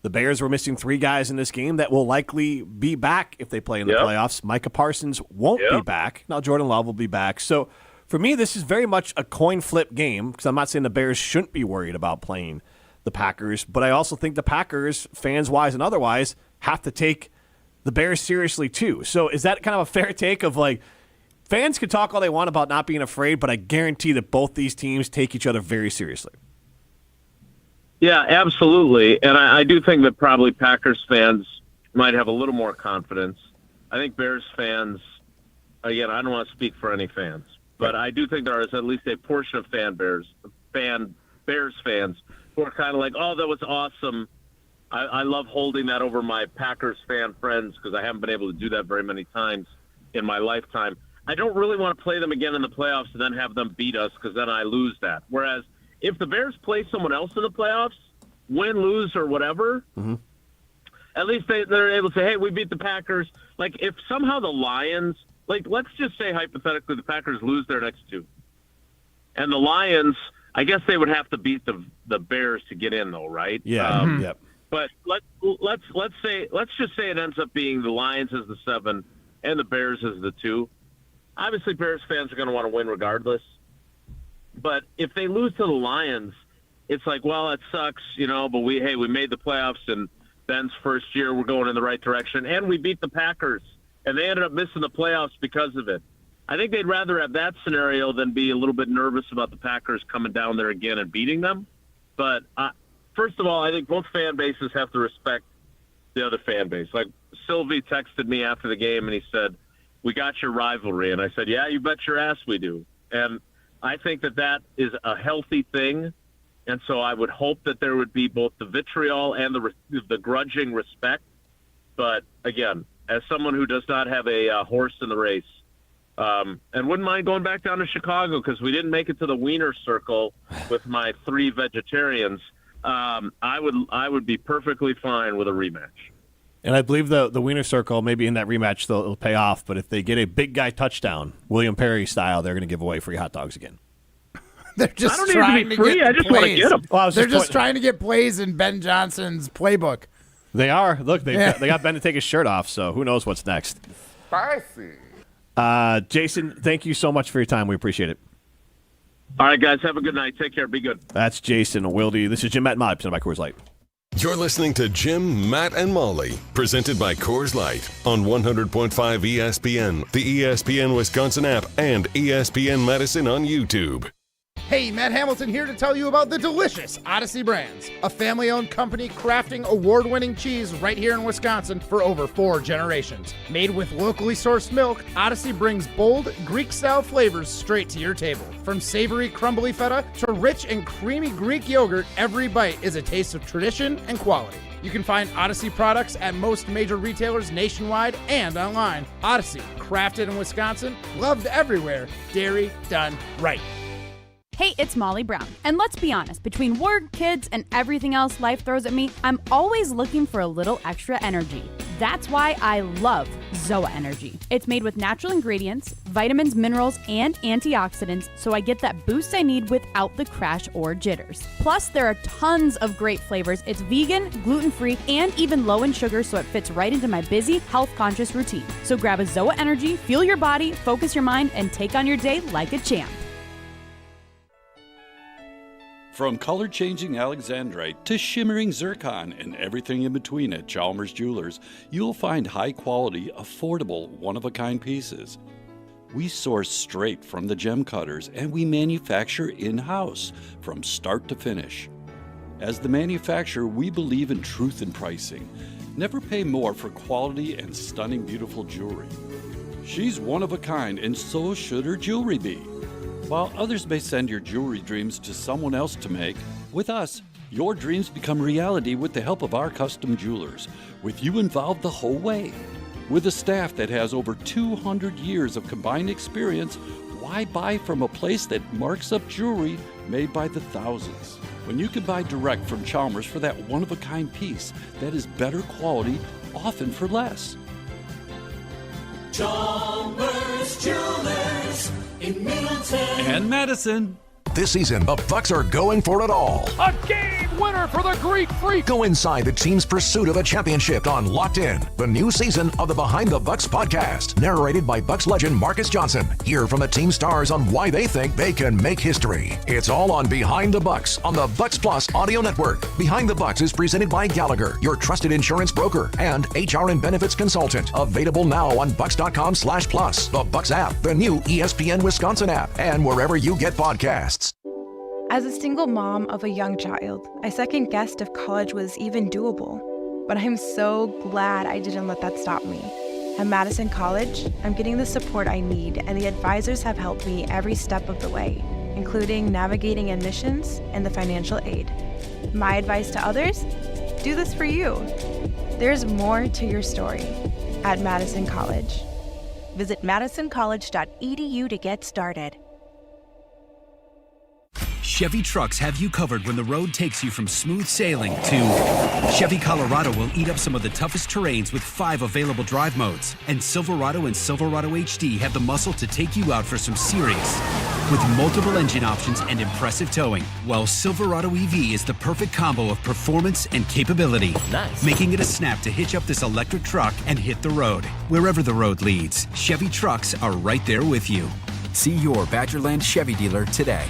The Bears were missing 3 guys in this game that will likely be back if they play in the playoffs. Micah Parsons won't be back. Now Jordan Love will be back. So for me, this is very much a coin flip game because I'm not saying the Bears shouldn't be worried about playing the Packers, but I also think the Packers, fans-wise and otherwise, have to take the Bears seriously too. So is that kind of a fair take of fans can talk all they want about not being afraid, but I guarantee that both these teams take each other very seriously. Yeah, absolutely. And I do think that probably Packers fans might have a little more confidence. I think Bears fans, again, I don't want to speak for any fans, but I do think there is at least a portion of Bears fans who are kind of like, oh, that was awesome. I love holding that over my Packers fan friends because I haven't been able to do that very many times in my lifetime. I don't really want to play them again in the playoffs and then have them beat us because then I lose that. Whereas if the Bears play someone else in the playoffs, win, lose, or whatever, at least they're able to say, hey, we beat the Packers. If somehow the Lions, let's just say hypothetically the Packers lose their next 2. And the Lions, I guess they would have to beat the Bears to get in, though, right? Yeah. Yep. But let's just say it ends up being the Lions as the 7 and the Bears as the 2. Obviously, Bears fans are going to want to win regardless. But if they lose to the Lions, it's like, well, it sucks, but we made the playoffs and Ben's first year, we're going in the right direction. And we beat the Packers, and they ended up missing the playoffs because of it. I think they'd rather have that scenario than be a little bit nervous about the Packers coming down there again and beating them. But first of all, I think both fan bases have to respect the other fan base. Sylvie texted me after the game, and he said, we got your rivalry. And I said, yeah, you bet your ass we do. And I think that is a healthy thing, and so I would hope that there would be both the vitriol and the grudging respect. But, again, as someone who does not have a horse in the race, and wouldn't mind going back down to Chicago because we didn't make it to the Wiener Circle with my 3 vegetarians, I would be perfectly fine with a rematch. And I believe the Wiener Circle, maybe in that rematch, it'll pay off. But if they get a big guy touchdown, William Perry style, they're going to give away free hot dogs again. They're just I don't trying need to be free. I just want to get them. Well, They're just trying to get plays in Ben Johnson's playbook. They are. Look, they got Ben to take his shirt off, so who knows what's next. Spicy. Jason, thank you so much for your time. We appreciate it. All right, guys. Have a good night. Take care. Be good. That's Jason Wilde. This is Jim, Matt, and Molly, presented by Coors Light. You're listening to Jim, Matt, and Molly, presented by Coors Light on 100.5 ESPN, the ESPN Wisconsin App, and ESPN Madison on YouTube. Hey, Matt Hamilton here to tell you about the delicious Odyssey Brands, a family-owned company crafting award-winning cheese right here in Wisconsin for over 4 generations. Made with locally sourced milk, Odyssey brings bold, Greek-style flavors straight to your table. From savory, crumbly feta to rich and creamy Greek yogurt, every bite is a taste of tradition and quality. You can find Odyssey products at most major retailers nationwide and online. Odyssey, crafted in Wisconsin, loved everywhere, dairy done right. Hey, it's Molly Brown. And let's be honest, between work, kids, and everything else life throws at me, I'm always looking for a little extra energy. That's why I love ZOA Energy. It's made with natural ingredients, vitamins, minerals, and antioxidants, so I get that boost I need without the crash or jitters. Plus, there are tons of great flavors. It's vegan, gluten-free, and even low in sugar, so it fits right into my busy, health-conscious routine. So grab a ZOA Energy, fuel your body, focus your mind, and take on your day like a champ. From color-changing alexandrite to shimmering zircon and everything in between at Chalmers Jewelers, you'll find high-quality, affordable, one-of-a-kind pieces. We source straight from the gem cutters, and we manufacture in-house from start to finish. As the manufacturer, we believe in truth in pricing. Never pay more for quality and stunning, beautiful jewelry. She's one of a kind, and so should her jewelry be. While others may send your jewelry dreams to someone else to make, with us, your dreams become reality with the help of our custom jewelers, with you involved the whole way. With a staff that has over 200 years of combined experience, why buy from a place that marks up jewelry made by the thousands? When you can buy direct from Chalmers for that one-of-a-kind piece that is better quality, often for less. Chalmers Jewelers in Middleton And Madison. This season, the Bucks are going for it all. A game winner for the Greek Freak. Go inside the team's pursuit of a championship on Locked In, the new season of the Behind the Bucks podcast, narrated by Bucks legend Marcus Johnson. Hear from the team stars on why they think they can make history. It's all on Behind the Bucks on the Bucks Plus audio network. Behind the Bucks is presented by Gallagher, your trusted insurance broker and HR and benefits consultant. Available now on bucks.com/plus, the Bucks app, the new ESPN Wisconsin app, and wherever you get podcasts. As a single mom of a young child, I second-guessed if college was even doable. But I'm so glad I didn't let that stop me. At Madison College, I'm getting the support I need, and the advisors have helped me every step of the way, including navigating admissions and the financial aid. My advice to others? Do this for you. There's more to your story at Madison College. Visit madisoncollege.edu to get started. Chevy trucks have you covered when the road takes you from smooth sailing to Chevy Colorado will eat up some of the toughest terrains with 5 available drive modes. And Silverado and Silverado HD have the muscle to take you out for some serious with multiple engine options and impressive towing. While Silverado EV is the perfect combo of performance and capability. Nice. Making it a snap to hitch up this electric truck and hit the road. Wherever the road leads, Chevy trucks are right there with you. See your Badgerland Chevy dealer today.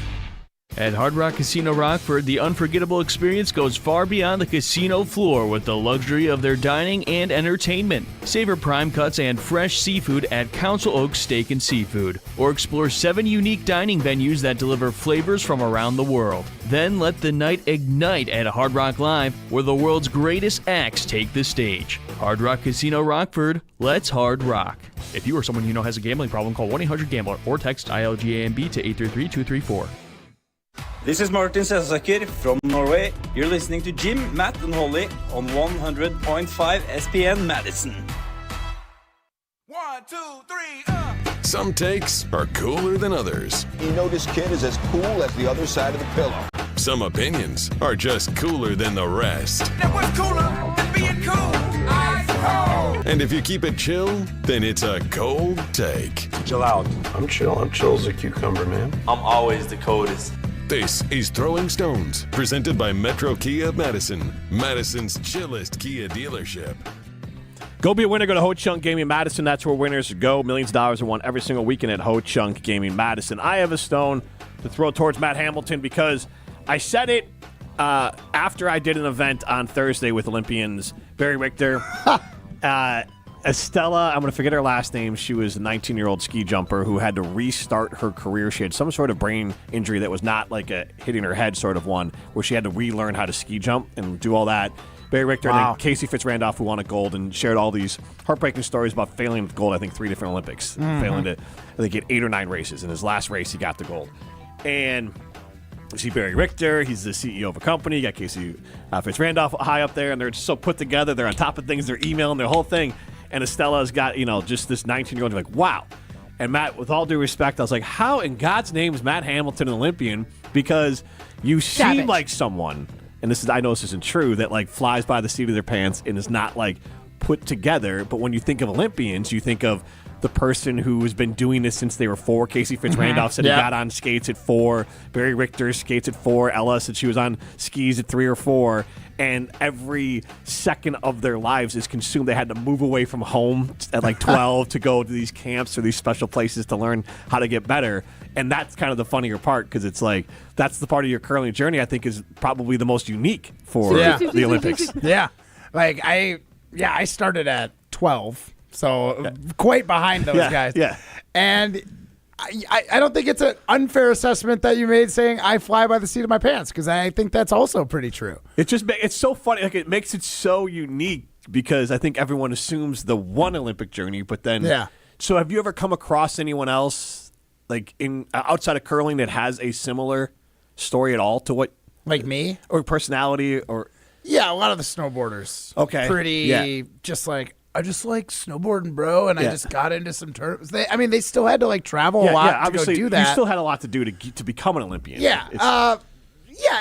At Hard Rock Casino Rockford, the unforgettable experience goes far beyond the casino floor with the luxury of their dining and entertainment. Savor prime cuts and fresh seafood at Council Oaks Steak and Seafood, or explore 7 unique dining venues that deliver flavors from around the world. Then let the night ignite at Hard Rock Live, where the world's greatest acts take the stage. Hard Rock Casino Rockford, let's hard rock. If you or someone you know has a gambling problem, call 1-800-GAMBLER or text ILGAMB to 833-234. This is Martin Sesaker from Norway. You're listening to Jim, Matt, and Holly on 100.5 ESPN Madison. 1, 2, 3, Some takes are cooler than others. You know this kid is as cool as the other side of the pillow. Some opinions are just cooler than the rest. Now what's cooler than being cool? Ice cold. And if you keep it chill, then it's a cold take. Chill out. I'm chill. I'm chill as a cucumber, man. I'm always the coldest. This is Throwing Stones, presented by Metro Kia of Madison, Madison's chillest Kia dealership. Go be a winner. Go to Ho Chunk Gaming Madison. That's where winners go. Millions of dollars are won every single weekend at Ho Chunk Gaming Madison. I have a stone to throw towards Matt Hamilton because I said it after I did an event on Thursday with Olympians Barry Richter. Estella, I'm going to forget her last name. She was a 19-year-old ski jumper who had to restart her career. She had some sort of brain injury that was not like a hitting her head sort of one, where she had to relearn how to ski jump and do all that. Barry Richter and then Casey Fitzrandolph, who won a gold and shared all these heartbreaking stories about failing with gold, I think 3 different Olympics. Failing to, I think, get 8 or 9 races. In his last race, he got the gold. And you see Barry Richter, he's the CEO of a company. You got Casey Fitzrandolph high up there, and they're just so put together. They're on top of things. They're emailing their whole thing. And Estella's got, just this 19-year-old. You're like, wow. And Matt, with all due respect, I was like, how in God's name is Matt Hamilton an Olympian? Because you seem like someone, and I know this isn't true, that like flies by the seat of their pants and is not like put together. But when you think of Olympians, you think of the person who has been doing this since they were 4. Casey Fitzrandolph said he got on skates at 4. Barry Richter skates at 4. Ella said she was on skis at 3 or 4. And every second of their lives is consumed. They had to move away from home at like 12 to go to these camps or these special places to learn how to get better. And that's kind of the funnier part, because it's like that's the part of your curling journey I think is probably the most unique for the Olympics. Yeah. Like I started at 12. So quite behind those guys. Yeah. And I don't think it's an unfair assessment that you made saying I fly by the seat of my pants, because I think that's also pretty true. It's so funny. Like, it makes it so unique because I think everyone assumes the one Olympic journey, but then So have you ever come across anyone else like in outside of curling that has a similar story at all to what, like me, or personality, or a lot of the snowboarders. Okay, pretty just like. I just like snowboarding, bro, and I just got into some tournaments. They still had to like travel a lot to go do that. You still had a lot to do to become an Olympian. Yeah,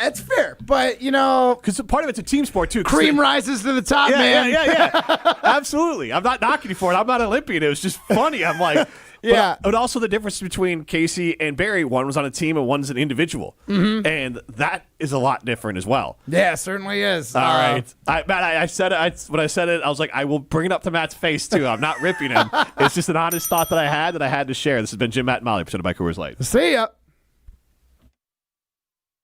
it's fair, but because part of it's a team sport too. Cream rises to the top, man. Yeah. Absolutely. I'm not knocking you for it. I'm not an Olympian. It was just funny. I'm like, But also the difference between Casey and Barry, one was on a team and one's an individual, and that is a lot different as well. Yeah, it certainly is. All right, Matt. I said it. When I said it, I was like, I will bring it up to Matt's face too. I'm not ripping him. It's just an honest thought that I had to share. This has been Jim, Matt, and Molly, presented by Coors Light. See ya.